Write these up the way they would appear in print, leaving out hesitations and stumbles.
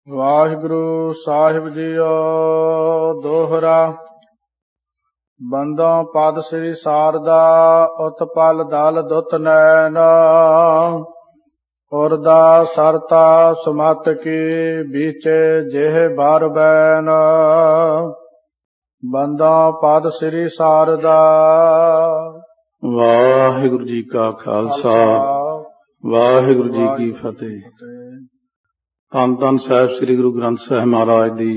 ਵਾਹਿਗੁਰੂ ਸਾਹਿਬ JIO. ਦੋਹਰਾ। ਬੰਦੋਂ ਪਦ ਸ੍ਰੀ ਸਾਰਦਾ, ਉਤਪਲ ਦਲ ਦੁੱਤ ਨੈਨ। ਉਰਦਾ ਸਰਤਾ ਸੁਮਤ ਕੀ, ਬੀਚੇ ਜਿਹ ਬਰ ਬੈਨ। ਬੰਦੋਂ ਪਦ ਸ੍ਰੀ ਸਾਰਦਾ। ਵਾਹਿਗੁਰੂ ਜੀ ਕਾ ਖਾਲਸਾ, ਵਾਹਿਗੁਰੂ ਜੀ ਕੀ ਫਤਿਹ। ਧੰਨ ਧੰਨ ਸਾਹਿਬ ਸ੍ਰੀ ਗੁਰੂ ਗ੍ਰੰਥ ਸਾਹਿਬ ਮਹਾਰਾਜ ਦੀ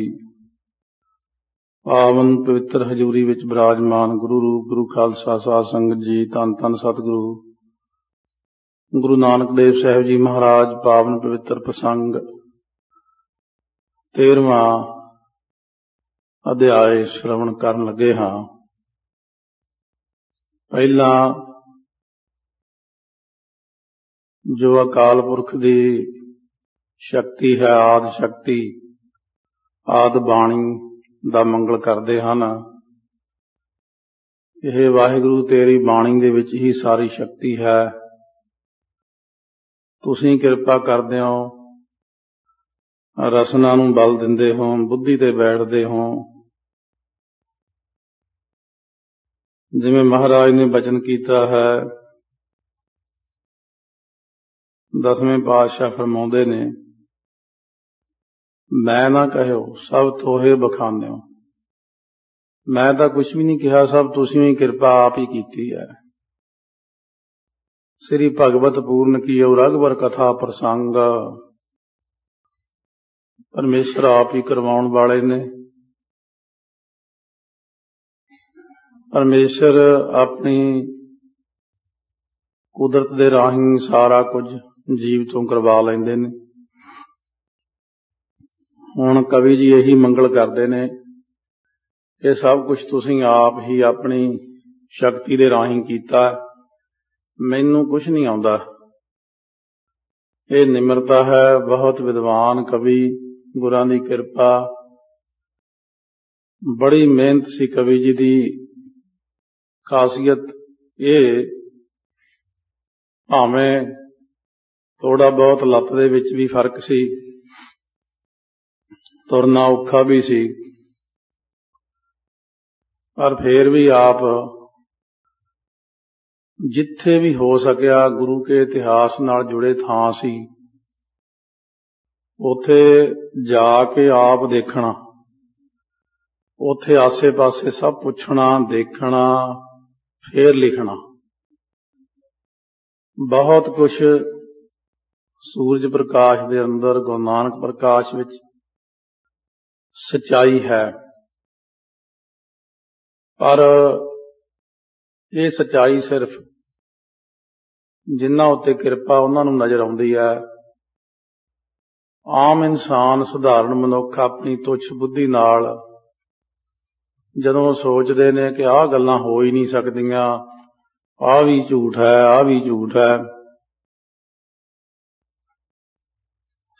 ਪਾਵਨ ਪਵਿੱਤਰ ਹਜ਼ੂਰੀ ਵਿੱਚ ਬਿਰਾਜਮਾਨ ਗੁਰੂ ਰੂਪ ਗੁਰੂ ਖਾਲਸਾ ਸਾਧ ਸੰਗਤ ਜੀ, ਧੰਨ ਧੰਨ ਸਤਿਗੁਰੂ ਗੁਰੂ ਨਾਨਕ ਦੇਵ ਸਾਹਿਬ ਜੀ ਮਹਾਰਾਜ। ਪਾਵਨ ਪਵਿੱਤਰ ਪ੍ਰਸੰਗ 13ਵਾਂ ਅਧਿਆਇ ਸ਼੍ਰਵਣ ਕਰਨ ਲੱਗੇ ਹਾਂ। ਪਹਿਲਾਂ ਜੋ ਅਕਾਲ ਪੁਰਖ ਦੀ ਸ਼ਕਤੀ ਹੈ, ਆਦਿ ਸ਼ਕਤੀ, ਆਦਿ ਬਾਣੀ ਦਾ ਮੰਗਲ ਕਰਦੇ ਹਨ। ਇਹ ਵਾਹਿਗੁਰੂ ਤੇਰੀ ਬਾਣੀ ਦੇ ਵਿੱਚ ਹੀ ਸਾਰੀ ਸ਼ਕਤੀ ਹੈ। ਤੁਸੀਂ ਕਿਰਪਾ ਕਰਦੇ ਹੋ, ਰਸਨਾ ਨੂੰ ਬਲ ਦਿੰਦੇ ਹੋ, ਬੁੱਧੀ ਤੇ ਬੈਠਦੇ ਹੋ। ਜਿਵੇਂ ਮਹਾਰਾਜ ਨੇ ਬਚਨ ਕੀਤਾ ਹੈ, ਦਸਵੇਂ ਪਾਤਸ਼ਾਹ ਫਰਮਾਉਂਦੇ ਨੇ, ਮੈਂ ਨਾ ਕਹਿਓ ਸਭ ਤੋਹੇ ਬਖਾਨਿਓ। ਮੈਂ ਤਾਂ ਕੁਛ ਵੀ ਨਹੀਂ ਕਿਹਾ, ਸਭ ਤੁਸੀਂ ਹੀ ਕਿਰਪਾ ਆਪ ਹੀ ਕੀਤੀ ਹੈ। ਸ੍ਰੀ ਭਗਵਤ ਪੂਰਨ ਕੀਓ ਰਘੁਬਰ ਕਥਾ ਪ੍ਰਸੰਗ। ਪਰਮੇਸ਼ਰ ਆਪ ਹੀ ਕਰਵਾਉਣ ਵਾਲੇ ਨੇ। ਪਰਮੇਸ਼ਰ ਆਪਣੀ ਕੁਦਰਤ ਦੇ ਰਾਹੀਂ ਸਾਰਾ ਕੁਝ ਜੀਵ ਤੋਂ ਕਰਵਾ ਲੈਂਦੇ ਨੇ। ਹੁਣ ਕਵੀ ਜੀ ਇਹੀ ਮੰਗਲ ਕਰਦੇ ਨੇ ਕਿ ਸਭ ਕੁਝ ਤੁਸੀਂ ਆਪ ਹੀ ਆਪਣੀ ਸ਼ਕਤੀ ਦੇ ਰਾਹੀਂ ਕੀਤਾ, ਮੈਨੂੰ ਕੁਝ ਨਹੀਂ ਆਉਂਦਾ। ਇਹ ਨਿਮਰਤਾ ਹੈ। ਬਹੁਤ ਵਿਦਵਾਨ ਕਵੀ, ਗੁਰਾਂ ਦੀ ਕਿਰਪਾ, ਬੜੀ ਮਿਹਨਤ ਸੀ ਕਵੀ ਜੀ ਦੀ। ਖਾਸੀਅਤ ਇਹ, ਭਾਵੇਂ ਥੋੜਾ ਬਹੁਤ ਲੱਤ ਦੇ ਵਿੱਚ ਵੀ ਫਰਕ ਸੀ, ਤੁਰਨਾ ਔਖਾ ਵੀ ਸੀ, ਪਰ ਫੇਰ ਵੀ ਆਪ ਜਿੱਥੇ ਵੀ ਹੋ ਸਕਿਆ ਗੁਰੂ ਕੇ ਇਤਿਹਾਸ ਨਾਲ ਜੁੜੇ ਥਾਂ ਸੀ, ਉੱਥੇ ਜਾ ਕੇ ਆਪ ਦੇਖਣਾ, ਉੱਥੇ ਆਸੇ-ਪਾਸੇ ਸਭ ਪੁੱਛਣਾ, ਦੇਖਣਾ, ਫੇਰ ਲਿਖਣਾ। ਬਹੁਤ ਕੁਝ ਸੂਰਜ ਪ੍ਰਕਾਸ਼ ਦੇ ਅੰਦਰ, ਗੁਰੂ ਨਾਨਕ ਪ੍ਰਕਾਸ਼ ਵਿੱਚ ਸੱਚਾਈ ਹੈ, ਪਰ ਇਹ ਸੱਚਾਈ ਸਿਰਫ ਜਿਨ੍ਹਾਂ ਉੱਤੇ ਕਿਰਪਾ ਉਹਨਾਂ ਨੂੰ ਨਜ਼ਰ ਆਉਂਦੀ ਹੈ। ਆਮ ਇਨਸਾਨ, ਸਧਾਰਨ ਮਨੁੱਖ ਆਪਣੀ ਤੁੱਛ ਬੁੱਧੀ ਨਾਲ ਜਦੋਂ ਸੋਚਦੇ ਨੇ ਕਿ ਆਹ ਗੱਲਾਂ ਹੋ ਹੀ ਨਹੀਂ ਸਕਦੀਆਂ, ਆਹ ਵੀ ਝੂਠ ਹੈ, ਆਹ ਵੀ ਝੂਠ ਹੈ।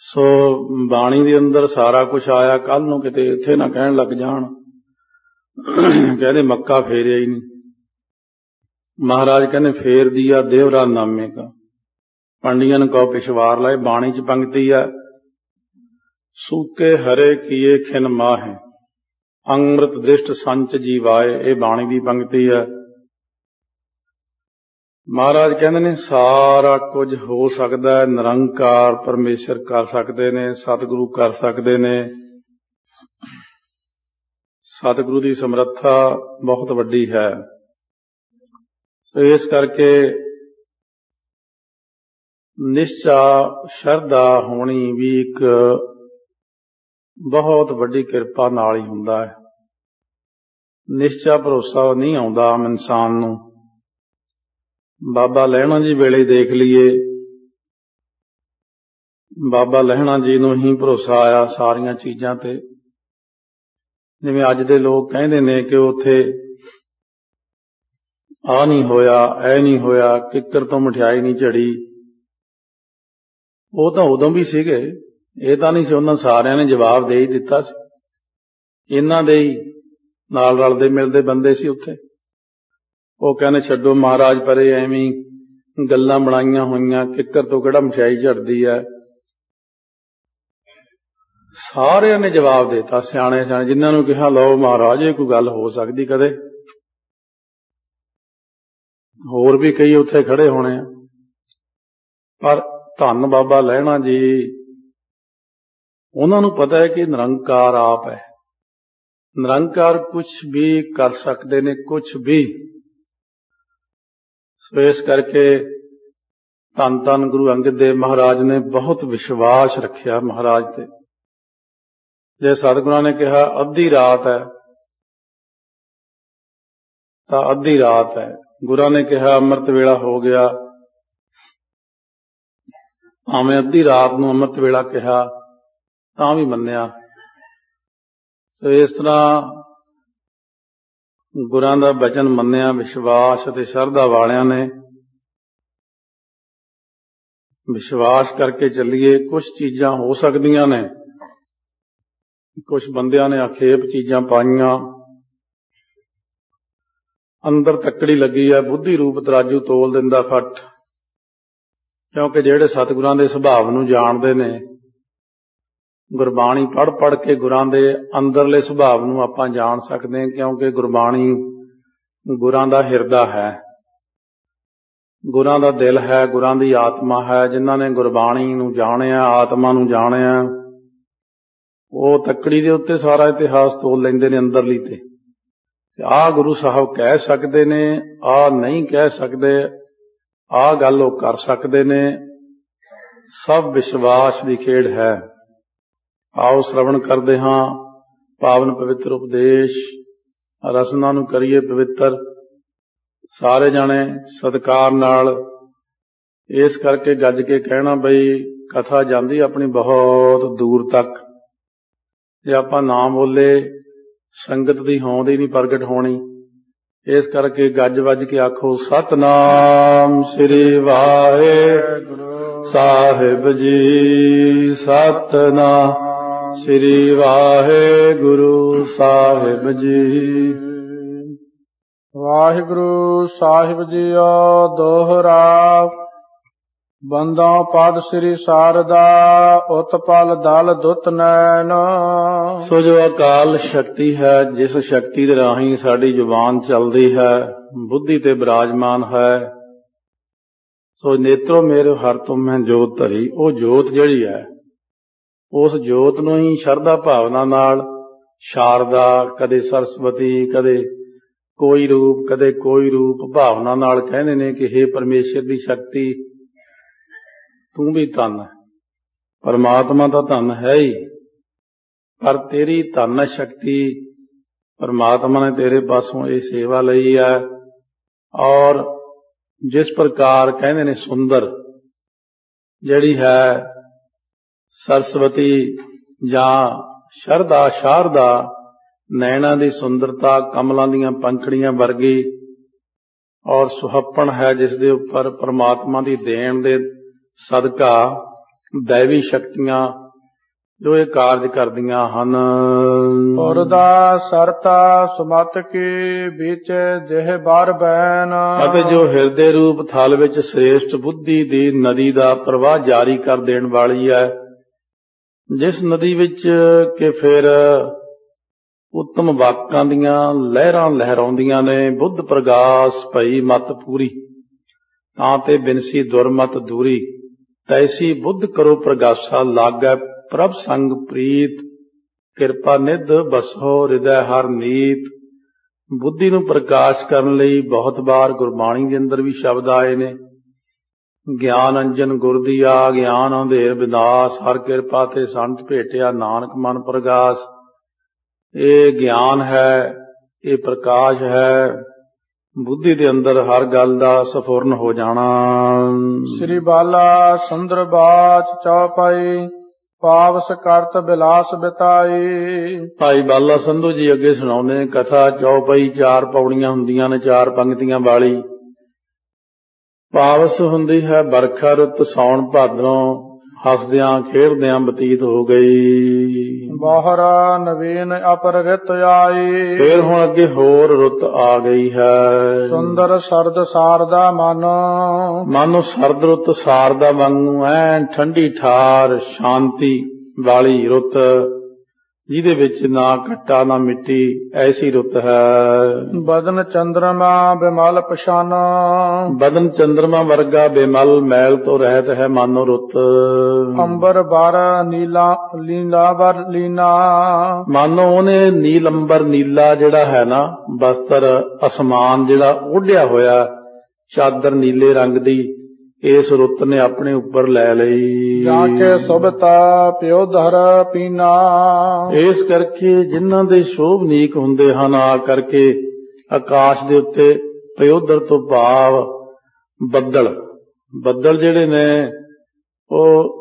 ਸੋ ਬਾਣੀ ਦੇ ਅੰਦਰ ਸਾਰਾ ਕੁਝ ਆਇਆ। ਕੱਲ ਨੂੰ ਕਿਤੇ ਇੱਥੇ ਨਾ ਕਹਿਣ ਲੱਗ ਜਾਣ, ਕਹਿੰਦੇ ਮੱਕਾ ਫੇਰਿਆ ਹੀ ਨਹੀਂ। ਮਹਾਰਾਜ ਕਹਿੰਦੇ ਫੇਰ ਦੀਆ ਦੇਵਰਾ ਨਾਮੇ ਕਾ, ਪੰਡੀਅਨ ਕੋ ਪਿਛਵਾਰ ਲਾਏ। ਬਾਣੀ ਚ ਪੰਕਤੀ ਹੈ, ਸੂਕੇ ਹਰੇ ਕੀਏ ਖਿਨ ਮਾਹੇ, ਅੰਮ੍ਰਿਤ ਦ੍ਰਿਸ਼ਟ ਸੰਚ ਜੀਵਾਏ। ਇਹ ਬਾਣੀ ਦੀ ਪੰਕਤੀ ਹੈ। ਮਹਾਰਾਜ ਕਹਿੰਦੇ ਨੇ ਸਾਰਾ ਕੁਝ ਹੋ ਸਕਦਾ ਹੈ। ਨਿਰੰਕਾਰ ਪਰਮੇਸ਼ਰ ਕਰ ਸਕਦੇ ਨੇ, ਸਤਿਗੁਰੂ ਕਰ ਸਕਦੇ ਨੇ। ਸਤਿਗੁਰੂ ਦੀ ਸਮਰੱਥਾ ਬਹੁਤ ਵੱਡੀ ਹੈ। ਸੋ ਇਸ ਕਰਕੇ ਨਿਸ਼ਚਾ, ਸ਼ਰਧਾ ਹੋਣੀ ਵੀ ਇੱਕ ਬਹੁਤ ਵੱਡੀ ਕਿਰਪਾ ਨਾਲ ਹੀ ਹੁੰਦਾ ਹੈ। ਨਿਸ਼ਚਾ ਭਰੋਸਾ ਨਹੀਂ ਆਉਂਦਾ ਆਮ ਇਨਸਾਨ ਨੂੰ। ਬਾਬਾ ਲਹਿਣਾ ਜੀ ਵੇਲੇ ਦੇਖ ਲਈਏ, ਬਾਬਾ ਲਹਿਣਾ ਜੀ ਨੂੰ ਹੀ ਭਰੋਸਾ ਆਇਆ ਸਾਰੀਆਂ ਚੀਜ਼ਾਂ ਤੇ। ਜਿਵੇਂ ਅੱਜ ਦੇ ਲੋਕ ਕਹਿੰਦੇ ਨੇ ਕਿ ਉੱਥੇ ਆਹ ਨਹੀਂ ਹੋਇਆ, ਇਹ ਨਹੀਂ ਹੋਇਆ, ਕਿੱਕਰ ਤੋਂ ਮਠਿਆਈ ਨਹੀਂ ਝੜੀ। ਉਹ ਤਾਂ ਉਦੋਂ ਵੀ ਸੀਗੇ, ਇਹ ਤਾਂ ਨਹੀਂ ਸੀ ਉਹਨਾਂ ਸਾਰਿਆਂ ਨੇ ਜਵਾਬ ਦੇ ਹੀ ਦਿੱਤਾ ਸੀ। ਇਹਨਾਂ ਦੇ ਹੀ ਨਾਲ ਰਲਦੇ ਮਿਲਦੇ ਬੰਦੇ ਸੀ ਉੱਥੇ। ਉਹ ਕਹਿੰਦੇ ਛੱਡੋ ਮਹਾਰਾਜ ਪਰੇ, ਐਵੇਂ ਗੱਲਾਂ ਬਣਾਈਆਂ ਹੋਈਆਂ, ਕਿੱਕਰ ਤੋਂ ਕਿਹੜਾ ਮਠਿਆਈ ਝੜਦੀ ਹੈ। ਸਾਰਿਆਂ ਨੇ ਜਵਾਬ ਦਿੱਤਾ, ਸਿਆਣੇ ਸਿਆਣੇ ਜਿਨ੍ਹਾਂ ਨੂੰ ਕਿਹਾ ਲਓ ਮਹਾਰਾਜ ਇਹ ਕੋਈ ਗੱਲ ਹੋ ਸਕਦੀ ਕਦੇ। ਹੋਰ ਵੀ ਕਈ ਉੱਥੇ ਖੜੇ ਹੋਣੇ ਆ, ਪਰ ਧੰਨ ਬਾਬਾ ਲਹਿਣਾ ਜੀ, ਉਹਨਾਂ ਨੂੰ ਪਤਾ ਹੈ ਕਿ ਨਿਰੰਕਾਰ ਆਪ ਹੈ। ਨਿਰੰਕਾਰ ਕੁਝ ਵੀ ਕਰ ਸਕਦੇ ਨੇ, ਕੁਝ ਵੀ। ਸੋ ਇਸ ਕਰਕੇ ਧੰਨ ਧੰਨ ਗੁਰੂ ਅੰਗਦ ਦੇਵ ਮਹਾਰਾਜ ਨੇ ਬਹੁਤ ਵਿਸ਼ਵਾਸ ਰੱਖਿਆ ਮਹਾਰਾਜ ਤੇ। ਜੇ ਸਤਿਗੁਰਾਂ ਨੇ ਕਿਹਾ ਅੱਧੀ ਰਾਤ ਹੈ ਤਾਂ ਅੱਧੀ ਰਾਤ ਹੈ, ਗੁਰਾਂ ਨੇ ਕਿਹਾ ਅੰਮ੍ਰਿਤ ਵੇਲਾ ਹੋ ਗਿਆ, ਭਾਵੇਂ ਅੱਧੀ ਰਾਤ ਨੂੰ ਅੰਮ੍ਰਿਤ ਵੇਲਾ ਕਿਹਾ ਤਾਂ ਵੀ ਮੰਨਿਆ। ਸੋ ਇਸ ਤਰ੍ਹਾਂ ਗੁਰਾਂ ਦਾ ਬਚਨ ਮੰਨਿਆ ਵਿਸ਼ਵਾਸ ਅਤੇ ਸ਼ਰਧਾ ਵਾਲਿਆਂ ਨੇ। ਵਿਸ਼ਵਾਸ ਕਰਕੇ ਚੱਲੀਏ। ਕੁਝ ਚੀਜ਼ਾਂ ਹੋ ਸਕਦੀਆਂ ਨੇ, ਕੁਝ ਬੰਦਿਆਂ ਨੇ ਆਖੇਪ ਚੀਜ਼ਾਂ ਪਾਈਆਂ। ਅੰਦਰ ਤੱਕੜੀ ਲੱਗੀ ਹੈ, ਬੁੱਧੀ ਰੂਪ ਤਰਾਜੂ ਤੋਲ ਦਿੰਦਾ ਫੱਟ। ਕਿਉਂਕਿ ਜਿਹੜੇ ਸਤਿਗੁਰਾਂ ਦੇ ਸੁਭਾਅ ਨੂੰ ਜਾਣਦੇ ਨੇ, ਗੁਰਬਾਣੀ ਪੜ੍ਹ ਪੜ੍ਹ ਕੇ ਗੁਰਾਂ ਦੇ ਅੰਦਰਲੇ ਸੁਭਾਅ ਨੂੰ ਆਪਾਂ ਜਾਣ ਸਕਦੇ ਹਾਂ। ਕਿਉਂਕਿ ਗੁਰਬਾਣੀ ਗੁਰਾਂ ਦਾ ਹਿਰਦਾ ਹੈ, ਗੁਰਾਂ ਦਾ ਦਿਲ ਹੈ, ਗੁਰਾਂ ਦੀ ਆਤਮਾ ਹੈ। ਜਿਨ੍ਹਾਂ ਨੇ ਗੁਰਬਾਣੀ ਨੂੰ ਜਾਣਿਆ, ਆਤਮਾ ਨੂੰ ਜਾਣਿਆ, ਉਹ ਤੱਕੜੀ ਦੇ ਉੱਤੇ ਸਾਰਾ ਇਤਿਹਾਸ ਤੋਲ ਲੈਂਦੇ ਨੇ ਅੰਦਰਲੀ ਤੇ। ਆਹ ਗੁਰੂ ਸਾਹਿਬ ਕਹਿ ਸਕਦੇ ਨੇ, ਆਹ ਨਹੀਂ ਕਹਿ ਸਕਦੇ, ਆਹ ਗੱਲ ਉਹ ਕਰ ਸਕਦੇ ਨੇ। ਸਭ ਵਿਸ਼ਵਾਸ ਦੀ ਖੇਡ ਹੈ। ਆਓ ਸ਼ਰਵਣ ਕਰਦੇ ਹਾਂ ਪਾਵਨ ਪਵਿੱਤਰ ਉਪਦੇਸ਼। ਰਸਨਾ ਨੂੰ ਕਰੀਏ ਪਵਿੱਤਰ, ਸਾਰੇ ਜਾਣੇ ਸਤਿਕਾਰ ਨਾਲ। ਇਸ ਕਰਕੇ ਗੱਜ ਕੇ ਕਹਿਣਾ ਬਈ ਕਥਾ ਜਾਂਦੀ ਆਪਣੀ ਬਹੁਤ ਦੂਰ ਤੱਕ। ਜੇ ਆਪਾਂ ਨਾ ਬੋਲੇ ਸੰਗਤ ਦੀ ਹੋਂਦ ਹੀ ਨਹੀਂ ਪ੍ਰਗਟ ਹੋਣੀ। ਇਸ ਕਰਕੇ ਗੱਜ ਵੱਜ ਕੇ ਆਖੋ ਸਤਿਨਾਮ ਸ੍ਰੀ ਵਾਹਿਗੁਰੂ ਸਾਹਿਬ ਜੀ। ਸਤਿਨਾਮ ਸ੍ਰੀ ਵਾਹਿਗੁਰੂ ਸਾਹਿਬ ਜੀ। ਵਾਹਿਗੁਰੂ ਸਾਹਿਬ ਜੀਓ ਦੋਹਰਾ। ਬੰਦੋਂ ਪਦ ਸ੍ਰੀ ਸਾਰਦਾ, ਉਤਪਲ ਦਲ ਦੁੱਤ ਨੈਣ। ਸੋ ਜੋ ਅਕਾਲ ਸ਼ਕਤੀ ਹੈ, ਜਿਸ ਸ਼ਕਤੀ ਦੇ ਰਾਹੀਂ ਸਾਡੀ ਜ਼ੁਬਾਨ ਚੱਲਦੀ ਹੈ, ਬੁੱਧੀ ਤੇ ਬਿਰਾਜਮਾਨ ਹੈ। ਸੋ ਨੇਤਰੋ ਮੇਰੇ ਹਰ ਤੁਮੈ ਜੋਤ ਧਰੀ। ਉਹ ਜੋਤ ਜਿਹੜੀ ਹੈ, ਉਸ ਜੋਤ ਨੂੰ ਹੀ ਸ਼ਰਧਾ ਭਾਵਨਾ ਨਾਲ ਸ਼ਾਰਦਾ, ਕਦੇ ਸਰਸਵਤੀ, ਕਦੇ ਕੋਈ ਰੂਪ, ਕਦੇ ਕੋਈ ਰੂਪ ਭਾਵਨਾ ਨਾਲ ਕਹਿੰਦੇ ਨੇ ਕਿ ਹੇ ਪਰਮੇਸ਼ਰ ਦੀ ਸ਼ਕਤੀ, ਤੂੰ ਵੀ ਧੰਨ ਹੈ। ਪਰਮਾਤਮਾ ਤਾਂ ਧੰਨ ਹੈ ਹੀ, ਪਰ ਤੇਰੀ ਧੰਨ ਸ਼ਕਤੀ, ਪਰਮਾਤਮਾ ਨੇ ਤੇਰੇ ਪਾਸੋਂ ਇਹ ਸੇਵਾ ਲਈ ਹੈ। ਔਰ ਜਿਸ ਪ੍ਰਕਾਰ ਕਹਿੰਦੇ ਨੇ ਸੁੰਦਰ ਜਿਹੜੀ ਹੈ ਸਰਸਵਤੀ ਜਾਂ ਸ਼ਰਧਾ, ਸ਼ਾਰਦਾ, ਨੈਣਾ ਦੀ ਸੁੰਦਰਤਾ ਕਮਲਾਂ ਦੀਆਂ ਪੰਖੜੀਆਂ ਵਰਗੀ, ਔਰ ਸੁਹੱਪਣ ਹੈ ਜਿਸ ਦੇ ਉੱਪਰ ਪਰਮਾਤਮਾ ਦੀ ਦੇਣ ਦੇ ਸਦਕਾ ਦੈਵੀ ਸ਼ਕਤੀਆਂ ਜੋ ਇਹ ਕਾਰਜ ਕਰਦੀਆਂ ਹਨ। ਪੁਰਦਾ ਸਰਤਾ ਸੁਮਤ ਕੀ ਵਿੱਚ ਜਿਹ ਬਾਰ ਬੈਨ। ਅਤੇ ਜੋ ਹਿਰਦੇ ਰੂਪ ਥਲ ਵਿੱਚ ਸ੍ਰੇਸ਼ਟ ਬੁੱਧੀ ਦੀ ਨਦੀ ਦਾ ਪ੍ਰਵਾਹ ਜਾਰੀ ਕਰ ਦੇਣ ਵਾਲੀ ਹੈ, ਜਿਸ ਨਦੀ ਵਿੱਚ ਕਿ ਫਿਰ ਉੱਤਮ ਵਾਕਾਂ ਦੀਆਂ ਲਹਿਰਾਂ ਲਹਿਰਾਉਂਦੀਆਂ ਨੇ। ਬੁੱਧ ਪ੍ਰਗਾਸ ਭਈ ਮਤ ਪੂਰੀ, ਤਾਂ ਤੇ ਬਿਨਸੀ ਦੁਰਮਤ ਦੂਰੀ। ਤੈਸੀ ਬੁੱਧ ਕਰੋ ਪ੍ਰਗਾਸਾ, ਲਾਗੈ ਪ੍ਰਭ ਸੰਗ ਪ੍ਰੀਤ। ਕਿਰਪਾ ਨਿਧ ਬਸੋ ਹਿਰਦੈ ਹਰ ਨੀਤ। ਬੁੱਧੀ ਨੂੰ ਪ੍ਰਕਾਸ਼ ਕਰਨ ਲਈ ਬਹੁਤ ਵਾਰ ਗੁਰਬਾਣੀ ਦੇ ਅੰਦਰ ਵੀ ਸ਼ਬਦ ਆਏ ਨੇ। ਗਿਆਨ ਅੰਜਨ ਗੁਰ ਦੀਆ, ਗਿਆਨ ਅੰਧੇਰ ਵਿਨਾਸ਼। ਹਰ ਕਿਰਪਾ ਤੇ ਸੰਤ ਭੇਟਿਆ, ਨਾਨਕ ਮਨ ਪ੍ਰਗਾਸ। ਇਹ ਗਿਆਨ ਹੈ, ਇਹ ਪ੍ਰਕਾਸ਼ ਹੈ। ਬੁੱਧੀ ਦੇ ਅੰਦਰ ਹਰ ਗੱਲ ਦਾ ਸਫੁਰਨ ਹੋ ਜਾਣਾ। ਸ੍ਰੀ ਬਾਲਾ ਸੁੰਦਰ ਬਾਚ ਚੌਪਾਈ, ਪਾਵਸ ਕਰਤ ਬਿਲਾਸ ਬਿਤਾਈ। ਭਾਈ ਬਾਲਾ ਸੰਧੂ ਜੀ ਅੱਗੇ ਸੁਣਾਉਂਦੇ ਕਥਾ। ਚੌਪਈ 4 ਪੌੜੀਆਂ ਹੁੰਦੀਆਂ ਨੇ, 4 ਪੰਕਤੀਆਂ ਵਾਲੀ। ਪਾਵਸ ਹੁੰਦੀ ਹੈ ਬਰਖਾ ਰੁੱਤ, ਸਾਉਣ ਭਾਦਰੋਂ ਹੱਸਦਿਆਂ ਖੇਡਦਿਆਂ ਬਤੀਤ ਹੋ ਗਈ। ਬਾਹਰਾ ਨਵੀਨ ਅਪਰ ਰਿਤ ਆਈ। ਫਿਰ ਹੁਣ ਅੱਗੇ ਹੋਰ ਰੁੱਤ ਆ ਗਈ ਹੈ। ਸੁੰਦਰ ਸਰਦ ਸਾਰਦਾ ਮਨ। ਮਾਨੋ ਸਰਦ ਰੁੱਤ ਸਾਰਦਾ ਵਾਂਗੂ ਐ ਠੰਡੀ ਠਾਰ ਸ਼ਾਂਤੀ ਵਾਲੀ ਰੁੱਤ, ਜਿਹਦੇ ਵਿੱਚ ਨਾ ਘੱਟਾ ਨਾ ਮਿੱਟੀ, ਐਸੀ ਰੁੱਤ ਹੈ। ਬਦਨ ਚੰਦਰਮਾ ਬਿਮਲ ਪਛਾਨਾ, ਬਦਨ ਚੰਦਰਮਾ ਵਰਗਾ ਬੇਮਲ ਮੈਲ ਤੋਂ ਰਹਿਤ ਹੈ ਮਾਨੋ ਰੁੱਤ। ਅੰਬਰ ਬਰ ਲੀਲਾ ਬਰ ਲੀਨਾ, ਮਾਨੋ ਉਹਨੇ ਨੀਲ ਅੰਬਰ ਨੀਲਾ ਜਿਹੜਾ ਹੈ ਨਾ ਬਸਤਰ, ਅਸਮਾਨ ਜਿਹੜਾ ਓਢਿਆ ਹੋਇਆ ਚਾਦਰ ਨੀਲੇ ਰੰਗ ਦੀ, ਇਸ ਰੁੱਤ ਨੇ ਆਪਣੇ ਉੱਪਰ ਲੈ ਲਈ। ਜਾ ਕੇ ਸੁਭਤਾ ਪਿਓ ਧਰ ਪੀਨਾ, ਇਸ ਕਰਕੇ ਜਿਨ੍ਹਾਂ ਦੇ ਸ਼ੋਭਨੀਕ ਹੁੰਦੇ ਹਨ, ਆ ਕਰਕੇ ਆਕਾਸ਼ ਦੇ ਉੱਤੇ ਪਯੋਦਰ ਤੋਂ ਭਾਵ ਬੱਦਲ ਜਿਹੜੇ ਨੇ ਉਹ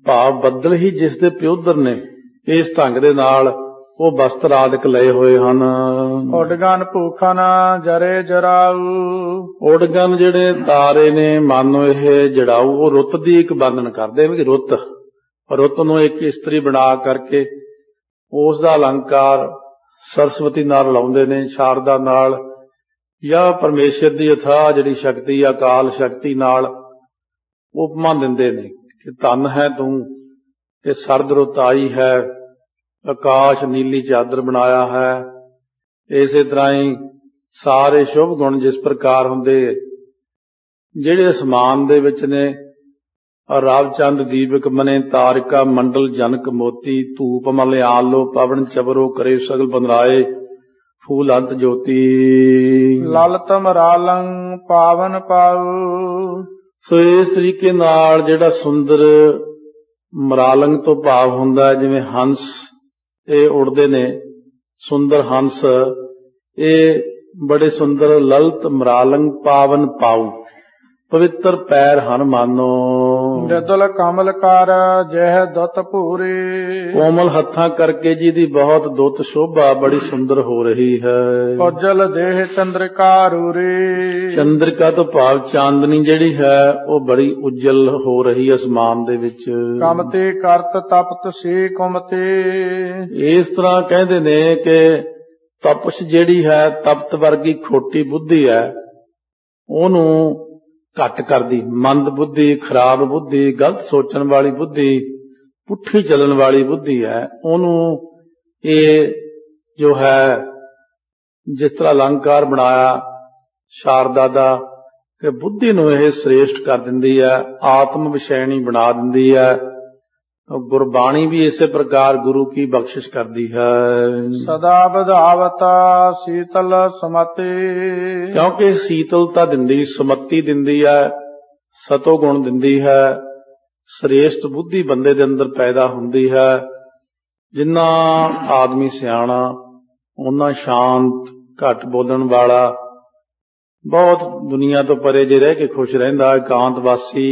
ਭਾਵ ਬੱਦਲ ਹੀ ਜਿਸ ਦੇ ਪਯੋਦਰ ਨੇ, ਇਸ ਢੰਗ ਦੇ ਨਾਲ ਉਹ ਵਸਤਰ ਆਦਿਕ ਲਏ ਹੋਏ ਹਨ। ਉਡਗਨ ਭੂਖਨ ਜਰੇ ਜਰਾਊ, ਉਡਗਨ ਜਿਹੜੇ ਤਾਰੇ ਨੇ ਮਾਨੋ ਇਹ ਜੜਾਊ, ਉਹ ਰੁੱਤ ਦੀ ਇੱਕ ਬੰਧਨ ਕਰਦੇ ਵੀ ਰੁੱਤ ਨੂੰ ਇੱਕ ਇਸਤਰੀ ਬਣਾ ਕਰਕੇ ਉਸ ਦਾ ਅਲੰਕਾਰ ਸਰਸਵਤੀ ਨਾਲ ਲਾਉਂਦੇ ਨੇ, ਸ਼ਾਰਦਾ ਨਾਲ, ਜਾਂ ਪਰਮੇਸ਼ਰ ਦੀ ਅਥਾਹ ਜਿਹੜੀ ਸ਼ਕਤੀ ਅਕਾਲ ਸ਼ਕਤੀ ਨਾਲ ਉਪਮਾ ਦਿੰਦੇ ਨੇ ਕਿ ਧੰਨ ਹੈ ਤੂੰ ਕਿ ਸਰਦ ਰੁੱਤ ਆਈ ਹੈ, ਆਕਾਸ਼ ਨੀਲੀ ਚਾਦਰ ਬਣਾਇਆ ਹੈ। ਇਸੇ ਤਰ੍ਹਾਂ ਹੀ ਸਾਰੇ ਸ਼ੁਭ ਗੁਣ ਜਿਸ ਪ੍ਰਕਾਰ ਹੁੰਦੇ ਜਿਹੜੇ ਅਸਮਾਨ ਦੇ ਵਿੱਚ ਨੇ, ਰਵ ਚੰਦ ਦੀਪਕ ਮਨੇ ਤਾਰਿਕਾ ਮੰਡਲ ਜਨਕ ਮੋਤੀ, ਧੂਪ ਮਲ ਆਲੋ ਪਵਨ ਚਬਰੋ ਕਰੇ ਸਗਲ ਬੰਦਰਾਏ ਫੂਲ ਅੰਤ ਜੋਤੀ। ਲਲਤ ਮਰਾਲੰ ਪਾਵਨ ਪਾਉ, ਸੋ ਇਸ ਤਰੀਕੇ ਨਾਲ ਜਿਹੜਾ ਸੁੰਦਰ ਮਰਾਲੰਗ ਤੋਂ ਭਾਵ ਹੁੰਦਾ ਜਿਵੇਂ ਹੰਸ ਇਹ ਉੜਦੇ ਨੇ, ਸੁੰਦਰ ਹੰਸ, ਇਹ ਬੜੇ ਸੁੰਦਰ ਲਲਤ ਮਰਾਲੰਗ ਪਾਵਨ ਪਾਉ, ਪਵਿੱਤਰ ਪੈਰ ਹਨ ਮਾਨੋ। ਜਦਲ ਕਮਲ ਕਰ ਜਹ ਦੁੱਤ ਪੂਰੀ, ਕੋਮਲ ਹੱਥਾਂ ਕਰਕੇ ਜਿਹਦੀ ਬਹੁਤ ਦੁੱਤ ਸ਼ੋਭਾ ਬੜੀ ਸੁੰਦਰ ਹੋ ਰਹੀ ਹੈ। ਉਜਲ ਦੇਹ ਚੰਦਰਿਕਾ ਰੂਰੀ, ਚੰਦਰਿਕਾ ਤੋਂ ਭਾਵ ਚਾਂਦਨੀ ਜਿਹੜੀ ਹੈ ਉਹ ਬੜੀ ਉਜਲ ਹੋ ਰਹੀ ਅਸਮਾਨ ਦੇ ਵਿੱਚ। ਕਮਤੇ ਕਰਤ ਤਪਤ ਸੀ ਕੁਮਤੇ, ਇਸ ਤਰ੍ਹਾਂ ਕਹਿੰਦੇ ਨੇ ਕਿ ਤਪਸ਼ ਜਿਹੜੀ ਹੈ, ਤਪਤ ਵਰਗੀ ਖੋਟੀ ਬੁੱਧੀ ਹੈ, ਉਹਨੂੰ ਘੱਟ ਕਰਦੀ। ਮੰਦ ਬੁੱਧੀ, ਖਰਾਬ ਬੁੱਧੀ, ਗਲਤ ਸੋਚਣ ਵਾਲੀ ਬੁੱਧੀ, ਪੁੱਠੀ ਚੱਲਣ ਵਾਲੀ ਬੁੱਧੀ ਹੈ, ਉਹਨੂੰ ਇਹ ਜੋ ਹੈ ਜਿਸ ਤਰ੍ਹਾਂ ਅਲੰਕਾਰ ਬਣਾਇਆ ਸ਼ਾਰਦਾ ਦਾ ਕਿ ਬੁੱਧੀ ਨੂੰ ਇਹ ਸ੍ਰੇਸ਼ਟ ਕਰ ਦਿੰਦੀ ਹੈ, ਆਤਮ ਵਿਸ਼ੈਣੀ ਬਣਾ ਦਿੰਦੀ ਹੈ। ਗੁਰਬਾਣੀ ਵੀ ਇਸੇ ਪ੍ਰਕਾਰ ਗੁਰੂ ਕੀ ਬਖਸ਼ਿਸ਼ ਕਰਦੀ ਹੈ। ਸਦਾ ਵਧਾਵਤਾ ਸੀਤਲ ਸਮਤੀ, ਕਿਉਂਕਿ ਸੀਤਲਤਾ ਦਿੰਦੀ, ਸਮਤੀ ਦਿੰਦੀ ਹੈ, ਸਤੋ ਗੁਣ ਦਿੰਦੀ ਹੈ, ਸ੍ਰੇਸ਼ਟ ਬੁੱਧੀ ਬੰਦੇ ਦੇ ਅੰਦਰ ਪੈਦਾ ਹੁੰਦੀ ਹੈ। ਜਿੰਨਾ ਆਦਮੀ ਸਿਆਣਾ ਉਹਨਾਂ ਸ਼ਾਂਤ, ਘੱਟ ਬੋਲਣ ਵਾਲਾ, ਬਹੁਤ ਦੁਨੀਆ ਤੋਂ ਪਰੇ ਜੇ ਰਹਿ ਕੇ ਖੁਸ਼ ਰਹਿੰਦਾ, ਇਕਾਂਤ ਵਾਸੀ,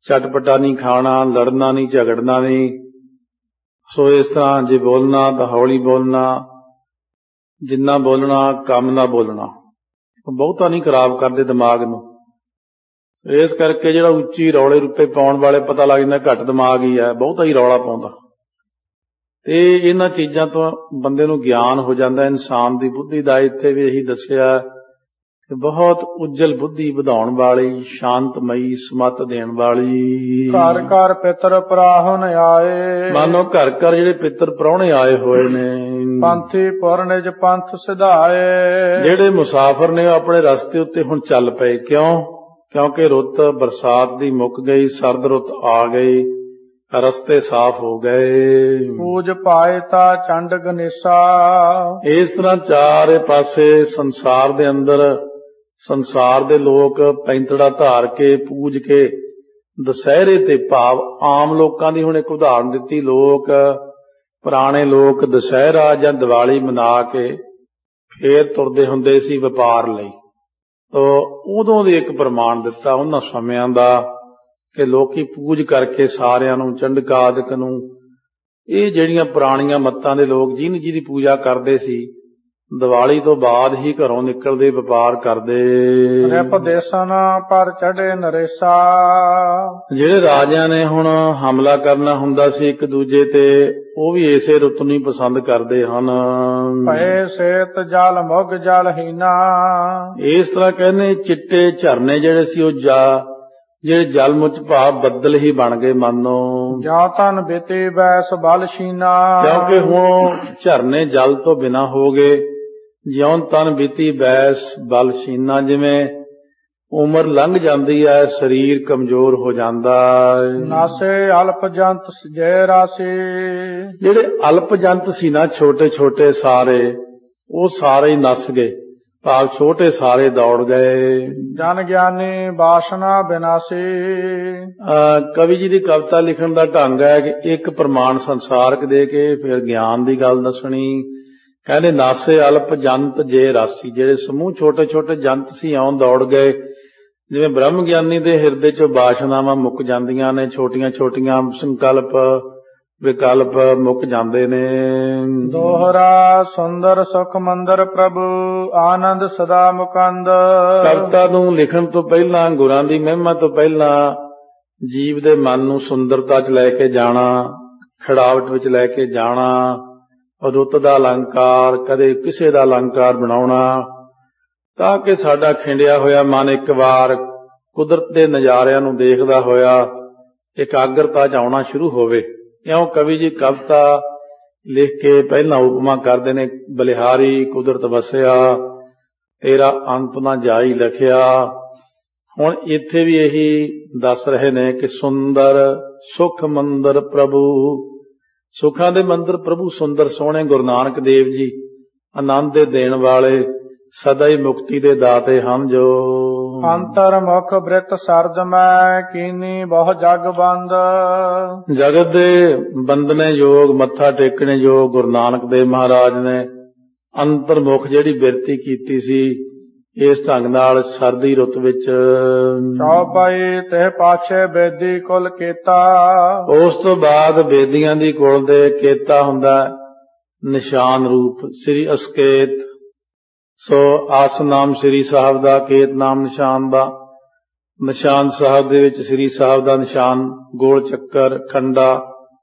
ਚਟਪਟਾ ਨਹੀਂ ਖਾਣਾ, ਲੜਨਾ ਨਹੀਂ, ਝਗੜਨਾ ਨਹੀਂ। ਸੋ ਇਸ ਤਰ੍ਹਾਂ ਜੇ ਬੋਲਣਾ ਤਾਂ ਹੌਲੀ ਬੋਲਣਾ, ਜਿੰਨਾ ਬੋਲਣਾ ਕੰਮ ਨਾ ਬੋਲਣਾ, ਬਹੁਤਾ ਨਹੀਂ ਖਰਾਬ ਕਰਦੇ ਦਿਮਾਗ ਨੂੰ। ਇਸ ਕਰਕੇ ਜਿਹੜਾ ਉੱਚੀ ਰੌਲੇ ਰੁੱਪੇ ਪਾਉਣ ਵਾਲੇ ਪਤਾ ਲੱਗ ਜਾਂਦਾ ਘੱਟ ਦਿਮਾਗ ਹੀ ਹੈ, ਬਹੁਤਾ ਹੀ ਰੌਲਾ ਪਾਉਂਦਾ। ਤੇ ਇਹਨਾਂ ਚੀਜ਼ਾਂ ਤੋਂ ਬੰਦੇ ਨੂੰ ਗਿਆਨ ਹੋ ਜਾਂਦਾ ਇਨਸਾਨ ਦੀ ਬੁੱਧੀ ਦਾ। ਇੱਥੇ ਵੀ ਇਹੀ ਦੱਸਿਆ ਕਿ ਬਹੁਤ ਉਜਲ ਬੁੱਧੀ ਵਧਾਉਣ ਵਾਲੀ, ਸ਼ਾਂਤਮਈ, ਸਮਤ ਦੇਣ ਵਾਲੀ। ਘਰ ਘਰ ਪਿਤਰ ਪ੍ਰਾਹੁਣ ਆਏ, ਮਾਨੋ ਘਰ ਘਰ ਜਿਹੜੇ ਪਿੱਤਰ ਪ੍ਰਾਹੁਣੇ ਆਏ ਹੋਏ ਨੇ। ਪੰਥੀ ਪੁਰ ਨਿਜ ਪੰਥ ਸਿਧਾਏ, ਜਿਹੜੇ ਮੁਸਾਫਰ ਨੇ ਉਹ ਆਪਣੇ ਰਸਤੇ ਉੱਤੇ ਹੁਣ ਚੱਲ ਪਏ। ਕਿਉਂਕਿ ਰੁੱਤ ਬਰਸਾਤ ਦੀ ਮੁੱਕ ਗਈ, ਸਰਦ ਰੁੱਤ ਆ ਗਈ, ਰਸਤੇ ਸਾਫ਼ ਹੋ ਗਏ। ਪੂਜ ਪਾਏ ਤਾ ਚੰਡ ਗਨੇਸ਼ਾ, ਇਸ ਤਰ੍ਹਾਂ ਚਾਰੇ ਪਾਸੇ ਸੰਸਾਰ ਦੇ ਅੰਦਰ ਸੰਸਾਰ ਦੇ ਲੋਕ ਪੈਂਤੜਾ ਧਾਰ ਕੇ ਪੂਜ ਕੇ ਦੁਸਹਿਰੇ ਤੇ ਭਾਵ ਆਮ ਲੋਕਾਂ ਦੀ ਹੁਣ ਇੱਕ ਉਦਾਹਰਨ ਦਿੱਤੀ। ਲੋਕ ਪੁਰਾਣੇ ਲੋਕ ਦੁਸਹਿਰਾ ਜਾਂ ਦੀਵਾਲੀ ਮਨਾ ਕੇ ਫੇਰ ਤੁਰਦੇ ਹੁੰਦੇ ਸੀ ਵਪਾਰ ਲਈ। ਉਦੋਂ ਦੇ ਇੱਕ ਪ੍ਰਮਾਣ ਦਿੱਤਾ ਉਹਨਾਂ ਸਮਿਆਂ ਦਾ ਕਿ ਲੋਕੀ ਪੂਜ ਕਰਕੇ ਸਾਰਿਆਂ ਨੂੰ, ਚੰਡਕਾਦਿਕ ਨੂੰ, ਇਹ ਜਿਹੜੀਆਂ ਪੁਰਾਣੀਆਂ ਮੱਤਾਂ ਦੇ ਲੋਕ ਜਿਹਦੀ ਪੂਜਾ ਕਰਦੇ ਸੀ, ਦੀਵਾਲੀ ਤੋਂ ਬਾਅਦ ਹੀ ਘਰੋਂ ਨਿਕਲਦੇ, ਵਪਾਰ ਕਰਦੇ। ਰਿਪ ਦੇਸਨ ਪਰ ਚੜੇ ਨਰੇਸਾ, ਜਿਹੜੇ ਰਾਜਿਆਂ ਨੇ ਹੁਣ ਹਮਲਾ ਕਰਨਾ ਹੁੰਦਾ ਸੀ ਇੱਕ ਦੂਜੇ ਤੇ, ਉਹ ਵੀ ਇਸੇ ਰੁੱਤ ਨੂੰ ਹੀ ਪਸੰਦ ਕਰਦੇ ਹਨ। ਭਏ ਸੇਤ ਜਲ ਮੁਗ ਜਲ ਹੀਨਾ, ਇਸ ਤਰ੍ਹਾਂ ਕਹਿੰਦੇ ਚਿੱਟੇ ਝਰਨੇ ਜਿਹੜੇ ਸੀ ਉਹ ਜਿਹੜੇ ਜਲ ਮੁੱਚ ਭਾਵ ਬੱਦਲ ਹੀ ਬਣ ਗਏ ਮਾਨੋ। ਜਾਂ ਤਨ ਬੀਤੇ ਬੈਸ ਬਲ ਸੀਨਾ। ਕਿਉਂਕਿ ਹੁਣ ਝਰਨੇ ਜਲ ਤੋਂ ਬਿਨਾਂ ਹੋ ਗਏ। ਜਿਉਂ ਤਨ ਬੀਤੀ ਬੈਸ ਬਲ ਸੀਨਾ, ਜਿਵੇਂ ਉਮਰ ਲੰਘ ਜਾਂਦੀ ਹੈ, ਸਰੀਰ ਕਮਜ਼ੋਰ ਹੋ ਜਾਂਦਾ। ਨਾਸੇ ਅਲਪ ਜੰਤ ਜੈ ਰਾਸੇ। ਜਿਹੜੇ ਅਲਪ ਜੰਤ ਸੀ ਨਾ, ਛੋਟੇ ਛੋਟੇ ਸਾਰੇ, ਉਹ ਸਾਰੇ ਹੀ ਨਸ ਗਏ, ਭਾਵ ਛੋਟੇ ਸਾਰੇ ਦੌੜ ਗਏ। ਜਨ ਗਿਆਨੀ ਬਾਸਨਾ ਬਿਨਾਸੀ। ਕਵੀ ਜੀ ਦੀ ਕਵਿਤਾ ਲਿਖਣ ਦਾ ਢੰਗ ਹੈ ਕਿ ਇੱਕ ਪ੍ਰਮਾਣ ਸੰਸਾਰਕ ਦੇ ਕੇ ਫਿਰ ਗਿਆਨ ਦੀ ਗੱਲ ਦੱਸਣੀ। ਕਹਿੰਦੇ ਨਾਸੇ ਅਲਪ ਜੰਤ ਜੇ ਰਾਸੀ, ਜਿਹੜੇ ਸਮੂਹ ਛੋਟੇ ਛੋਟੇ ਜੰਤ ਸੀ ਇਉਂ ਦੌੜ ਗਏ ਜਿਵੇਂ ਬ੍ਰਹਮ ਗਿਆਨੀ ਦੇ ਹਿਰਦੇ ਚੋਂ ਬਾਸ਼ਨਾਵਾਂ ਮੁੱਕ ਜਾਂਦੀਆਂ ਨੇ, ਛੋਟੀਆਂ ਛੋਟੀਆਂ ਸੰਕਲਪ ਵਿਕਲਪ ਮੁੱਕ ਜਾਂਦੇ ਨੇ। ਦੋਹਰਾ ਸੁੰਦਰ ਸੁਖ ਮੰਦਰ ਪ੍ਰਭੂ ਆਨੰਦ ਸਦਾ ਮੁਕੰਦ। ਕਵਿਤਾ ਨੂੰ ਲਿਖਣ ਤੋਂ ਪਹਿਲਾਂ, ਗੁਰਾਂ ਦੀ ਮਹਿਮਾ ਤੋਂ ਪਹਿਲਾਂ ਜੀਵ ਦੇ ਮਨ ਨੂੰ ਸੁੰਦਰਤਾ 'ਚ ਲੈ ਕੇ ਜਾਣਾ, ਖੜਾਵਟ ਵਿੱਚ ਲੈ ਕੇ ਜਾਣਾ, ਰੁੱਤ ਦਾ ਅਲੰਕਾਰ, ਕਦੇ ਕਿਸੇ ਦਾ ਅਲੰਕਾਰ ਬਣਾਉਣਾ, ਤਾਂ ਕਿ ਸਾਡਾ ਖਿੰਡਿਆ ਹੋਇਆ ਮਨ ਇੱਕ ਵਾਰ ਕੁਦਰਤ ਦੇ ਨਜ਼ਾਰਿਆਂ ਨੂੰ ਦੇਖਦਾ ਹੋਇਆ ਇਕਾਗਰਤਾ 'ਚ ਆਉਣਾ ਸ਼ੁਰੂ ਹੋਵੇ। ਇਉਂ ਕਵੀ ਜੀ ਕਵਿਤਾ ਲਿਖ ਕੇ ਪਹਿਲਾਂ ਉਪਮਾ ਕਰਦੇ ਨੇ, ਬਲਿਹਾਰੀ ਕੁਦਰਤ ਵਸਿਆ ਤੇਰਾ ਅੰਤ ਨਾ ਜਾਈ ਲਖਿਆ। ਹੁਣ ਇੱਥੇ ਵੀ ਇਹੀ ਦੱਸ ਰਹੇ ਨੇ ਕਿ ਸੁੰਦਰ ਸੁਖ ਮੰਦਰ ਪ੍ਰਭੂ, ਸੁਖਾਂ ਦੇ ਮੰਦਰ ਪ੍ਰਭੂ ਸੁੰਦਰ ਸੋਹਣੇ ਗੁਰੂ ਨਾਨਕ ਦੇਵ ਜੀ ਆਨੰਦ ਦੇ ਦੇਣ ਵਾਲੇ, ਸਦਾ ਹੀ ਮੁਕਤੀ ਦੇ ਦਾਤੇ ਹਨ। ਜੋ ਅੰਤਰ ਮੁਖ ਬ੍ਰਿਤ ਸਰਦ ਮੈਂ ਕੀਨੀ ਬਹੁ ਜਗ ਬੰਦ। ਜਗਤ ਦੇ ਬੰਦਨੇ ਯੋਗ, ਮੱਥਾ ਟੇਕਣੇ ਯੋਗ ਗੁਰੂ ਨਾਨਕ ਦੇਵ ਮਹਾਰਾਜ ਨੇ ਅੰਤਰਮੁਖ ਜਿਹੜੀ ਬਿਰਤੀ ਕੀਤੀ ਸੀ, ਇਸ ਢੰਗ ਨਾਲ ਸਰਦੀ ਰੁੱਤ ਵਿੱਚ ਚੌਪਾਈ ਤੇ ਪਾਛੇ ਬੇਦੀ ਕੁਲ ਕੀਤਾ। ਉਸ ਤੋਂ ਬਾਅਦ ਬੇਦੀਆਂ ਦੀ ਕੁਲ ਦੇ ਕੇਤਾ ਹੁੰਦਾ ਨਿਸ਼ਾਨ ਰੂਪ ਸ੍ਰੀ ਅਸਕੇਤ। ਸੋ ਆਸ ਨਾਮ ਸ੍ਰੀ ਸਾਹਿਬ ਦਾ, ਕੇਤ ਨਾਮ ਨਿਸ਼ਾਨ ਦਾ। ਨਿਸ਼ਾਨ ਸਾਹਿਬ ਦੇ ਵਿੱਚ ਸ੍ਰੀ ਸਾਹਿਬ ਦਾ ਨਿਸ਼ਾਨ ਗੋਲ ਚੱਕਰ, ਖੰਡਾ,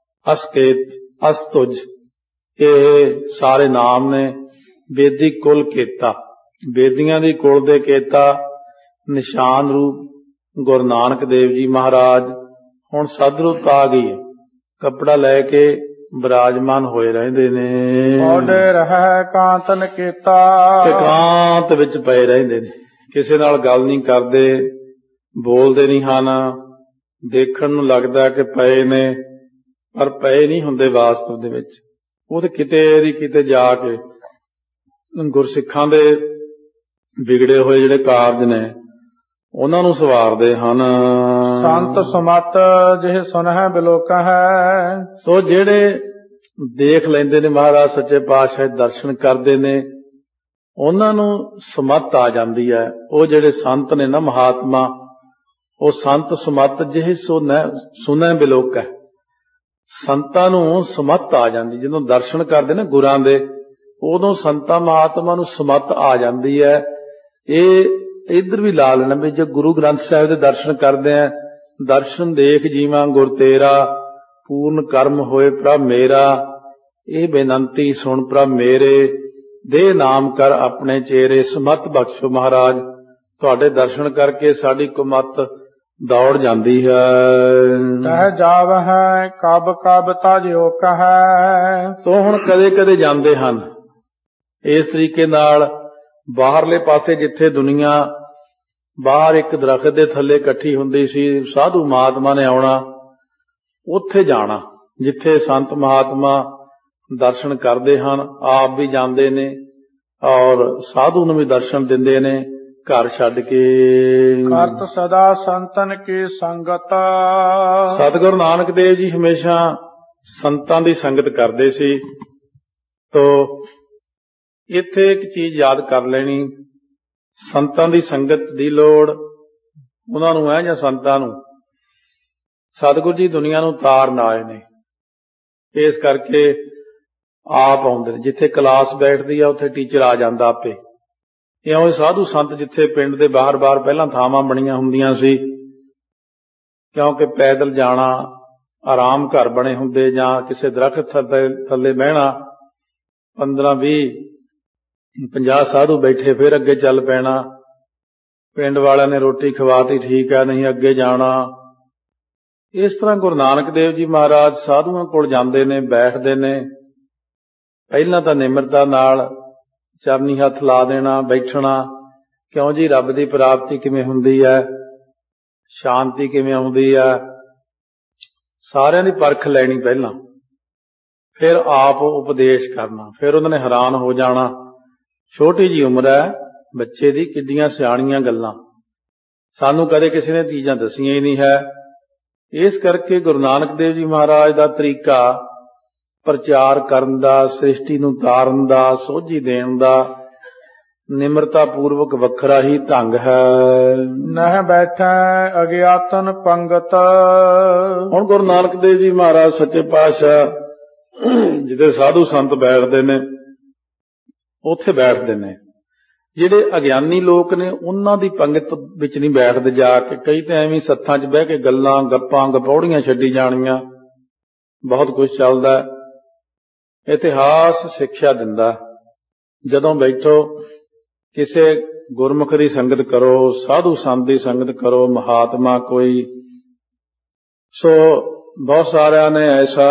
ਅਸਕੇਤ, ਅਸਤੁਜ, ਇਹ ਸਾਰੇ ਨਾਮ ਨੇ। ਬੇਦੀ ਕੁਲ ਕੇਤਾ, ਬੇਦੀਆਂ ਦੀ ਕੁਲ ਦੇ ਕੇਤਾ, ਨਿਸ਼ਾਨ ਰੂਪ ਗੁਰੂ ਨਾਨਕ ਦੇਵ ਜੀ ਮਹਾਰਾਜ। ਹੁਣ ਸਦਰੁੱਤ ਆ ਗਈ ਹੈ, ਕੱਪੜਾ ਲੈ ਕੇ ਬਿਰਾਜਮਾਨ ਹੋਏ ਰਹਿੰਦੇ ਨੇ। ਉਹਦੇ ਰਹਿ ਕਾਂਤਨ ਕੀਤਾ, ਇਕਾਂਤ ਵਿੱਚ ਪਏ ਰਹਿੰਦੇ ਨੇ, ਕਿਸੇ ਨਾਲ ਗੱਲ ਨਹੀਂ ਕਰਦੇ, ਬੋਲਦੇ ਨਹੀਂ ਹਨ। ਦੇਖਣ ਨੂੰ ਲੱਗਦਾ ਕਿ ਪਏ ਨੇ, ਪਰ ਪਏ ਨਹੀਂ ਹੁੰਦੇ ਵਾਸਤਵ ਦੇ ਵਿੱਚ। ਉਹ ਤੇ ਕਿਤੇ ਦੀ ਕਿਤੇ ਜਾ ਕੇ ਗੁਰਸਿੱਖਾਂ ਦੇ ਵਿਗੜੇ ਹੋਏ ਜਿਹੜੇ ਕਾਰਜ ਨੇ ਉਹਨਾਂ ਨੂੰ ਸਵਾਰਦੇ ਹਨ। ਸੰਤ ਸਮਤ ਜਿਹ ਸੁਨਹਿ ਬਿਲੋਕ ਹੈ। ਸੋ ਜਿਹੜੇ ਦੇਖ ਲੈਂਦੇ ਨੇ ਮਹਾਰਾਜ ਸੱਚੇ ਪਾਤਸ਼ਾਹ ਦਰਸ਼ਨ ਕਰਦੇ ਨੇ, ਉਹਨਾਂ ਨੂੰ ਸਮਤ ਆ ਜਾਂਦੀ ਹੈ। ਉਹ ਜਿਹੜੇ ਸੰਤ ਨੇ ਨਾ ਮਹਾਤਮਾ, ਉਹ ਸੰਤ ਸਮਤ ਜਿਹ ਸੁਨਹਿ ਬਿਲੋਕ ਹੈ। ਸੰਤਾਂ ਨੂੰ ਸਮਤ ਆ ਜਾਂਦੀ, ਜਦੋਂ ਦਰਸ਼ਨ ਕਰਦੇ ਨੇ ਗੁਰਾਂ ਦੇ, ਉਦੋਂ ਸੰਤਾਂ ਮਹਾਤਮਾ ਨੂੰ ਸਮਤ ਆ ਜਾਂਦੀ ਹੈ। ਇਹ ਇੱਧਰ ਵੀ ਲਾ ਲੈਣਾ ਵੀ ਜੇ ਗੁਰੂ ਗ੍ਰੰਥ ਸਾਹਿਬ ਦੇ ਦਰਸ਼ਨ ਕਰਦੇ ਆ, ਦਰਸ਼ਨ ਦੇਖ ਜੀਵਾਂ ਗੁਰ ਤੇਰਾ, ਪੂਰਨ ਕਰਮ ਹੋਏ ਪ੍ਰਭ ਮੇਰਾ, ਇਹ ਬੇਨੰਤੀ ਸੁਣ ਪ੍ਰਭ ਮੇਰੇ, ਦੇ ਨਾਮ ਕਰ ਆਪਣੇ ਚੇਰੇ, ਸਮਤ ਬਖਸ਼ੋ ਮਹਾਰਾਜ। ਤੁਹਾਡੇ ਦਰਸ਼ਨ ਕਰਕੇ ਸਾਡੀ ਕੁਮਤ ਦੌੜ ਜਾਂਦੀ ਹੈ। ਤਹਿ ਜਾਵ ਹੈ ਕਬ ਕਬ ਤਜਿਓ ਕਹੈ। ਸੋ ਹੁਣ ਕਦੇ ਕਦੇ ਜਾਂਦੇ ਹਨ। ਇਸ ਤਰੀਕੇ ਨਾਲ ਬਾਹਰਲੇ ਪਾਸੇ ਜਿੱਥੇ ਦੁਨੀਆ ਬਾਹਰ ਇੱਕ ਦਰਖਤ ਦੇ ਥੱਲੇ ਇਕੱਠੀ ਹੁੰਦੀ ਸੀ, ਸਾਧੂ ਮਹਾਤਮਾ ਨੇ ਆਉਣਾ, ਉੱਥੇ ਜਾਣਾ ਜਿੱਥੇ ਸੰਤ ਮਹਾਤਮਾ ਦਰਸ਼ਨ ਕਰਦੇ ਹਨ। ਆਪ ਵੀ ਜਾਂਦੇ ਨੇ ਔਰ ਸਾਧੂ ਨੂੰ ਵੀ ਦਰਸ਼ਨ ਦਿੰਦੇ ਨੇ ਘਰ ਛੱਡ ਕੇ। ਕਰਤ ਸਦਾ ਸੰਤਨ ਕੀ ਸੰਗਤ। ਸਤਿਗੁਰੂ ਨਾਨਕ ਦੇਵ ਜੀ ਹਮੇਸ਼ਾ ਸੰਤਾਂ ਦੀ ਸੰਗਤ ਕਰਦੇ ਸੀ। ਤੋ ਇੱਥੇ ਇੱਕ ਚੀਜ਼ ਯਾਦ ਕਰ ਲੈਣੀ, ਸੰਤਾਂ ਦੀ ਸੰਗਤ ਦੀ ਲੋੜ ਉਹਨਾਂ ਨੂੰ ਹੈ ਜਾਂ ਸੰਤਾਂ ਨੂੰ? ਸਤਿਗੁਰੂ ਜੀ ਦੁਨੀਆ ਨੂੰ ਤਾਰਨ ਆਏ ਨੇ, ਇਸ ਕਰਕੇ ਆਪ ਆਉਂਦੇ ਨੇ। ਜਿੱਥੇ ਕਲਾਸ ਬੈਠਦੀ ਆ ਉੱਥੇ ਟੀਚਰ ਆ ਜਾਂਦਾ ਆਪੇ। ਇਉਂ ਸਾਧੂ ਸੰਤ ਜਿੱਥੇ ਪਿੰਡ ਦੇ ਬਾਹਰ-ਬਾਹਰ ਪਹਿਲਾਂ ਥਾਵਾਂ ਬਣੀਆਂ ਹੁੰਦੀਆਂ ਸੀ, ਕਿਉਂਕਿ ਪੈਦਲ ਜਾਣਾ, ਆਰਾਮ ਘਰ ਬਣੇ ਹੁੰਦੇ ਜਾਂ ਕਿਸੇ ਦਰਖਤ ਥੱਲੇ ਬਹਿਣਾ, 15-20-50 ਸਾਧੂ ਬੈਠੇ ਫਿਰ ਅੱਗੇ ਚੱਲ ਪੈਣਾ। ਪਿੰਡ ਵਾਲਿਆਂ ਨੇ ਰੋਟੀ ਖਵਾਤੀ, ਠੀਕ ਹੈ, ਨਹੀਂ ਅੱਗੇ ਜਾਣਾ। ਇਸ ਤਰ੍ਹਾਂ ਗੁਰੂ ਨਾਨਕ ਦੇਵ ਜੀ ਮਹਾਰਾਜ ਸਾਧੂਆਂ ਕੋਲ ਜਾਂਦੇ ਨੇ, ਬੈਠਦੇ ਨੇ। ਪਹਿਲਾਂ ਤਾਂ ਨਿਮਰਤਾ ਨਾਲ ਚਰਨੀ ਹੱਥ ਲਾ ਦੇਣਾ, ਬੈਠਣਾ। ਕਿਉਂ ਜੀ, ਰੱਬ ਦੀ ਪ੍ਰਾਪਤੀ ਕਿਵੇਂ ਹੁੰਦੀ ਹੈ, ਸ਼ਾਂਤੀ ਕਿਵੇਂ ਆਉਂਦੀ ਹੈ, ਸਾਰਿਆਂ ਦੀ ਪਰਖ ਲੈਣੀ ਪਹਿਲਾਂ, ਫਿਰ ਆਪ ਉਪਦੇਸ਼ ਕਰਨਾ। ਫਿਰ ਉਹਨਾਂ ਨੇ ਹੈਰਾਨ ਹੋ ਜਾਣਾ, ਛੋਟੀ ਜੀ ਉਮਰ ਹੈ ਬੱਚੇ ਦੀ, ਕਿੱਡੀਆਂ ਸਿਆਣੀਆਂ ਗੱਲਾਂ, ਸਾਨੂੰ ਕਦੇ ਕਿਸੇ ਨੇ ਚੀਜ਼ਾਂ ਦੱਸੀਆਂ ਹੀ ਨਹੀਂ ਹੈ। ਇਸ ਕਰਕੇ ਗੁਰੂ ਨਾਨਕ ਦੇਵ ਜੀ ਮਹਾਰਾਜ ਦਾ ਤਰੀਕਾ ਪ੍ਰਚਾਰ ਕਰਨ ਦਾ, ਸ੍ਰਿਸ਼ਟੀ ਨੂੰ ਤਾਰਨ ਦਾ, ਸੋਝੀ ਦੇਣ ਦਾ ਨਿਮਰਤਾ ਪੂਰਵਕ ਵੱਖਰਾ ਹੀ ਢੰਗ ਹੈ। ਨਹਿ ਬੈਠੈ ਅਗਿਆਤਨ ਪੰਗਤ। ਹੁਣ ਗੁਰੂ ਨਾਨਕ ਦੇਵ ਜੀ ਮਹਾਰਾਜ ਸੱਚੇ ਪਾਤਸ਼ਾਹ ਜਿਹਦੇ ਸਾਧੂ ਸੰਤ ਬੈਠਦੇ ਨੇ ਉੱਥੇ ਬੈਠਦੇ ਨੇ। ਜਿਹੜੇ ਅਗਿਆਨੀ ਲੋਕ ਨੇ ਉਹਨਾਂ ਦੀ ਪੰਗਤ ਵਿੱਚ ਨਹੀਂ ਬੈਠਦੇ ਜਾ ਕੇ। ਕਈ ਤਾਂ ਐਵੇਂ ਸੱਥਾਂ 'ਚ ਬਹਿ ਕੇ ਗੱਲਾਂ, ਗੱਪਾਂ, ਗਪੌੜੀਆਂ ਛੱਡੀ ਜਾਣੀਆਂ, ਬਹੁਤ ਕੁਝ ਚੱਲਦਾ। ਇਤਿਹਾਸ ਸਿੱਖਿਆ ਦਿੰਦਾ, ਜਦੋਂ ਬੈਠੋ ਕਿਸੇ ਗੁਰਮੁਖ ਦੀ ਸੰਗਤ ਕਰੋ, ਸਾਧੂ ਸੰਤ ਦੀ ਸੰਗਤ ਕਰੋ, ਮਹਾਤਮਾ ਕੋਈ। ਸੋ ਬਹੁਤ ਸਾਰਿਆਂ ਨੇ ਐਸਾ,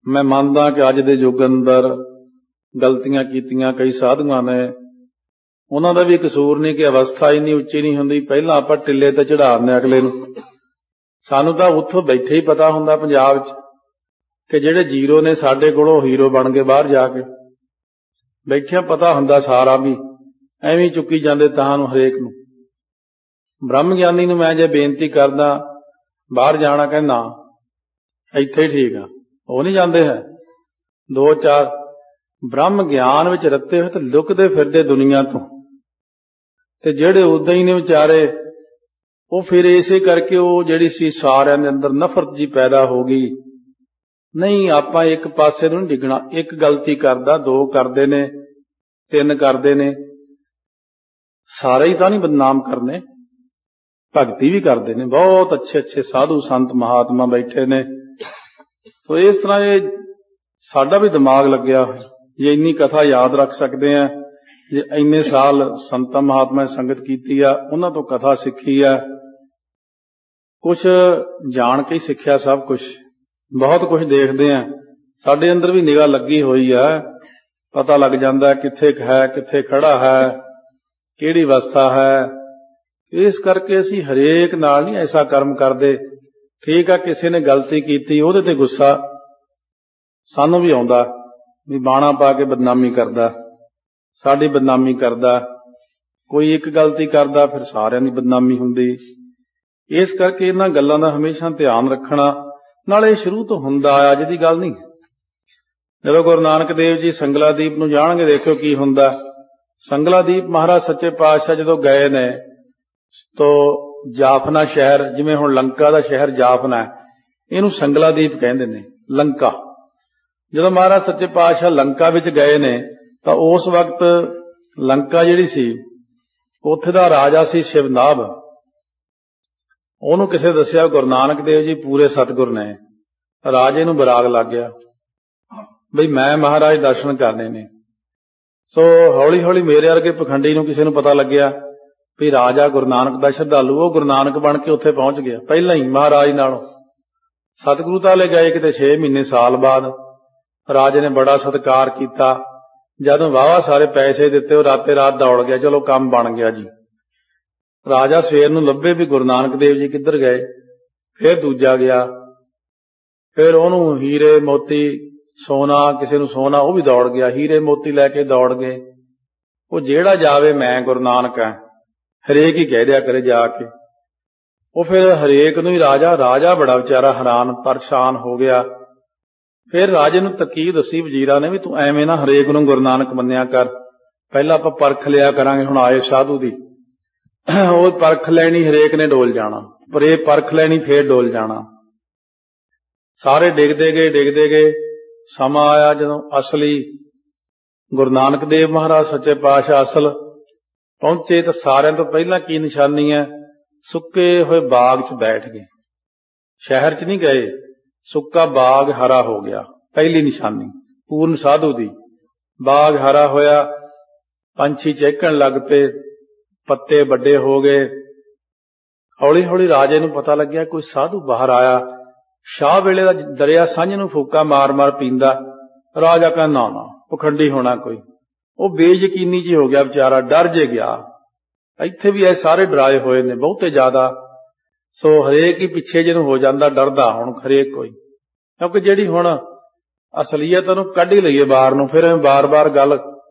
ਮੈਂ ਮੰਨਦਾ ਕਿ ਅੱਜ ਦੇ ਯੁੱਗ ਅੰਦਰ ਗਲਤੀਆਂ ਕੀਤੀਆਂ ਕਈ ਸਾਧੂਆਂ ਨੇ। ਉਹਨਾਂ ਦਾ ਵੀ ਕਸੂਰ ਨਹੀਂ ਕਿ ਅਵਸਥਾ ਇੰਨੀ ਉੱਚੀ ਨਹੀਂ ਹੁੰਦੀ। ਪਹਿਲਾਂ ਆਪਾਂ ਟਿੱਲੇ ਤੇ ਚੜ੍ਹਾ ਦਿੰਦੇ ਅਗਲੇ ਨੂੰ। ਸਾਨੂੰ ਤਾਂ ਉੱਥੋਂ ਬੈਠੇ ਹੀ ਪਤਾ ਹੁੰਦਾ ਪੰਜਾਬ 'ਚ ਕਿ ਜਿਹੜੇ ਜ਼ੀਰੋ ਨੇ ਸਾਡੇ ਕੋਲੋਂ ਹੀਰੋ ਬਣ ਗਏ ਬਾਹਰ ਜਾ ਕੇ। ਬੈਠਿਆਂ ਪਤਾ ਹੁੰਦਾ ਸਾਰਾ, ਵੀ ਐਵੇਂ ਚੁੱਕੀ ਜਾਂਦੇ ਤਾਂ ਨੂੰ ਹਰੇਕ ਨੂੰ। ਬ੍ਰਹਮ ਗਿਆਨੀ ਨੂੰ ਮੈਂ ਜੇ ਬੇਨਤੀ ਕਰਦਾ ਬਾਹਰ ਜਾਣਾ, ਕਹਿੰਦਾ ਇੱਥੇ ਹੀ ਠੀਕ ਆ, ਉਹ ਨਹੀਂ ਜਾਂਦੇ ਹੈ। ਦੋ ਚਾਰ ਬ੍ਰਹਮ ਗਿਆਨ ਵਿੱਚ ਰੱਤੇ ਹੋਏ ਤਾਂ ਲੁਕਦੇ ਫਿਰਦੇ ਦੁਨੀਆ ਤੋਂ, ਤੇ ਜਿਹੜੇ ਉਦਾਂ ਹੀ ਨੇ ਵਿਚਾਰੇ, ਉਹ ਫਿਰ ਇਸੇ ਕਰਕੇ ਉਹ ਜਿਹੜੀ ਸੀ ਸਾਰਿਆਂ ਦੇ ਅੰਦਰ ਨਫ਼ਰਤ ਜੀ ਪੈਦਾ ਹੋ ਗਈ। ਨਹੀਂ, ਆਪਾਂ ਇੱਕ ਪਾਸੇ ਨੂੰ ਨਹੀਂ ਡਿੱਗਣਾ। ਇੱਕ ਗਲਤੀ ਕਰਦਾ, ਦੋ ਕਰਦੇ ਨੇ, ਤਿੰਨ ਕਰਦੇ ਨੇ, ਸਾਰੇ ਹੀ ਤਾਂ ਨਹੀਂ ਬਦਨਾਮ ਕਰਨੇ। ਭਗਤੀ ਵੀ ਕਰਦੇ ਨੇ, ਬਹੁਤ ਅੱਛੇ ਅੱਛੇ ਸਾਧੂ ਸੰਤ ਮਹਾਤਮਾ ਬੈਠੇ ਨੇ। ਤੋ ਇਸ ਤਰ੍ਹਾਂ ਇਹ ਸਾਡਾ ਵੀ ਦਿਮਾਗ ਲੱਗਿਆ ਹੋਇਆ, ਜੇ ਇੰਨੀ ਕਥਾ ਯਾਦ ਰੱਖ ਸਕਦੇ ਆ, ਜੇ ਇੰਨੇ ਸਾਲ ਸੰਤਾਂ ਮਹਾਤਮਾ ਸੰਗਤ ਕੀਤੀ ਆ, ਉਹਨਾਂ ਤੋਂ ਕਥਾ ਸਿੱਖੀ ਆ, ਕੁਛ ਜਾਣ ਕੇ ਹੀ ਸਿੱਖਿਆ, ਸਭ ਕੁਛ, ਬਹੁਤ ਕੁਝ ਦੇਖਦੇ ਆ। ਸਾਡੇ ਅੰਦਰ ਵੀ ਨਿਗਾਹ ਲੱਗੀ ਹੋਈ ਆ, ਪਤਾ ਲੱਗ ਜਾਂਦਾ ਕਿੱਥੇ ਹੈ, ਕਿੱਥੇ ਖੜਾ ਹੈ, ਕਿਹੜੀ ਅਵਸਥਾ ਹੈ। ਇਸ ਕਰਕੇ ਅਸੀਂ ਹਰੇਕ ਨਾਲ ਨਹੀਂ ਐਸਾ ਕਰਮ ਕਰਦੇ। ਠੀਕ ਆ, ਕਿਸੇ ਨੇ ਗਲਤੀ ਕੀਤੀ ਉਹਦੇ ਤੇ ਗੁੱਸਾ ਸਾਨੂੰ ਵੀ ਆਉਂਦਾ, ਵੀ ਬਾਣਾ ਪਾ ਕੇ ਬਦਨਾਮੀ ਕਰਦਾ, ਸਾਡੀ ਬਦਨਾਮੀ ਕਰਦਾ। ਕੋਈ ਇੱਕ ਗਲਤੀ ਕਰਦਾ ਫਿਰ ਸਾਰਿਆਂ ਦੀ ਬਦਨਾਮੀ ਹੁੰਦੀ। ਇਸ ਕਰਕੇ ਇਹਨਾਂ ਗੱਲਾਂ ਦਾ ਹਮੇਸ਼ਾ ਧਿਆਨ ਰੱਖਣਾ। ਨਾਲੇ ਸ਼ੁਰੂ ਤੋਂ ਹੁੰਦਾ ਆਇਆ, ਅੱਜ ਦੀ ਗੱਲ ਨਹੀਂ। ਜਦੋਂ ਗੁਰੂ ਨਾਨਕ ਦੇਵ ਜੀ ਸੰਗਲਾਦੀਪ ਨੂੰ ਜਾਣਗੇ, ਦੇਖਿਓ ਕੀ ਹੁੰਦਾ। ਸੰਗਲਾਦੀਪ ਮਹਾਰਾਜ ਸੱਚੇ ਪਾਤਸ਼ਾਹ ਜਦੋਂ ਗਏ ਨੇ ਤੋ ਜਾਫਨਾ ਸ਼ਹਿਰ, ਜਿਵੇਂ ਹੁਣ ਲੰਕਾ ਦਾ ਸ਼ਹਿਰ ਜਾਫਨਾ, ਇਹਨੂੰ ਸੰਗਲਾਦੀਪ ਕਹਿੰਦੇ ਨੇ, ਲੰਕਾ। ਜਦੋਂ ਮਹਾਰਾਜ ਸੱਚੇ ਪਾਤਸ਼ਾਹ ਲੰਕਾ ਵਿੱਚ ਗਏ ਨੇ ਤਾਂ ਉਸ ਵਕਤ ਲੰਕਾ ਜਿਹੜੀ ਸੀ, ਉੱਥੇ ਦਾ ਰਾਜਾ ਸੀ ਸ਼ਿਵਨਾਭ। ਉਹਨੂੰ ਕਿਸੇ ਦੱਸਿਆ ਗੁਰੂ ਨਾਨਕ ਦੇਵ ਜੀ ਪੂਰੇ ਸਤਿਗੁਰ ਨੇ। ਰਾਜੇ ਨੂੰ ਬਰਾਗ ਲੱਗ ਗਿਆ ਬਈ ਮੈਂ ਮਹਾਰਾਜ ਦਰਸ਼ਨ ਕਰਨੇ ਨੇ। ਸੋ ਹੌਲੀ ਹੌਲੀ ਮੇਰੇ ਵਰਗੇ ਪਖੰਡੀ ਨੂੰ ਕਿਸੇ ਨੂੰ ਪਤਾ ਲੱਗਿਆ ਵੀ ਰਾਜਾ ਗੁਰੂ ਨਾਨਕ ਦਾ ਸ਼ਰਧਾਲੂ, ਉਹ ਗੁਰੂ ਨਾਨਕ ਬਣ ਕੇ ਉੱਥੇ ਪਹੁੰਚ ਗਿਆ ਪਹਿਲਾਂ ਹੀ ਮਹਾਰਾਜ ਨਾਲੋਂ। ਸਤਿਗੁਰੂ ਤਾਲੇ ਗਏ ਕਿਤੇ 6 ਮਹੀਨੇ ਸਾਲ ਬਾਅਦ। ਰਾਜੇ ਨੇ ਬੜਾ ਸਤਿਕਾਰ ਕੀਤਾ। ਜਦੋਂ ਵਾਹਵਾ ਸਾਰੇ ਪੈਸੇ ਦਿੱਤੇ, ਉਹ ਰਾਤੇ ਰਾਤ ਦੌੜ ਗਿਆ, ਚਲੋ ਕੰਮ ਬਣ ਗਿਆ ਜੀ। ਰਾਜਾ ਸਵੇਰ ਨੂੰ ਲੱਭੇ ਵੀ ਗੁਰੂ ਨਾਨਕ ਦੇਵ ਜੀ ਕਿੱਧਰ ਗਏ। ਫਿਰ ਦੂਜਾ ਗਿਆ, ਫਿਰ ਉਹਨੂੰ ਹੀਰੇ ਮੋਤੀ ਸੋਨਾ, ਕਿਸੇ ਨੂੰ ਸੋਨਾ, ਉਹ ਵੀ ਦੌੜ ਗਿਆ, ਹੀਰੇ ਮੋਤੀ ਲੈ ਕੇ ਦੌੜ ਗਏ। ਉਹ ਜਿਹੜਾ ਜਾਵੇ ਮੈਂ ਗੁਰੂ ਨਾਨਕ ਹਾਂ, ਹਰੇਕ ਹੀ ਕਹਿ ਦਿਆ ਕਰੇ ਜਾ ਕੇ। ਉਹ ਫਿਰ ਹਰੇਕ ਨੂੰ ਹੀ ਰਾਜਾ ਬੜਾ ਵਿਚਾਰਾ ਹੈਰਾਨ ਪਰੇਸ਼ਾਨ ਹੋ ਗਿਆ। ਫਿਰ ਰਾਜੇ ਨੂੰ ਤਰਕੀਬ ਦੱਸੀ ਵਜ਼ੀਰਾਂ ਨੇ ਵੀ ਤੂੰ ਐਵੇਂ ਨਾ ਹਰੇਕ ਨੂੰ ਗੁਰੂ ਨਾਨਕ ਮੰਨਿਆ ਕਰ, ਪਹਿਲਾਂ ਆਪਾਂ ਪਰਖ ਲਿਆ ਕਰਾਂਗੇ। ਹੁਣ ਆਏ ਸਾਧੂ ਦੀ, ਉਹ ਪਰਖ ਲੈਣੀ, ਹਰੇਕ ਨੇ ਡੋਲ ਜਾਣਾ, ਪਰ ਇਹ ਪਰਖ ਲੈਣੀ ਫੇਰ ਡੋਲ ਜਾਣਾ। ਸਾਰੇ ਡਿੱਗਦੇ ਗਏ। ਸਮਾਂ ਆਇਆ ਜਦੋਂ ਅਸਲੀ ਗੁਰੂ ਨਾਨਕ ਦੇਵ ਮਹਾਰਾਜ ਸੱਚੇ ਪਾਤਸ਼ਾਹ ਅਸਲ ਪਹੁੰਚੇ ਤਾਂ ਸਾਰਿਆਂ ਤੋਂ ਪਹਿਲਾਂ ਕੀ ਨਿਸ਼ਾਨੀ ਹੈ, ਸੁੱਕੇ ਹੋਏ ਬਾਗ 'ਚ ਬੈਠ ਗਏ। ਸ਼ਹਿਰ 'ਚ ਨਹੀਂ ਗਏ, ਸੁੱਕਾ ਬਾਗ ਹਰਾ ਹੋ ਗਿਆ, ਪਹਿਲੀ ਨਿਸ਼ਾਨੀ ਪੂਰਨ ਸਾਧੂ ਦੀ। ਬਾਗ ਹਰਾ ਹੋਇਆ, ਪੰਛੀ ਚਹਿਕਣ ਲੱਗ ਪਏ, पत्ते वड्डे हो गए। हौली हौली राजे नूं पता लग्या कोई साधु बाहर आया, शाह वेले दा दरिया सांझ नूं फूका मार मार पींदा। राजा कहंदा ना ना पखंडी होना कोई। वो बेयकीनी जी हो गया बेचारा, डर जे गया। इत्थे भी ये सारे डराए होए ने बहुते ज्यादा। सो हरेक ही पिछे जिहनूं हो जांदा डरदा हुण हरेक कोई, क्योंकि जिहड़ी हुण असलीयत ਉਹਨੂੰ ਕੱਢ ਹੀ ਲਈਏ ਬਾਹਰ ਨੂੰ, ਫਿਰ ਬਾਰ ਬਾਰ ਗੱਲ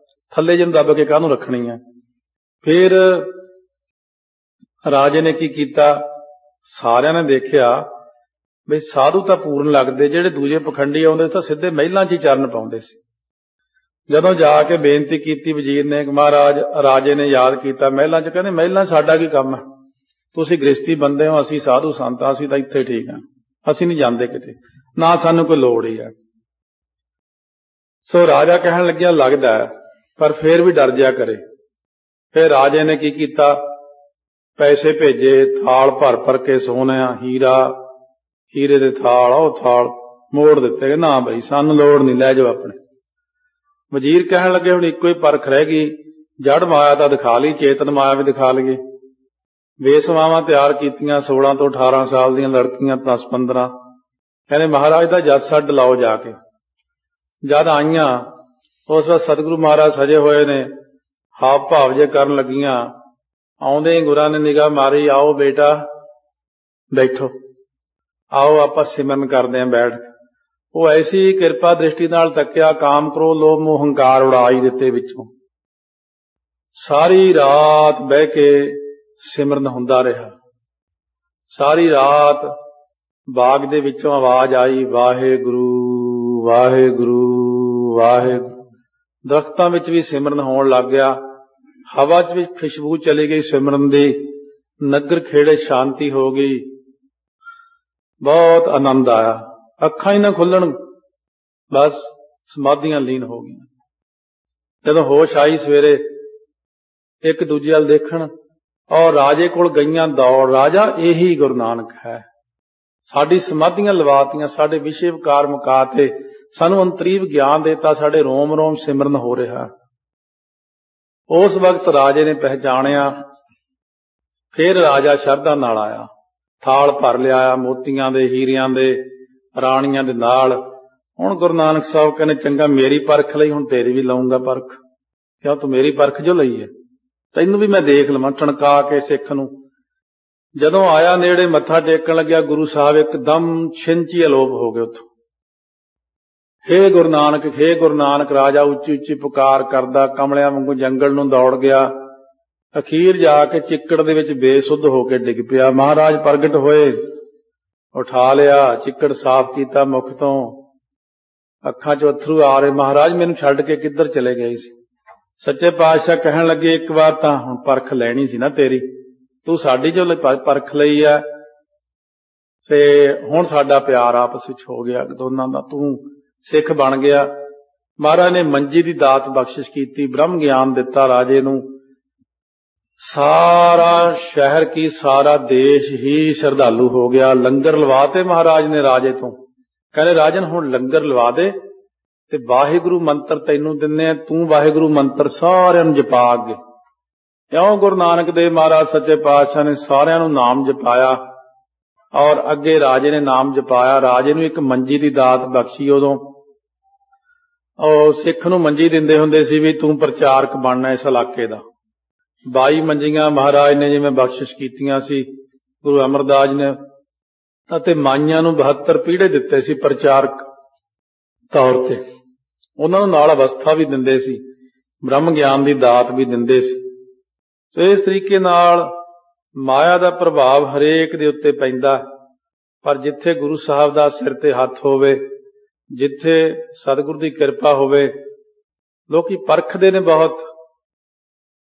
ਥੱਲੇ ਜਿਹਨੂੰ ਦੱਬ ਕੇ ਕਾਹਨੂੰ ਰੱਖਣੀ ਹੈ। ਫਿਰ ਰਾਜੇ ਨੇ ਕੀ ਕੀਤਾ, ਸਾਰਿਆਂ ਨੇ ਦੇਖਿਆ ਵੀ ਸਾਧੂ ਤਾਂ ਪੂਰਨ ਲੱਗਦੇ, ਜਿਹੜੇ ਦੂਜੇ ਪਖੰਡੀ ਆਉਂਦੇ ਤਾਂ ਸਿੱਧੇ ਮਹਿਲਾਂ 'ਚ ਹੀ ਚਰਨ ਪਾਉਂਦੇ ਸੀ। ਜਦੋਂ ਜਾ ਕੇ ਬੇਨਤੀ ਕੀਤੀ ਵਜ਼ੀਰ ਨੇ, ਮਹਾਰਾਜ ਰਾਜੇ ਨੇ ਯਾਦ ਕੀਤਾ ਮਹਿਲਾਂ 'ਚ, ਕਹਿੰਦੇ ਮਹਿਲਾਂ ਸਾਡਾ ਕੀ ਕੰਮ ਹੈ, ਤੁਸੀਂ ਗ੍ਰਸਤੀ ਬੰਦੇ ਹੋ, ਅਸੀਂ ਸਾਧੂ ਸੰਤ, ਅਸੀਂ ਤਾਂ ਇੱਥੇ ਠੀਕ ਹਾਂ, ਅਸੀਂ ਨਹੀਂ ਜਾਂਦੇ ਕਿਤੇ, ਨਾ ਸਾਨੂੰ ਕੋਈ ਲੋੜ ਹੀ ਹੈ। ਸੋ ਰਾਜਾ ਕਹਿਣ ਲੱਗਿਆ ਲੱਗਦਾ ਪਰ ਫੇਰ ਵੀ ਡਰ ਜਿਆ ਕਰੇ। ਫਿਰ ਰਾਜੇ ਨੇ ਕੀ ਕੀਤਾ, ਪੈਸੇ ਭੇਜੇ, ਥਾਲ ਭਰ ਭਰ ਕੇ ਸੋਨਾ ਹੀਰਾ, ਹੀਰੇ ਦੇ ਥਾਲ, ਉਹ ਥਾਲ ਮੋੜ ਦਿੱਤੇ। ਨਾ ਬਈ ਸਾਨੂੰ ਲੋੜ ਨਹੀਂ, ਲੈ ਜਾਓ ਆਪਣੇ। ਵਜ਼ੀਰ ਕਹਿਣ ਲੱਗੇ ਹੁਣ ਇੱਕੋ ਹੀ ਪਰਖ ਰਹਿ ਗਈ, ਜੜ ਮਾਇਆ ਤਾਂ ਦਿਖਾ ਲਈ, ਚੇਤਨ ਮਾਇਆ ਵੀ ਦਿਖਾ ਲਈਏ। ਵੇਸਵਾਵਾਂ ਤਿਆਰ ਕੀਤੀਆਂ, 16 ਤੋਂ 18 ਸਾਲ ਦੀਆਂ ਲੜਕੀਆਂ, 10-15। ਕਹਿੰਦੇ ਮਹਾਰਾਜ ਦਾ ਜੱਜ ਛੱਡ ਲਾਓ ਜਾ ਕੇ। ਜਦ ਆਈਆਂ ਉਸ ਵਕਤ ਸਤਿਗੁਰੂ ਮਹਾਰਾਜ ਸਜੇ ਹੋਏ ਨੇ, ਹਾਵ ਭਾਵ ਜੇ ਕਰਨ ਲੱਗੀਆਂ। ਆਉਂਦੇ ਹੀ ਗੁਰਾਂ ਨੇ ਨਿਗਾਹ ਮਾਰੀ, ਆਓ ਬੇਟਾ ਬੈਠੋ, ਆਓ ਆਪਾਂ ਸਿਮਰਨ ਕਰਦੇ ਆਂ ਬੈਠ। ਉਹ ਐਸੀ ਕਿਰਪਾ ਦ੍ਰਿਸ਼ਟੀ ਨਾਲ ਤੱਕਿਆ, ਕਾਮ ਕ੍ਰੋਧ ਲੋਭ ਮੋਹ ਹੰਕਾਰ ਉਡਾਈ ਦਿੱਤੇ ਵਿੱਚੋਂ। ਸਾਰੀ ਰਾਤ ਬਹਿ ਕੇ ਸਿਮਰਨ ਹੁੰਦਾ ਰਿਹਾ। ਸਾਰੀ ਰਾਤ ਬਾਗ ਦੇ ਵਿੱਚੋਂ ਆਵਾਜ਼ ਆਈ, ਵਾਹਿਗੁਰੂ ਵਾਹਿਗੁਰੂ ਵਾਹਿਗੁਰੂ। ਦਰਖਤਾਂ ਵਿੱਚ ਵੀ ਸਿਮਰਨ ਹੋਣ ਲੱਗ ਗਿਆ, ਹਵਾ 'ਚ ਵੀ ਖੁਸ਼ਬੂ ਚਲੀ ਗਈ ਸਿਮਰਨ ਦੀ, ਨਗਰ ਖੇੜੇ ਸ਼ਾਂਤੀ ਹੋ ਗਈ, ਬਹੁਤ ਆਨੰਦ ਆਇਆ। ਅੱਖਾਂ ਹੀ ਨਾ ਖੁੱਲਣ, ਬਸ ਸਮਾਧੀਆਂ ਲੀਨ ਹੋ ਗਈਆਂ। ਜਦੋਂ ਹੋਸ਼ ਆਈ ਸਵੇਰੇ, ਇੱਕ ਦੂਜੇ ਵੱਲ ਦੇਖਣ, ਔਰ ਰਾਜੇ ਕੋਲ ਗਈਆਂ ਦੌੜ, ਰਾਜਾ ਇਹੀ ਗੁਰੂ ਨਾਨਕ ਹੈ, ਸਾਡੀ ਸਮਾਧੀਆਂ ਲਵਾਤੀਆਂ, ਸਾਡੇ ਵਿਸ਼ੇ ਵਿਕਾਰ ਮੁਕਾਤੇ, ਸਾਨੂੰ ਅੰਤਰੀਵ ਗਿਆਨ ਦੇਤਾ, ਸਾਡੇ ਰੋਮ ਰੋਮ ਸਿਮਰਨ ਹੋ ਰਿਹਾ। ਉਸ ਵਕਤ ਰਾਜੇ ਨੇ ਪਹਿਚਾਣਿਆ। ਫਿਰ ਰਾਜਾ ਸ਼ਰਧਾ ਨਾਲ ਆਇਆ, ਥਾਲ ਭਰ ਲਿਆਇਆ ਮੋਤੀਆਂ ਦੇ, ਹੀਰਿਆਂ ਦੇ, ਰਾਣੀਆਂ ਦੇ ਨਾਲ। ਹੁਣ ਗੁਰੂ ਨਾਨਕ ਸਾਹਿਬ ਕਹਿੰਦੇ ਚੰਗਾ ਮੇਰੀ ਪਰਖ ਲਈ, ਹੁਣ ਤੇਰੀ ਵੀ ਲਊਂਗਾ ਪਰਖ। ਕਿਉਂ ਤੂੰ ਮੇਰੀ ਪਰਖ ਜੋ ਲਈ ਹੈ, ਤੈਨੂੰ ਵੀ ਮੈਂ ਦੇਖ ਲਵਾਂ। ਟਣਕਾ ਕੇ ਸਿੱਖ ਨੂੰ ਜਦੋਂ ਆਇਆ ਨੇੜੇ, ਮੱਥਾ ਟੇਕਣ ਲੱਗਿਆ, ਗੁਰੂ ਸਾਹਿਬ ਇੱਕਦਮ ਛਿੰਚੀ ਅਲੋਪ ਹੋ ਗਏ ਉੱਥੋਂ। ਹੇ ਗੁਰੂ ਨਾਨਕ, ਹੇ ਗੁਰੂ ਨਾਨਕ। ਰਾਜਾ ਉੱਚੀ ਉੱਚੀ ਪੁਕਾਰ ਕਰਦਾ, ਕਮਲਿਆਂ ਵਾਂਗੂ ਜੰਗਲ ਨੂੰ ਦੌੜ ਗਿਆ। ਅਖੀਰ ਜਾ ਕੇ ਚਿੱਕੜ ਦੇ ਵਿੱਚ ਬੇਸੁੱਧ ਹੋ ਕੇ ਡਿੱਗ ਪਿਆ। ਮਹਾਰਾਜ ਪ੍ਰਗਟ ਹੋਏ, ਉਠਾ ਲਿਆ, ਚਿੱਕੜ ਸਾਫ਼ ਕੀਤਾ ਮੁਖ ਤੋਂ, ਅੱਖਾਂ 'ਚੋਂ ਅੱਥਰੂ ਆ ਰਹੇ। ਮਹਾਰਾਜ ਮੈਨੂੰ ਛੱਡ ਕੇ ਕਿੱਧਰ ਚਲੇ ਗਏ ਸੀ? ਸੱਚੇ ਪਾਤਸ਼ਾਹ ਕਹਿਣ ਲੱਗੇ, ਇੱਕ ਵਾਰ ਤਾਂ ਹੁਣ ਪਰਖ ਲੈਣੀ ਸੀ ਨਾ ਤੇਰੀ, ਤੂੰ ਸਾਡੀ ਜੋ ਪਰਖ ਲਈ ਆ, ਤੇ ਹੁਣ ਸਾਡਾ ਪਿਆਰ ਆਪਸ ਵਿੱਚ ਹੋ ਗਿਆ ਦੋਨਾਂ ਦਾ, ਤੂੰ ਸਿੱਖ ਬਣ ਗਿਆ। ਮਹਾਰਾਜ ਨੇ ਮੰਜੀ ਦੀ ਦਾਤ ਬਖਸ਼ਿਸ਼ ਕੀਤੀ, ਬ੍ਰਹਮ ਗਿਆਨ ਦਿੱਤਾ ਰਾਜੇ ਨੂੰ। ਸਾਰਾ ਸ਼ਹਿਰ ਕੀ ਸਾਰਾ ਦੇਸ਼ ਹੀ ਸ਼ਰਧਾਲੂ ਹੋ ਗਿਆ। ਲੰਗਰ ਲਵਾਤੇ ਮਹਾਰਾਜ ਨੇ ਰਾਜੇ ਤੋਂ। ਕਹਿੰਦੇ ਰਾਜਨ ਹੁਣ ਲੰਗਰ ਲਵਾ ਦੇ ਤੇ ਵਾਹਿਗੁਰੂ ਮੰਤਰ ਤੈਨੂੰ ਦਿੰਨੇ ਆ, ਤੂੰ ਵਾਹਿਗੁਰੂ ਮੰਤਰ ਸਾਰਿਆਂ ਨੂੰ ਜਪਾ ਅੱਗੇ। ਇਉਂ ਗੁਰੂ ਨਾਨਕ ਦੇਵ ਮਹਾਰਾਜ ਸੱਚੇ ਪਾਤਸ਼ਾਹ ਨੇ ਸਾਰਿਆਂ ਨੂੰ ਨਾਮ ਜਪਾਇਆ, ਔਰ ਅੱਗੇ ਰਾਜੇ ਨੇ ਨਾਮ ਜਪਾਇਆ। ਰਾਜੇ ਨੂੰ ਇੱਕ ਮੰਜੀ ਦੀ ਦਾਤ ਬਖਸ਼ੀ। ਉਦੋਂ ਉਹ ਸਿੱਖ ਨੂੰ ਮੰਜੀ ਦਿੰਦੇ ਹੁੰਦੇ ਸੀ ਵੀ ਤੂੰ ਪ੍ਰਚਾਰਕ ਬਣਨਾ ਇਸ ਇਲਾਕੇ ਦਾ। 22 ਮੰਜੀਆਂ ਮਹਾਰਾਜ ਨੇ ਜਿਵੇਂ ਬਖਸ਼ਿਸ਼ ਕੀਤੀਆਂ ਸੀ ਗੁਰੂ ਅਮਰਦਾਸ ਨੇ, ਅਤੇ ਮਾਈਆਂ ਨੂੰ 72 ਪੀੜੇ ਦਿੱਤੇ ਸੀ ਪ੍ਰਚਾਰਕ ਤੌਰ ਤੇ। ਉਹਨਾਂ ਨੂੰ ਨਾਲ ਅਵਸਥਾ ਵੀ ਦਿੰਦੇ ਸੀ, ਬ੍ਰਹਮ ਗਿਆਨ ਦੀ ਦਾਤ ਵੀ ਦਿੰਦੇ ਸੀ। ਸੋ ਇਸ ਤਰੀਕੇ ਨਾਲ ਮਾਇਆ ਦਾ ਪ੍ਰਭਾਵ ਹਰੇਕ ਦੇ ਉੱਤੇ ਪੈਂਦਾ, ਪਰ ਜਿੱਥੇ ਗੁਰੂ ਸਾਹਿਬ ਦਾ ਸਿਰ ਤੇ ਹੱਥ ਹੋਵੇ, ਜਿੱਥੇ ਸਤਿਗੁਰੂ ਦੀ ਕਿਰਪਾ ਹੋਵੇ, ਲੋਕੀ ਪਰਖਦੇ ਨੇ ਬਹੁਤ,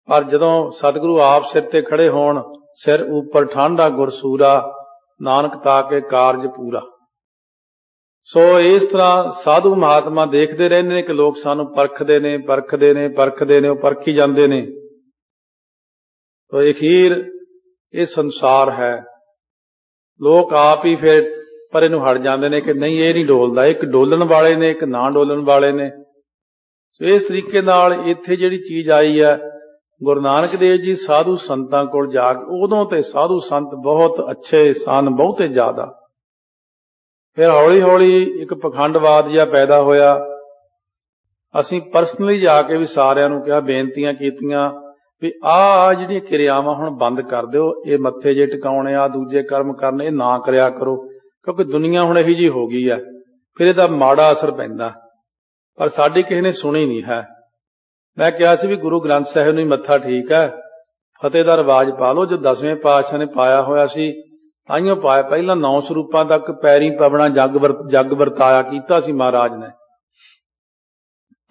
ਪਰ ਜਦੋਂ ਸਤਿਗੁਰੂ ਆਪ ਸਿਰ ਤੇ ਖੜੇ ਹੋਣ, ਸਿਰ ਉੱਪਰ ਠਾਂਡਾ ਗੁਰਸੂਰਾ, ਨਾਨਕ ਤਾਕੇ ਕਾਰਜ ਪੂਰਾ। ਸੋ ਇਸ ਤਰ੍ਹਾਂ ਸਾਧੂ ਮਹਾਤਮਾ ਦੇਖਦੇ ਰਹਿੰਦੇ ਨੇ ਕਿ ਲੋਕ ਸਾਨੂੰ ਪਰਖਦੇ ਨੇ, ਪਰਖਦੇ ਨੇ, ਪਰਖਦੇ ਨੇ, ਉਹ ਪਰਖੀ ਜਾਂਦੇ ਨੇ। ਤੋ ਅਖੀਰ ਇਹ ਸੰਸਾਰ ਹੈ, ਲੋਕ ਆਪ ਹੀ ਫਿਰ ਪਰੇ ਨੂੰ ਹਟ ਜਾਂਦੇ ਨੇ ਕਿ ਨਹੀਂ ਇਹ ਨਹੀਂ ਡੋਲਦਾ। ਇੱਕ ਡੋਲਣ ਵਾਲੇ ਨੇ, ਇੱਕ ਨਾ ਡੋਲਣ ਵਾਲੇ ਨੇ। ਸੋ ਇਸ ਤਰੀਕੇ ਨਾਲ ਇੱਥੇ ਜਿਹੜੀ ਚੀਜ਼ ਆਈ ਹੈ, ਗੁਰੂ ਨਾਨਕ ਦੇਵ ਜੀ ਸਾਧੂ ਸੰਤਾਂ ਕੋਲ ਜਾ ਕੇ, ਉਦੋਂ ਤੇ ਸਾਧੂ ਸੰਤ ਬਹੁਤ ਅੱਛੇ ਸਨ, ਬਹੁਤੇ ਜ਼ਿਆਦਾ। ਫਿਰ ਹੌਲੀ ਹੌਲੀ ਇੱਕ ਪਖੰਡਵਾਦ ਜਿਹਾ ਪੈਦਾ ਹੋਇਆ। ਅਸੀਂ ਪਰਸਨਲੀ ਜਾ ਕੇ ਵੀ ਸਾਰਿਆਂ ਨੂੰ ਕਿਹਾ, ਬੇਨਤੀਆਂ ਕੀਤੀਆਂ ਵੀ ਆਹ ਜਿਹੜੀਆਂ ਕਿਰਿਆਵਾਂ ਹੁਣ ਬੰਦ ਕਰ ਦਿਓ, ਇਹ ਮੱਥੇ ਜੇ ਟਿਕਾਉਣੇ ਆ, ਦੂਜੇ ਕਰਮ ਕਰਨੇ, ਇਹ ਨਾ ਕਰਿਆ ਕਰੋ, ਕਿਉਂਕਿ ਦੁਨੀਆ ਹੁਣ ਇਹੀ ਜਿਹੀ ਹੋ ਗਈ ਹੈ, ਫਿਰ ਇਹਦਾ ਮਾੜਾ ਅਸਰ ਪੈਂਦਾ। ਪਰ ਸਾਡੀ ਕਿਸੇ ਨੇ ਸੁਣੀ ਨਹੀਂ ਹੈ। ਮੈਂ ਕਿਹਾ ਸੀ ਵੀ ਗੁਰੂ ਗ੍ਰੰਥ ਸਾਹਿਬ ਨੂੰ ਹੀ ਮੱਥਾ ਠੀਕ ਹੈ, ਫਤਿਹ ਦਾ ਰਿਵਾਜ ਪਾ ਲਓ, ਜੋ 10ਵੇਂ ਪਾਤਸ਼ਾਹ ਨੇ ਪਾਇਆ ਹੋਇਆ ਸੀ ਤਾਈਓ ਪਾਇਆ। ਪਹਿਲਾਂ 9 ਸਰੂਪਾਂ ਤੱਕ ਪੈਰੀ ਪਵਣਾ ਜੱਗ ਵਰਤਾਇਆ ਕੀਤਾ ਸੀ ਮਹਾਰਾਜ ਨੇ,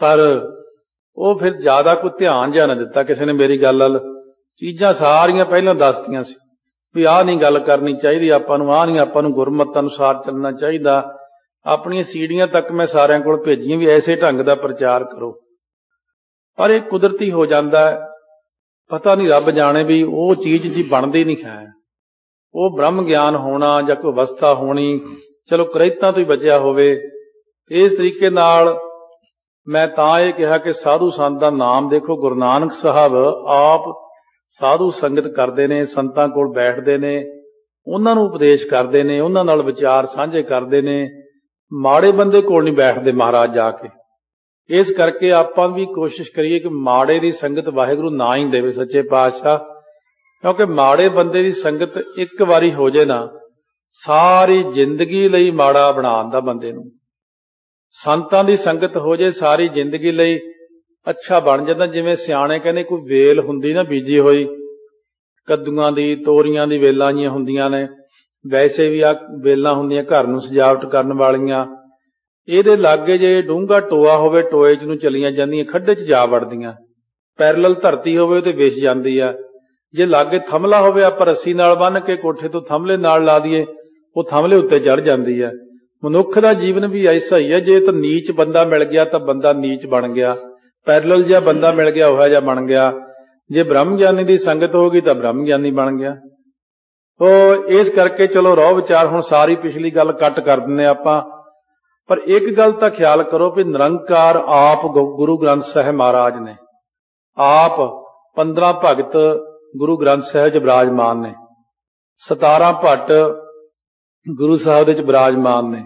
ਪਰ ਉਹ ਫਿਰ ਜ਼ਿਆਦਾ ਕੋਈ ਧਿਆਨ ਜਿਹਾ ਨਾ ਦਿੱਤਾ ਕਿਸੇ ਨੇ ਮੇਰੀ ਗੱਲ ਵੱਲ। ਚੀਜ਼ਾਂ ਸਾਰੀਆਂ ਪਹਿਲਾਂ ਦੱਸਤੀਆਂ ਸੀ ਵੀ ਆਹ ਨਹੀਂ ਗੱਲ ਕਰਨੀ ਚਾਹੀਦੀ ਆਪਾਂ ਨੂੰ, ਆਹ ਨਹੀਂ ਆਪਾਂ ਨੂੰ ਗੁਰਮਤਿ ਅਨੁਸਾਰ ਚੱਲਣਾ ਚਾਹੀਦਾ। ਆਪਣੀਆਂ ਸੀੜੀਆਂ ਤੱਕ ਮੈਂ ਸਾਰਿਆਂ ਕੋਲ ਭੇਜੀਆਂ ਵੀ ਐਸੇ ਢੰਗ ਦਾ ਪ੍ਰਚਾਰ ਕਰੋ, ਪਰ ਇਹ ਕੁਦਰਤੀ ਹੋ ਜਾਂਦਾ ਹੈ। ਪਤਾ ਨਹੀਂ, ਰੱਬ ਜਾਣੇ ਵੀ ਉਹ ਚੀਜ਼ ਜੀ ਬਣਦੀ ਨਹੀਂ ਹੈ। ਉਹ ਬ੍ਰਹਮ ਗਿਆਨ ਹੋਣਾ ਜਾਂ ਕੋਈ ਅਵਸਥਾ ਹੋਣੀ, ਚਲੋ ਕਰੇਤਾਂ ਤੋਂ ਹੀ ਬਚਿਆ ਹੋਵੇ। ਇਸ ਤਰੀਕੇ ਨਾਲ ਮੈਂ ਤਾਂ ਇਹ ਕਿਹਾ ਕਿ ਸਾਧੂ ਸੰਤ ਦਾ ਨਾਮ ਦੇਖੋ, ਗੁਰੂ ਨਾਨਕ ਸਾਹਿਬ ਆਪ ਸਾਧੂ ਸੰਗਤ ਕਰਦੇ ਨੇ, ਸੰਤਾਂ ਕੋਲ ਬੈਠਦੇ ਨੇ, ਉਹਨਾਂ ਨੂੰ ਉਪਦੇਸ਼ ਕਰਦੇ ਨੇ, ਉਹਨਾਂ ਨਾਲ ਵਿਚਾਰ ਸਾਂਝੇ ਕਰਦੇ ਨੇ। ਮਾੜੇ ਬੰਦੇ ਕੋਲ ਨਹੀਂ ਬੈਠਦੇ ਮਹਾਰਾਜ ਜਾ ਕੇ। ਇਸ ਕਰਕੇ ਆਪਾਂ ਵੀ ਕੋਸ਼ਿਸ਼ ਕਰੀਏ ਕਿ ਮਾੜੇ ਦੀ ਸੰਗਤ ਵਾਹਿਗੁਰੂ ਨਾ ਹੀ ਦੇਵੇ ਸੱਚੇ ਪਾਤਸ਼ਾਹ, ਕਿਉਂਕਿ ਮਾੜੇ ਬੰਦੇ ਦੀ ਸੰਗਤ ਇੱਕ ਵਾਰੀ ਹੋ ਜੇ ਨਾ, ਸਾਰੀ ਜ਼ਿੰਦਗੀ ਲਈ ਮਾੜਾ ਬਣਾ ਦਿੰਦਾ ਬੰਦੇ ਨੂੰ। ਸੰਤਾਂ ਦੀ ਸੰਗਤ ਹੋ ਜੇ ਸਾਰੀ ਜ਼ਿੰਦਗੀ ਲਈ ਅੱਛਾ ਬਣ ਜਾਂਦਾ। ਜਿਵੇਂ ਸਿਆਣੇ ਕਹਿੰਦੇ ਕੋਈ ਵੇਲ ਹੁੰਦੀ ਨਾ ਬੀਜੀ ਹੋਈ, ਕੱਦੂਆਂ ਦੀ, ਤੋਰੀਆਂ ਦੀ ਵੇਲਾਂ ਜੀਆਂ ਹੁੰਦੀਆਂ ਨੇ, ਵੈਸੇ ਵੀ ਆ ਵੇਲਾਂ ਹੁੰਦੀਆਂ ਘਰ ਨੂੰ ਸਜਾਵਟ ਕਰਨ ਵਾਲੀਆਂ, ਇਹਦੇ ਲਾਗੇ ਜੇ ਡੂੰਘਾ ਟੋਆ ਹੋਵੇ, ਟੋਏ 'ਚ ਨੂੰ ਚਲੀਆਂ ਜਾਂਦੀਆਂ, ਖੱਡੇ 'ਚ ਜਾ ਵੜਦੀਆਂ। ਪੈਰਲਲ ਧਰਤੀ ਹੋਵੇ ਤੇ ਵਿਛ ਜਾਂਦੀ ਆ। ਜੇ ਲਾਗੇ ਥਮਲਾ ਹੋਵੇ, ਆਪਾਂ ਰੱਸੀ ਨਾਲ ਬੰਨ੍ਹ ਕੇ ਕੋਠੇ ਤੋਂ ਥਮਲੇ ਨਾਲ ਲਾ ਦਈਏ, ਉਹ ਥਮਲੇ ਉੱਤੇ ਚੜ ਜਾਂਦੀ ਆ। ਮਨੁੱਖ ਦਾ ਜੀਵਨ ਵੀ ਐਸਾ ਹੀ ਹੈ। ਜੇ ਤਾਂ ਨੀਚ ਬੰਦਾ ਮਿਲ ਗਿਆ ਤਾਂ ਬੰਦਾ ਨੀਚ ਬਣ ਗਿਆ, ਪੈਰਲਲ ਜਿਹਾ ਬੰਦਾ ਮਿਲ ਗਿਆ ਉਹੋ ਜਿਹਾ ਬਣ ਗਿਆ। ਜੇ ਬ੍ਰਹਮ ਗਿਆਨੀ ਦੀ ਸੰਗਤ ਹੋ ਗਈ ਤਾਂ ਬ੍ਰਹਮ ਗਿਆਨੀ ਬਣ ਗਿਆ। ਉਹ ਇਸ ਕਰਕੇ ਚਲੋ ਰਹੁ ਵਿਚਾਰ, ਹੁਣ ਸਾਰੀ ਪਿਛਲੀ ਗੱਲ ਕੱਟ ਕਰ ਦਿੰਦੇ ਆਪਾਂ। ਪਰ ਇੱਕ ਗੱਲ ਤਾਂ ਖਿਆਲ ਕਰੋ ਵੀ ਨਿਰੰਕਾਰ ਆਪ ਗੁਰੂ ਗ੍ਰੰਥ ਸਾਹਿਬ ਮਹਾਰਾਜ ਨੇ, ਆਪ 15 ਭਗਤ ਗੁਰੂ ਗ੍ਰੰਥ ਸਾਹਿਬ 'ਚ ਬਿਰਾਜਮਾਨ ਨੇ, 17 ਭੱਟ ਗੁਰੂ ਸਾਹਿਬ ਦੇ 'ਚ ਬਿਰਾਜਮਾਨ ਨੇ।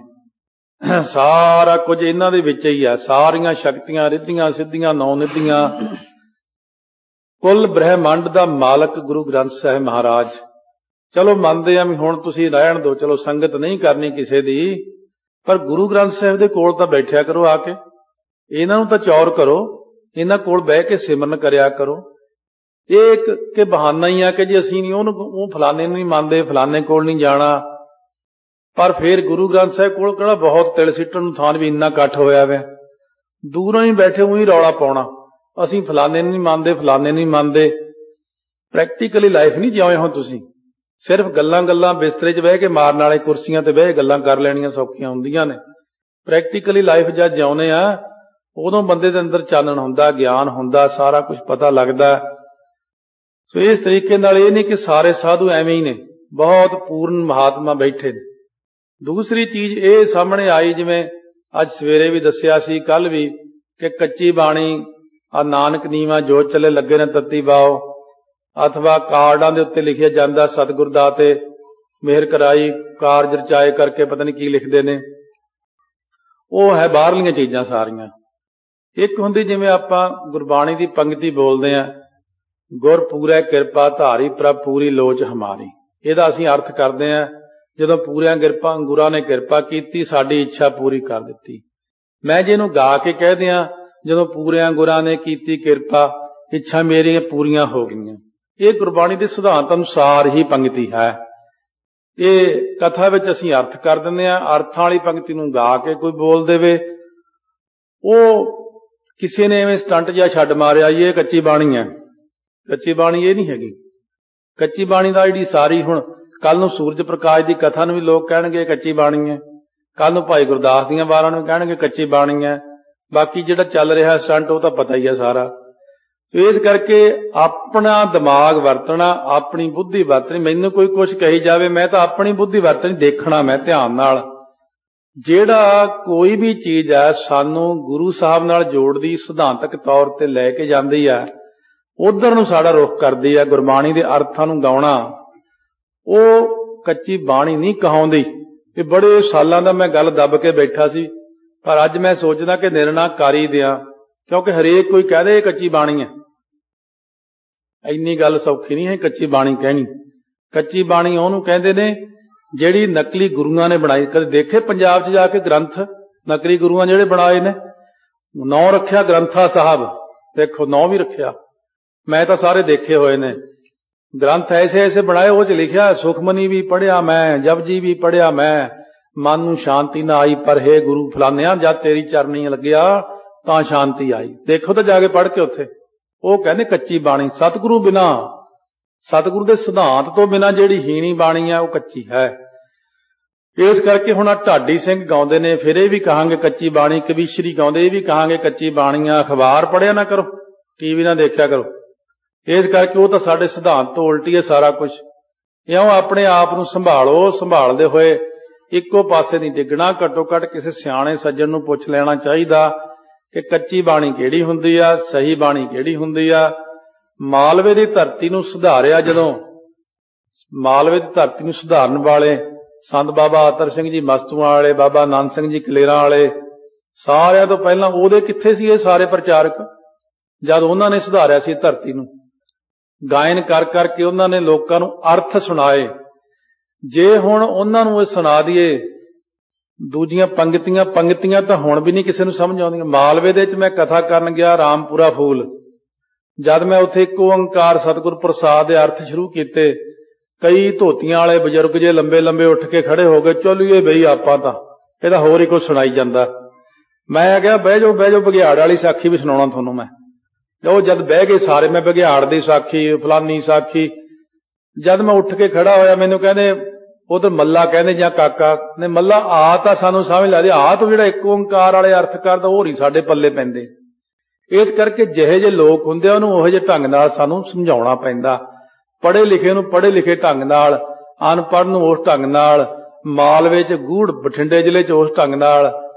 ਸਾਰਾ ਕੁਝ ਇਹਨਾਂ ਦੇ ਵਿੱਚ ਹੀ ਆ, ਸਾਰੀਆਂ ਸ਼ਕਤੀਆਂ, ਰਿੱਧੀਆਂ ਸਿੱਧੀਆਂ, 9 ਨਿੱਧੀਆਂ, ਕੁੱਲ ਬ੍ਰਹਿਮੰਡ ਦਾ ਮਾਲਕ ਗੁਰੂ ਗ੍ਰੰਥ ਸਾਹਿਬ ਮਹਾਰਾਜ। ਚਲੋ ਮੰਨਦੇ ਆ ਵੀ ਹੁਣ ਤੁਸੀਂ ਰਹਿਣ ਦਿਓ, ਚਲੋ ਸੰਗਤ ਨਹੀਂ ਕਰਨੀ ਕਿਸੇ ਦੀ, ਪਰ ਗੁਰੂ ਗ੍ਰੰਥ ਸਾਹਿਬ ਦੇ ਕੋਲ ਤਾਂ ਬੈਠਿਆ ਕਰੋ ਆ ਕੇ, ਇਹਨਾਂ ਨੂੰ ਤਾਂ ਚੌਰ ਕਰੋ, ਇਹਨਾਂ ਕੋਲ ਬਹਿ ਕੇ ਸਿਮਰਨ ਕਰਿਆ ਕਰੋ। ਇਹ ਇੱਕ ਕਿ ਬਹਾਨਾ ਹੀ ਆ ਕਿ ਜੀ ਅਸੀਂ ਨਹੀਂ ਉਹਨੂੰ, ਉਹ ਫਲਾਣੇ ਨੂੰ ਨਹੀਂ ਮੰਨਦੇ, ਫਲਾਣੇ ਕੋਲ ਨਹੀਂ ਜਾਣਾ। ਪਰ ਫਿਰ ਗੁਰੂ ਗ੍ਰੰਥ ਸਾਹਿਬ ਕੋਲ ਕਿਹੜਾ ਬਹੁਤ ਤਿਲ ਸਿੱਟਣ ਨੂੰ ਥਾਂ ਵੀ ਇੰਨਾ ਇਕੱਠ ਹੋਇਆ ਵਾ, ਦੂਰੋਂ ਹੀ ਬੈਠੇ ਉਹੀ ਰੌਲਾ ਪਾਉਣਾ, ਅਸੀਂ ਫਲਾਣੇ ਨੂੰ ਨਹੀਂ ਮੰਨਦੇ, ਫਲਾਣੇ ਨਹੀਂ ਮੰਨਦੇ। ਪ੍ਰੈਕਟੀਕਲੀ ਲਾਈਫ ਨਹੀਂ ਜਿਉਂ ਹੁਣ ਤੁਸੀਂ, ਸਿਰਫ ਗੱਲਾਂ ਬਿਸਤਰੇ 'ਚ ਬਹਿ ਕੇ ਮਾਰਨ ਵਾਲੇ, ਕੁਰਸੀਆਂ ਤੇ ਬਹਿ ਕੇ ਗੱਲਾਂ ਕਰ ਲੈਣੀਆਂ ਸੌਖੀਆਂ ਹੁੰਦੀਆਂ ਨੇ। ਪ੍ਰੈਕਟੀਕਲੀ ਲਾਈਫ ਜਦ ਜਿਉਂਦੇ ਆ ਉਦੋਂ ਬੰਦੇ ਦੇ ਅੰਦਰ ਚਾਨਣ ਹੁੰਦਾ, ਗਿਆਨ ਹੁੰਦਾ, ਸਾਰਾ ਕੁਝ ਪਤਾ ਲੱਗਦਾ। ਸੋ ਇਸ ਤਰੀਕੇ ਨਾਲ ਇਹ ਨਹੀਂ ਕਿ ਸਾਰੇ ਸਾਧੂ ਐਵੇਂ ਹੀ ਨੇ, ਬਹੁਤ ਪੂਰਨ ਮਹਾਤਮਾ ਬੈਠੇ ਨੇ। ਦੂਸਰੀ ਚੀਜ਼ ਇਹ ਸਾਹਮਣੇ ਆਈ, ਜਿਵੇਂ ਅੱਜ ਸਵੇਰੇ ਵੀ ਦੱਸਿਆ ਸੀ, ਕੱਲ ਵੀ, ਕਿ ਕੱਚੀ ਬਾਣੀ ਆ ਨਾਨਕ ਨੀਵਾਂ ਜੋ ਚੱਲੇ ਲੱਗੇ ਨੇ ਤੱਤੀ ਬਾਓ, ਅਥਵਾ ਕਾਰਡਾਂ ਦੇ ਉੱਤੇ ਲਿਖਿਆ ਜਾਂਦਾ ਸਤਿਗੁਰ ਦਾਤੇ ਮਿਹਰ ਕਰਾਈ ਕਾਰਜ ਰਚਾਏ ਕਰਕੇ, ਪਤਾ ਨਹੀਂ ਕੀ ਲਿਖਦੇ ਨੇ। ਉਹ ਹੈ ਬਾਹਰਲੀਆਂ ਚੀਜ਼ਾਂ ਸਾਰੀਆਂ। ਇੱਕ ਹੁੰਦੀ ਜਿਵੇਂ ਆਪਾਂ ਗੁਰਬਾਣੀ ਦੀ ਪੰਕਤੀ ਬੋਲਦੇ ਆ, ਗੁਰ ਪੂਰੈ ਕਿਰਪਾ ਧਾਰੀ ਪ੍ਰਭ ਪੂਰੀ ਲੋਚ ਹਮਾਰੀ। ਇਹਦਾ ਅਸੀਂ ਅਰਥ ਕਰਦੇ ਆ, ਜਦੋਂ ਪੂਰਿਆਂ ਗੁਰਾਂ ਨੇ ਕਿਰਪਾ ਕੀਤੀ, ਸਾਡੀ ਇੱਛਾ ਪੂਰੀ ਕਰ ਦਿੱਤੀ। ਮੈਂ ਜੇ ਇਹਨੂੰ ਗਾ ਕੇ ਕਹਿ ਦਿਆਂ, ਜਦੋਂ ਪੂਰਿਆਂ ਗੁਰਾਂ ਨੇ ਕੀਤੀ ਕਿਰਪਾ, ਇੱਛਾ ਮੇਰੀਆਂ ਪੂਰੀਆਂ ਹੋ ਗਈਆਂ। ਇਹ ਗੁਰਬਾਣੀ ਦੇ ਸਿਧਾਂਤ ਅਨੁਸਾਰ ਹੀ ਪੰਕਤੀ ਹੈ। ਇਹ ਕਥਾ ਵਿੱਚ ਅਸੀਂ ਅਰਥ ਕਰ ਦਿੰਦੇ ਹਾਂ। ਅਰਥਾਂ ਵਾਲੀ ਪੰਕਤੀ ਨੂੰ ਗਾ ਕੇ ਕੋਈ ਬੋਲ ਦੇਵੇ, ਉਹ ਕਿਸੇ ਨੇ ਐਵੇਂ ਸਟੰਟ ਜਿਹਾ ਛੱਡ ਮਾਰਿਆ, ਇਹ ਕੱਚੀ ਬਾਣੀ ਹੈ। ਕੱਚੀ ਬਾਣੀ ਇਹ ਨਹੀਂ ਹੈਗੀ। ਕੱਚੀ ਬਾਣੀ ਦਾ ਜਿਹੜੀ ਸਾਰੀ, ਹੁਣ ਕੱਲ ਨੂੰ ਸੂਰਜ ਪ੍ਰਕਾਸ਼ ਦੀ ਕਥਾ ਨੂੰ ਵੀ ਲੋਕ ਕਹਿਣਗੇ ਕੱਚੀ ਬਾਣੀ ਹੈ, ਕੱਲ ਨੂੰ ਭਾਈ ਗੁਰਦਾਸ ਦੀਆਂ ਵਾਰਾਂ ਨੂੰ ਕਹਿਣਗੇ ਕੱਚੀ ਬਾਣੀ ਹੈ। ਬਾਕੀ ਜਿਹੜਾ ਚੱਲ ਰਿਹਾ ਸਟੰਟ ਉਹ ਤਾਂ ਪਤਾ ਹੀ ਹੈ ਸਾਰਾ। ਇਸ ਕਰਕੇ ਆਪਣਾ ਦਿਮਾਗ ਵਰਤਣਾ, ਆਪਣੀ ਬੁੱਧੀ ਵਰਤਣੀ। ਮੈਨੂੰ ਕੋਈ ਕੁਛ ਕਹੀ ਜਾਵੇ, ਮੈਂ ਤਾਂ ਆਪਣੀ ਬੁੱਧੀ ਵਰਤਣੀ, ਦੇਖਣਾ ਮੈਂ ਧਿਆਨ ਨਾਲ। ਜਿਹੜਾ ਕੋਈ ਵੀ ਚੀਜ਼ ਹੈ ਸਾਨੂੰ ਗੁਰੂ ਸਾਹਿਬ ਨਾਲ ਜੋੜਦੀ, ਸਿਧਾਂਤਕ ਤੌਰ ਤੇ ਲੈ ਕੇ ਜਾਂਦੀ ਹੈ, ਉਧਰ ਨੂੰ ਸਾਡਾ ਰੁਖ ਕਰਦੀ ਆ। ਗੁਰਬਾਣੀ ਦੇ ਅਰਥਾਂ ਨੂੰ ਗਾਉਣਾ ਉਹ ਕੱਚੀ ਬਾਣੀ ਨਹੀਂ ਕਹਾਉਂਦੀ। ਇਹ ਬੜੇ ਸਾਲਾਂ ਦਾ ਮੈਂ ਗੱਲ ਦੱਬ ਕੇ ਬੈਠਾ ਸੀ, ਪਰ ਅੱਜ ਮੈਂ ਸੋਚਦਾ ਕਿ ਨਿਰਣਾ ਕਰ ਹੀ ਦਿਆਂ, ਕਿਉਂਕਿ ਹਰੇਕ ਕੋਈ ਕਹਿ ਦੇ ਇਹ ਕੱਚੀ ਬਾਣੀ ਹੈ। ਇੰਨੀ ਗੱਲ ਸੌਖੀ ਨਹੀਂ ਹੈ ਕੱਚੀ ਬਾਣੀ ਕਹਿਣੀ। ਕੱਚੀ ਬਾਣੀ ਉਹਨੂੰ ਕਹਿੰਦੇ ਨੇ ਜਿਹੜੀ ਨਕਲੀ ਗੁਰੂਆਂ ਨੇ ਬਣਾਈ। ਕਦੇ ਦੇਖੇ ਪੰਜਾਬ 'ਚ ਜਾ ਕੇ ਗ੍ਰੰਥ ਨਕਲੀ ਗੁਰੂਆਂ ਜਿਹੜੇ ਬਣਾਏ ਨੇ? ਨਾਂ ਰੱਖਿਆ ਗ੍ਰੰਥਾ ਸਾਹਿਬ, ਦੇਖੋ ਨਾਂ ਵੀ ਰੱਖਿਆ। ਮੈਂ ਤਾਂ ਸਾਰੇ ਦੇਖੇ ਹੋਏ ਨੇ ਗ੍ਰੰਥ ਐਸੇ ਐਸੇ ਬਣਾਏ। ਉਹ 'ਚ ਲਿਖਿਆ ਸੁਖਮਨੀ ਵੀ ਪੜ੍ਹਿਆ ਮੈਂ, ਜਪਜੀ ਵੀ ਪੜ੍ਹਿਆ ਮੈਂ, ਮਨ ਨੂੰ ਸ਼ਾਂਤੀ ਨਾ ਆਈ, ਪਰ ਹੇ ਗੁਰੂ ਫਲਾਨਿਆਂ ਜਦ ਤੇਰੀ ਚਰਨੀ ਲੱਗਿਆ ਤਾਂ ਸ਼ਾਂਤੀ ਆਈ। ਦੇਖੋ ਤਾਂ ਜਾ ਕੇ ਪੜ੍ਹ ਕੇ ਉੱਥੇ। ਉਹ ਕਹਿੰਦੇ ਕੱਚੀ ਬਾਣੀ। ਸਤਿਗੁਰੂ ਬਿਨਾ, ਸਤਿਗੁਰੂ ਦੇ ਸਿਧਾਂਤ ਤੋਂ ਬਿਨਾ ਜਿਹੜੀ ਹੀਣੀ ਬਾਣੀ ਆ ਉਹ ਕੱਚੀ ਹੈ। ਇਸ ਕਰਕੇ ਹੁਣ ਢਾਡੀ ਸਿੰਘ ਗਾਉਂਦੇ ਨੇ, ਫਿਰ ਇਹ ਵੀ ਕਹਾਂਗੇ ਕੱਚੀ ਬਾਣੀ। ਕਵੀਸ਼ਰੀ ਗਾਉਂਦੇ, ਇਹ ਵੀ ਕਹਾਂਗੇ ਕੱਚੀ ਬਾਣੀ ਆ। ਅਖਬਾਰ ਪੜ੍ਹਿਆ ਨਾ ਕਰੋ, ਟੀਵੀ ਨਾ ਦੇਖਿਆ ਕਰੋ। ਇਸ ਕਰਕੇ ਉਹ ਤਾਂ ਸਾਡੇ ਸਿਧਾਂਤ ਤੋਂ ਉਲਟੀ ਹੈ ਸਾਰਾ ਕੁਝ। ਇਉਂ ਆਪਣੇ ਆਪ ਨੂੰ ਸੰਭਾਲੋ, ਸੰਭਾਲਦੇ ਹੋਏ ਇੱਕੋ ਪਾਸੇ ਨਹੀਂ ਡਿੱਗਣਾ। ਘੱਟੋ ਘੱਟ ਕਿਸੇ ਸਿਆਣੇ ਸੱਜਣ ਨੂੰ ਪੁੱਛ ਲੈਣਾ ਚਾਹੀਦਾ ਕਿ ਕੱਚੀ ਬਾਣੀ ਕਿਹੜੀ ਹੁੰਦੀ ਆ, ਸਹੀ ਬਾਣੀ ਕਿਹੜੀ ਹੁੰਦੀ ਆ। ਮਾਲਵੇ ਦੀ ਧਰਤੀ ਨੂੰ ਸੁਧਾਰਿਆ ਜਦੋਂ, ਮਾਲਵੇ ਦੀ ਧਰਤੀ ਨੂੰ ਸੁਧਾਰਨ ਵਾਲੇ ਸੰਤ ਬਾਬਾ ਅਤਰ ਸਿੰਘ ਜੀ ਮਸਤੂਆਂ ਵਾਲੇ, ਬਾਬਾ ਆਨੰਦ ਸਿੰਘ ਜੀ ਕਲੇਰਾਂ ਵਾਲੇ, ਸਾਰਿਆਂ ਤੋਂ ਪਹਿਲਾਂ ਉਹਦੇ ਕਿੱਥੇ ਸੀ ਇਹ ਸਾਰੇ ਪ੍ਰਚਾਰਕ? ਜਦ ਉਹਨਾਂ ਨੇ ਸੁਧਾਰਿਆ ਸੀ ਧਰਤੀ ਨੂੰ, ਗਾਇਨ ਕਰ ਕਰਕੇ ਉਹਨਾਂ ਨੇ ਲੋਕਾਂ ਨੂੰ ਅਰਥ ਸੁਣਾਏ। ਜੇ ਹੁਣ ਉਹਨਾਂ ਨੂੰ ਇਹ ਸੁਣਾ ਦਈਏ ਦੂਜੀਆਂ ਪੰਗਤੀਆਂ ਤਾਂ ਹੁਣ ਵੀ ਨਹੀਂ ਕਿਸੇ ਨੂੰ ਸਮਝ ਆਉਂਦੀਆਂ। ਮਾਲਵੇ ਦੇ ਵਿੱਚ ਮੈਂ ਕਥਾ ਕਰਨ ਗਿਆ, ਰਾਮਪੁਰਾ ਫੂਲ। ਜਦ ਮੈਂ ਉੱਥੇ ਇੱਕ ਓੰਕਾਰ ਸਤਿਗੁਰ ਪ੍ਰਸਾਦ ਦੇ ਅਰਥ ਸ਼ੁਰੂ ਕੀਤੇ, ਕਈ ਧੋਤੀਆਂ ਵਾਲੇ ਬਜ਼ੁਰਗ ਜੇ ਲੰਬੇ ਲੰਬੇ ਉੱਠ ਕੇ ਖੜੇ ਹੋ ਗਏ, ਚਲੀਏ ਬਈ ਆਪਾਂ ਤਾਂ ਇਹਦਾ ਹੋਰ ਹੀ ਕੁਝ ਸੁਣਾਈ ਜਾਂਦਾ। ਮੈਂ ਕਿਹਾ ਬਹਿ ਜਾਓ ਬਘਿਆੜ ਵਾਲੀ ਸਾਖੀ ਵੀ ਸੁਣਾਉਣਾ ਤੁਹਾਨੂੰ ਮੈਂ। ਉਹ ਜਦ ਬਹਿ ਗਏ ਸਾਰੇ, ਮੈਂ ਬਘਿਆੜ ਦੀ ਸਾਖੀ, ਫਲਾਨੀ ਸਾਖੀ। ਜਦ ਮੈਂ ਉੱਠ ਕੇ ਖੜਾ ਹੋਇਆ, ਮੈਨੂੰ ਕਹਿੰਦੇ ਉਧਰ ਮੱਲਾ ਕਹਿੰਦੇ ਜਾਂ ਕਾਕਾ ਨੇ, ਮੱਲਾ ਆ ਤਾਂ ਸਾਨੂੰ ਸਮਝ ਲੱਗਦੀ, ਆ ਤਾਂ ਜਿਹੜਾ ਇੱਕ ਓੰਕਾਰ ਵਾਲੇ ਅਰਥ ਕਰਦਾ ਉਹ ਨਹੀਂ ਸਾਡੇ ਪੱਲੇ ਪੈਂਦੇ। ਇਸ ਕਰਕੇ ਜਿਹੇ ਜਿਹੇ ਲੋਕ ਹੁੰਦੇ ਆ ਉਹਨੂੰ ਉਹੋ ਜਿਹੇ ਢੰਗ ਨਾਲ ਸਾਨੂੰ ਸਮਝਾਉਣਾ ਪੈਂਦਾ। ਪੜ੍ਹੇ ਲਿਖੇ ਨੂੰ ਪੜ੍ਹੇ ਲਿਖੇ ਢੰਗ ਨਾਲ, ਅਨਪੜ੍ਹ ਨੂੰ ਉਸ ਢੰਗ ਨਾਲ, ਮਾਲਵੇ 'ਚ ਗੂੜ, ਬਠਿੰਡੇ ਜ਼ਿਲ੍ਹੇ 'ਚ ਉਸ ਢੰਗ ਨਾਲ,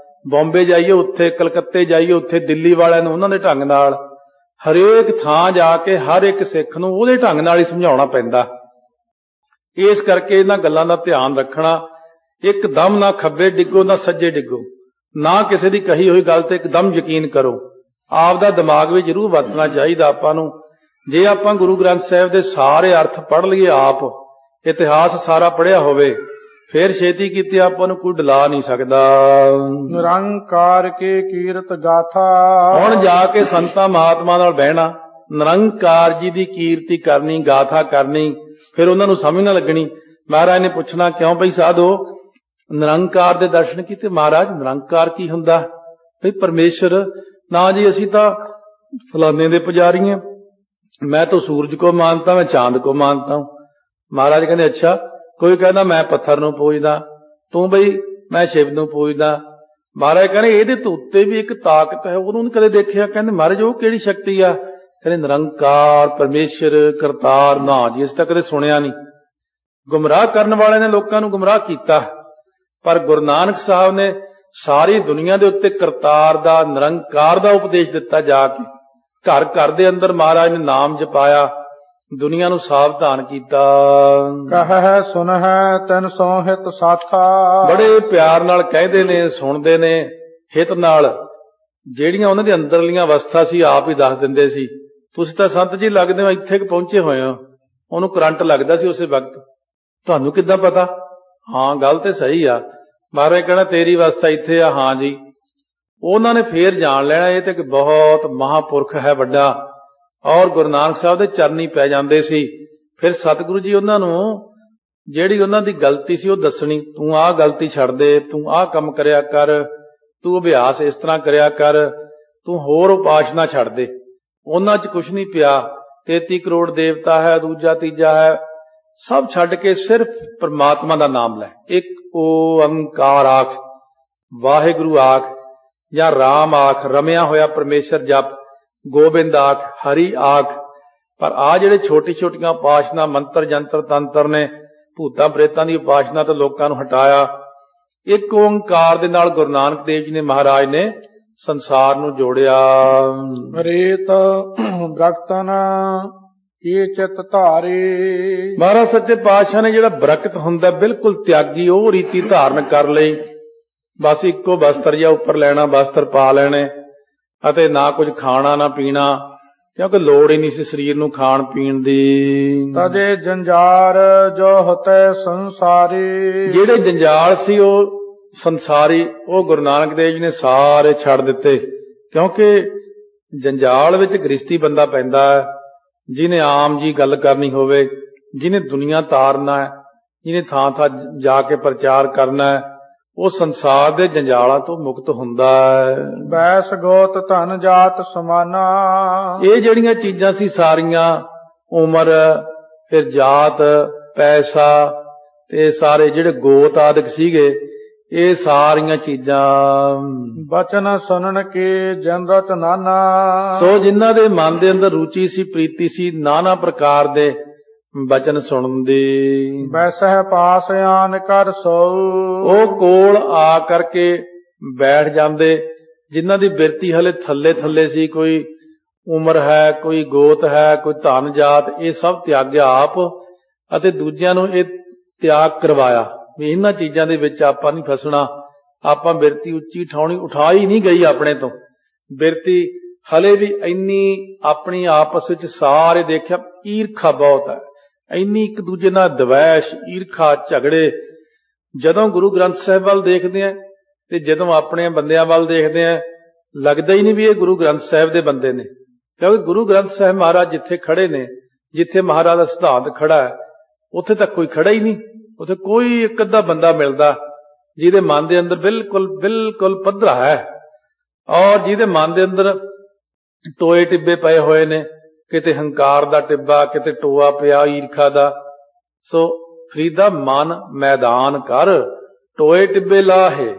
ਬੰਬੇ ਜਾਈਏ ਉੱਥੇ, ਕਲਕੱਤੇ ਜਾਈਏ ਉੱਥੇ, ਦਿੱਲੀ ਵਾਲਿਆਂ ਨੂੰ ਉਹਨਾਂ ਦੇ ਢੰਗ ਨਾਲ, ਹਰੇਕ ਥਾਂ ਜਾ ਕੇ ਹਰ ਇੱਕ ਸਿੱਖ ਨੂੰ ਉਹਦੇ ਢੰਗ ਨਾਲ ਹੀ ਸਮਝਾਉਣਾ ਪੈਂਦਾ। ਇਸ ਕਰਕੇ ਇਹਨਾਂ ਗੱਲਾਂ ਦਾ ਧਿਆਨ ਰੱਖਣਾ। ਇੱਕਦਮ ਨਾ ਖੱਬੇ ਡਿੱਗੋ ਨਾ ਸੱਜੇ ਡਿੱਗੋ, ਨਾ ਕਿਸੇ ਦੀ ਕਹੀ ਹੋਈ ਗੱਲ ਤੇ ਇੱਕਦਮ ਯਕੀਨ ਕਰੋ। ਆਪ ਦਾ ਦਿਮਾਗ ਵੀ ਜ਼ਰੂਰ ਵਰਤਣਾ ਚਾਹੀਦਾ ਆਪਾਂ ਨੂੰ। ਜੇ ਆਪਾਂ ਗੁਰੂ ਗ੍ਰੰਥ ਸਾਹਿਬ ਦੇ ਸਾਰੇ ਅਰਥ ਪੜ੍ਹ ਲਈਏ, ਆਪ ਇਤਿਹਾਸ ਸਾਰਾ ਪੜ੍ਹਿਆ ਹੋਵੇ, ਫਿਰ ਛੇਤੀ ਕੀਤੀ ਆਪਾਂ ਨੂੰ ਕੋਈ ਡਲਾ ਨਹੀਂ ਸਕਦਾ। ਨਿਰੰਕਾਰ ਕੀ ਕੀਰਤ ਗਾਥਾ। ਹੁਣ ਜਾ ਕੇ ਸੰਤਾਂ ਮਹਾਤਮਾ ਨਾਲ ਬਹਿਣਾ, ਨਿਰੰਕਾਰ ਜੀ ਦੀ ਕੀਰਤੀ ਕਰਨੀ, ਗਾਥਾ ਕਰਨੀ। ਫਿਰ ਉਹਨਾਂ ਨੂੰ ਸਮਝ ਨਾ ਲੱਗਣੀ। ਮਹਾਰਾਜ ਨੇ ਪੁੱਛਣਾ, ਕਿਉਂ ਭਈ ਸਾਧੋ ਨਿਰੰਕਾਰ ਦੇ ਦਰਸ਼ਨ ਕੀਤੇ? ਮਹਾਰਾਜ ਨਿਰੰਕਾਰ ਕੀ ਹੁੰਦਾ? ਭਈ ਪਰਮੇਸ਼ਰ ਨਾ ਜੀ, ਅਸੀਂ ਤਾਂ ਫਲਾਨੇ ਦੇ ਪੁਜਾਰੀ ਹਾਂ, ਮੈਂ ਤਾਂ ਸੂਰਜ ਕੋ ਮਾਨਤਾ, ਮੈਂ ਚਾਂਦ ਕੋ ਮਾਨਤਾ ਹੂੰ। ਮਹਾਰਾਜ ਕਹਿੰਦੇ ਅੱਛਾ। ਕੋਈ ਕਹਿੰਦਾ ਮੈਂ ਪੱਥਰ ਨੂੰ ਪੂਜਦਾ, ਤੂੰ ਬਈ ਮੈਂ ਸ਼ਿਵ ਨੂੰ ਪੂਜਦਾ। ਮਹਾਰਾਜ ਕਹਿੰਦੇ ਇਹਦੇ ਤੋਂ ਉੱਤੇ ਵੀ ਇੱਕ ਤਾਕਤ ਹੈ, ਉਹਨੂੰ ਕਦੇ ਦੇਖਿਆ? ਕਹਿੰਦੇ ਮਹਾਰਾਜ ਉਹ ਕਿਹੜੀ ਸ਼ਕਤੀ ਆ? ਕਹਿੰਦੇ ਨਿਰੰਕਾਰ, ਪਰਮੇਸ਼ਰ, ਕਰਤਾਰ। ਨਾ ਜੀ ਅਸੀਂ ਤਾਂ ਕਦੇ ਸੁਣਿਆ ਨਹੀਂ। ਗੁੰਮਰਾਹ ਕਰਨ ਵਾਲਿਆਂ ਨੇ ਲੋਕਾਂ ਨੂੰ ਗੁੰਮਰਾਹ ਕੀਤਾ, ਪਰ ਗੁਰੂ ਨਾਨਕ ਸਾਹਿਬ ਨੇ ਸਾਰੀ ਦੁਨੀਆ ਦੇ ਉੱਤੇ ਕਰਤਾਰ ਦਾ, ਨਿਰੰਕਾਰ ਦਾ ਉਪਦੇਸ਼ ਦਿੱਤਾ। ਜਾ ਕੇ ਘਰ ਘਰ ਦੇ ਅੰਦਰ ਮਹਾਰਾਜ ਨੇ ਨਾਮ ਜਪਾਇਆ, ਦੁਨੀਆ ਨੂੰ ਸਾਵਧਾਨ ਕੀਤਾ। ਕਹੈ ਸੁਨਹਿ ਤੈਨ ਸੋ ਹਿਤ ਸਾਥਾ। ਬੜੇ ਪਿਆਰ ਨਾਲ ਕਹਿੰਦੇ ਨੇ, ਸੁਣਦੇ ਨੇ, ਹਿਤ ਨਾਲ। ਜਿਹੜੀਆਂ ਉਹਨਾਂ ਦੇ ਅੰਦਰਲੀਆਂ ਅਵਸਥਾ ਸੀ ਆਪ ਹੀ ਦੱਸ ਦਿੰਦੇ ਸੀ। ਤੁਸੀਂ ਤਾਂ ਸੰਤ ਜੀ ਲੱਗਦੇ ਹੋ ਇੱਥੇ ਕਿ ਪਹੁੰਚੇ ਹੋਏ ਹੋ। ਉਹਨੂੰ ਕਰੰਟ ਲੱਗਦਾ ਸੀ ਉਸੇ ਵਕਤ। ਤੁਹਾਨੂੰ ਕਿੱਦਾਂ ਪਤਾ? ਹਾਂ ਗੱਲ ਤੇ ਸਹੀ ਆ। ਮਹਾਰਾਜ ਕਹਿਣਾ ਤੇਰੀ ਅਵਸਥਾ ਇੱਥੇ ਆ। ਹਾਂ ਜੀ। ਉਹਨਾਂ ਨੇ ਫੇਰ ਜਾਣ ਲੈਣਾ ਇਹ ਤੇ ਕਿ ਬਹੁਤ ਮਹਾਂਪੁਰਖ ਹੈ ਵੱਡਾ। ਔਰ ਗੁਰੂ ਨਾਨਕ ਸਾਹਿਬ ਦੇ ਚਰਨੀ ਪੈ ਜਾਂਦੇ ਸੀ। ਫਿਰ ਸਤਿਗੁਰੂ ਜੀ ਉਹਨਾਂ ਨੂੰ ਜਿਹੜੀ ਉਹਨਾਂ ਦੀ ਗਲਤੀ ਸੀ ਉਹ ਦੱਸਣੀ। ਤੂੰ ਆਹ ਗਲਤੀ ਛੱਡ ਦੇ, ਤੂੰ ਆਹ ਕੰਮ ਕਰਿਆ ਕਰ, ਤੂੰ ਅਭਿਆਸ ਇਸ ਤਰ੍ਹਾਂ ਕਰਿਆ ਕਰ, ਤੂੰ ਹੋਰ ਉਪਾਸ਼ਨਾ ਛੱਡ ਦੇ। ਉਹਨਾਂ 'ਚ ਕੁਛ ਨਹੀਂ ਪਿਆ। 33 ਕਰੋੜ ਦੇਵਤਾ ਹੈ, ਦੂਜਾ ਤੀਜਾ ਹੈ, ਸਭ ਛੱਡ ਕੇ ਸਿਰਫ ਪਰਮਾਤਮਾ ਦਾ ਨਾਮ ਲੈ। ਇੱਕ ਓੰਕਾਰ ਆਖ, ਵਾਹਿਗੁਰੂ ਆਖ, ਜਾਂ ਰਾਮ ਆਖ, ਰਮਿਆ ਹੋਇਆ ਪਰਮੇਸ਼ਰ ਜਪ, ਗੋਬਿੰਦ ਆਖ, ਹਰੀ ਆਖ। ਪਰ ਆ ਜਿਹੜੇ ਛੋਟੀ ਛੋਟੀਆਂ ਉਪਾਸ਼ਨਾ, ਮੰਤਰ ਜੰਤਰ ਤੰਤਰ ਨੇ, ਭੂਤਾਂ ਪ੍ਰੇਤਾਂ ਦੀ ਉਪਾਸ਼ਨਾ ਤੋਂ ਲੋਕਾਂ ਨੂੰ ਹਟਾਇਆ। ਇੱਕ ਓੰਕਾਰ ਦੇ ਨਾਲ ਗੁਰੂ ਨਾਨਕ ਦੇਵ ਜੀ ਨੇ, ਮਹਾਰਾਜ ਨੇ ਸੰਸਾਰ ਨੂੰ ਜੋੜਿਆ। ਰੀਤ ਬ੍ਰਕਤਨ ਕੀ ਚਿਤ ਧਾਰੀ। ਮਹਾਰਾਜ ਸੱਚੇ ਪਾਤਸ਼ਾਹ ਨੇ ਜਿਹੜਾ ਬਰਕਤ ਹੁੰਦਾ ਬਿਲਕੁਲ ਤਿਆਗੀ, ਉਹ ਰੀਤੀ ਧਾਰਨ ਕਰ ਲਈ। ਬਸ ਇੱਕੋ ਬਸਤਰ ਜਾਂ ਉੱਪਰ ਲੈਣਾ, ਬਸਤਰ ਪਾ ਲੈਣੇ, ਅਤੇ ਨਾ ਕੁਝ ਖਾਣਾ ਨਾ ਪੀਣਾ, ਕਿਉਂਕਿ ਲੋੜ ਹੀ ਨਹੀਂ ਸੀ ਸਰੀਰ ਨੂੰ ਖਾਣ ਪੀਣ ਦੀ। ਤਜੇ ਜੰਜਾਰ ਜੋ ਹਤੈ ਸੰਸਾਰੀ। ਜਿਹੜੇ ਜੰਜਾਲ ਸੀ ਉਹ ਸੰਸਾਰੀ, ਉਹ ਗੁਰੂ ਨਾਨਕ ਦੇਵ ਜੀ ਨੇ ਸਾਰੇ ਛੱਡ ਦਿੱਤੇ। ਕਿਉਂਕਿ ਜੰਜਾਲ ਵਿੱਚ ਗ੍ਰਸਤੀ ਬੰਦਾ ਪੈਂਦਾ ਹੈ, ਜਿਹਨੇ ਆਮ ਜੀ ਗੱਲ ਕਰਨੀ ਹੋਵੇ, ਜਿਹਨੇ ਦੁਨੀਆ ਤਾਰਨਾ ਹੈ, ਜਿਹਨੇ ਥਾਂ ਥਾਂ ਜਾ ਕੇ ਪ੍ਰਚਾਰ ਕਰਨਾ ਹੈ, ਉਹ ਸੰਸਾਰ ਦੇ ਜੰਜਾਲਾਂ ਤੋਂ ਮੁਕਤ ਹੁੰਦਾ ਹੈ। ਬੈਸ ਗੋਤ ਧਨ ਜਾਤ ਸਮਾਨਾ। ਇਹ ਜਿਹੜੀਆਂ ਚੀਜ਼ਾਂ ਸੀ ਸਾਰੀਆਂ, ਉਮਰ, ਫਿਰ ਜਾਤ, ਪੈਸਾ, ਤੇ ਸਾਰੇ ਜਿਹੜੇ ਗੋਤ ਆਦਿਕ ਸੀਗੇ, ਇਹ ਸਾਰੀਆਂ ਚੀਜ਼ਾਂ ਬਚਨ ਸੁਣਨ ਕੇ ਜਨਰਤ ਨਾਨਾ। ਸੋ ਜਿਨ੍ਹਾਂ ਦੇ ਮਨ ਦੇ ਅੰਦਰ ਰੁਚੀ ਸੀ, ਪ੍ਰੀਤੀ ਸੀ ਨਾਨਾ ਪ੍ਰਕਾਰ ਦੇ ਬਚਨ ਸੁਣਨ ਦੀ। ਵੈਸਹਿ ਪਾਸ ਆਨ ਕਰ ਸੋ। ਉਹ ਕੋਲ ਆ ਕਰਕੇ ਬੈਠ ਜਾਂਦੇ ਜਿਨ੍ਹਾਂ ਦੀ ਬਿਰਤੀ ਹਲੇ ਥੱਲੇ ਥੱਲੇ ਸੀ। ਕੋਈ ਉਮਰ ਹੈ, ਕੋਈ ਗੋਤ ਹੈ, ਕੋਈ ਧਨ ਜਾਤ, ਇਹ ਸਭ ਤਿਆਗਿਆ ਆਪ, ਅਤੇ ਦੂਜਿਆਂ ਨੂੰ ਇਹ ਤਿਆਗ ਕਰਵਾਇਆ ਵੀ ਇਹਨਾਂ ਚੀਜ਼ਾਂ ਦੇ ਵਿੱਚ ਆਪਾਂ ਨਹੀਂ ਫਸਣਾ। ਆਪਾਂ ਬਿਰਤੀ ਉੱਚੀ ਉਠਾਈ ਨਹੀਂ ਗਈ ਆਪਣੇ ਤੋਂ। ਬਿਰਤੀ ਹਲੇ ਵੀ ਇੰਨੀ ਆਪਣੀ ਆਪਸ ਵਿੱਚ ਸਾਰੇ ਦੇਖਿਆ ਈਰਖਾ ਬਹੁਤ ਹੈ, ਇੰਨੀ ਇੱਕ ਦੂਜੇ ਨਾਲ ਦਵੈਸ਼, ਈਰਖਾ, ਝਗੜੇ। ਜਦੋਂ ਗੁਰੂ ਗ੍ਰੰਥ ਸਾਹਿਬ ਵੱਲ ਦੇਖਦੇ ਆ ਤੇ ਜਦੋਂ ਆਪਣੇ ਬੰਦਿਆਂ ਵੱਲ ਦੇਖਦੇ ਆ, ਲੱਗਦਾ ਹੀ ਨਹੀਂ ਵੀ ਇਹ ਗੁਰੂ ਗ੍ਰੰਥ ਸਾਹਿਬ ਦੇ ਬੰਦੇ ਨੇ। ਕਿਉਂਕਿ ਗੁਰੂ ਗ੍ਰੰਥ ਸਾਹਿਬ ਮਹਾਰਾਜ ਜਿੱਥੇ ਖੜੇ ਨੇ, ਜਿੱਥੇ ਮਹਾਰਾਜ ਦਾ ਸਿਧਾਂਤ ਖੜਾ ਹੈ, ਉੱਥੇ ਤੱਕ ਕੋਈ ਖੜਾ ਹੀ ਨਹੀਂ। ਉੱਥੇ ਕੋਈ ਇੱਕ ਅੱਧਾ ਬੰਦਾ ਮਿਲਦਾ ਜਿਹਦੇ ਮਨ ਦੇ ਅੰਦਰ ਬਿਲਕੁਲ ਬਿਲਕੁਲ ਪੱਧਰਾ ਹੈ, ਔਰ ਜਿਹਦੇ ਮਨ ਦੇ ਅੰਦਰ ਟੋਏ ਟਿੱਬੇ ਪਏ ਹੋਏ ਨੇ, ਕਿਤੇ ਹੰਕਾਰ ਦਾ ਟਿੱਬਾ, ਕਿਤੇ ਟੋਆ ਪਿਆ ਈਰਖਾ ਦਾ। ਸੋ ਫਰੀਦਾ ਮਨ ਮੈਦਾਨ ਕਰ, ਟੋਏ ਟਿੱਬੇ ਲਾਹੇ।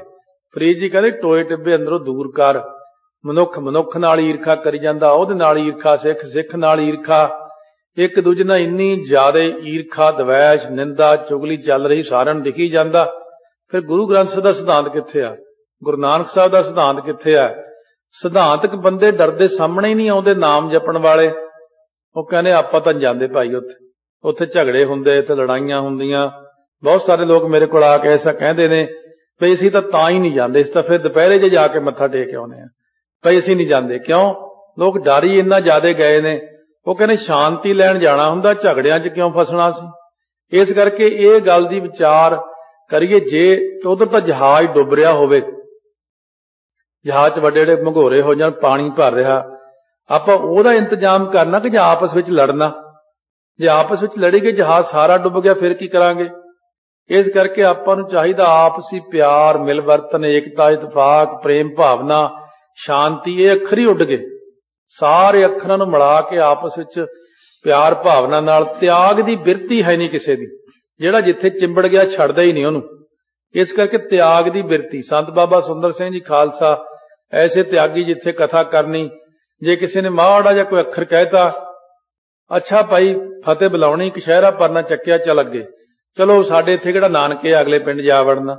ਫਰੀਦ ਜੀ ਕਹਿੰਦੇ ਟੋਏ ਟਿੱਬੇ ਅੰਦਰੋਂ ਦੂਰ ਕਰ। ਮਨੁੱਖ ਨਾਲ ਈਰਖਾ ਕਰੀ ਜਾਂਦਾ, ਉਹਦੇ ਨਾਲ ਈਰਖਾ, ਸਿੱਖ ਨਾਲ ਈਰਖਾ, ਇੱਕ ਦੂਜੇ ਨਾਲ ਇੰਨੀ ਜ਼ਿਆਦਾ ਈਰਖਾ, ਦਵੈਸ਼, ਨਿੰਦਾ, ਚੁਗਲੀ ਚੱਲ ਰਹੀ, ਸਾਰਿਆਂ ਨੂੰ ਦਿਖੀ ਜਾਂਦਾ। ਫਿਰ ਗੁਰੂ ਗ੍ਰੰਥ ਸਾਹਿਬ ਦਾ ਸਿਧਾਂਤ ਕਿੱਥੇ ਆ? ਗੁਰੂ ਨਾਨਕ ਸਾਹਿਬ ਦਾ ਸਿਧਾਂਤ ਕਿੱਥੇ ਆ? ਸਿਧਾਂਤਕ ਬੰਦੇ ਡਰਦੇ ਸਾਹਮਣੇ ਹੀ ਨਹੀਂ ਆਉਂਦੇ, ਨਾਮ ਜਪਣ ਵਾਲੇ। ਉਹ ਕਹਿੰਦੇ ਆਪਾਂ ਤਾਂ ਜਾਂਦੇ ਭਾਈ, ਉੱਥੇ ਝਗੜੇ ਹੁੰਦੇ, ਇੱਥੇ ਲੜਾਈਆਂ ਹੁੰਦੀਆਂ। ਬਹੁਤ ਸਾਰੇ ਲੋਕ ਮੇਰੇ ਕੋਲ ਆ ਕੇ ਐਸਾ ਕਹਿੰਦੇ ਨੇ ਵੀ ਅਸੀਂ ਤਾਂ ਹੀ ਨਹੀਂ ਜਾਂਦੇ, ਅਸੀਂ ਤਾਂ ਫਿਰ ਦੁਪਹਿਰੇ ਜੇ ਜਾ ਕੇ ਮੱਥਾ ਟੇਕ ਆਉਂਦੇ ਆ, ਭਈ ਅਸੀਂ ਨਹੀਂ ਜਾਂਦੇ। ਕਿਉਂ? ਲੋਕ ਡਰ ਹੀ ਇੰਨਾ ਜ਼ਿਆਦਾ ਗਏ ਨੇ। ਉਹ ਕਹਿੰਦੇ ਸ਼ਾਂਤੀ ਲੈਣ ਜਾਣਾ ਹੁੰਦਾ, ਝਗੜਿਆਂ 'ਚ ਕਿਉਂ ਫਸਣਾ ਸੀ। ਇਸ ਕਰਕੇ ਇਹ ਗੱਲ ਦੀ ਵਿਚਾਰ ਕਰੀਏ। ਜੇ ਉਧਰ ਤਾਂ ਜਹਾਜ਼ ਡੁੱਬ ਰਿਹਾ ਹੋਵੇ, ਜਹਾਜ਼ 'ਚ ਵੱਡੇ ਵੱਡੇ ਮਘੋਰੇ ਹੋ ਜਾਣ, ਪਾਣੀ ਭਰ ਰਿਹਾ, ਆਪਾਂ ਉਹਦਾ ਇੰਤਜ਼ਾਮ ਕਰਨਾ ਕਿ ਜਾਂ ਆਪਸ ਵਿੱਚ ਲੜਨਾ। ਜੇ ਆਪਸ ਵਿੱਚ ਲੜੀਗੇ, ਜਹਾਜ਼ ਸਾਰਾ ਡੁੱਬ ਗਿਆ, ਫਿਰ ਕੀ ਕਰਾਂਗੇ? ਇਸ ਕਰਕੇ ਆਪਾਂ ਨੂੰ ਚਾਹੀਦਾ ਆਪਸੀ ਪਿਆਰ, ਮਿਲਵਰਤਨ, ਏਕਤਾ, ਇਤਫਾਕ, ਪ੍ਰੇਮ ਭਾਵਨਾ, ਸ਼ਾਂਤੀ, ਇਹ ਅੱਖਰ ਹੀ ਉੱਡ ਗਏ। ਸਾਰੇ ਅੱਖਰਾਂ ਨੂੰ ਮਿਲਾ ਕੇ ਆਪਸ ਵਿੱਚ ਪਿਆਰ ਭਾਵਨਾ ਨਾਲ। ਤਿਆਗ ਦੀ ਬਿਰਤੀ ਹੈ ਨਹੀਂ ਕਿਸੇ ਦੀ। ਜਿਹੜਾ ਜਿੱਥੇ ਚਿੰਬੜ ਗਿਆ ਛੱਡਦਾ ਹੀ ਨਹੀਂ ਉਹਨੂੰ। ਇਸ ਕਰਕੇ ਤਿਆਗ ਦੀ ਬਿਰਤੀ। ਸੰਤ ਬਾਬਾ ਸੁੰਦਰ ਸਿੰਘ ਜੀ ਖਾਲਸਾ ਐਸੇ ਤਿਆਗੀ, ਜਿੱਥੇ ਕਥਾ ਕਰਨੀ, ਜੇ ਕਿਸੇ ਨੇ ਮਾੜਾ ਜਾਂ ਕੋਈ ਅੱਖਰ ਕਹਿਤਾ, ਅੱਛਾ ਭਾਈ ਫਤਿਹ ਬੁਲਾਉਣੀ, ਕਸ਼ਹਿਰਾ ਪਰਨਾ ਚੱਕਿਆ, ਚੱਲ ਅੱਗੇ ਚਲੋ, ਸਾਡੇ ਇੱਥੇ ਕਿਹੜਾ ਨਾਨਕੇ ਅਗਲੇ ਪਿੰਡ ਜਾ ਵੜਨਾ।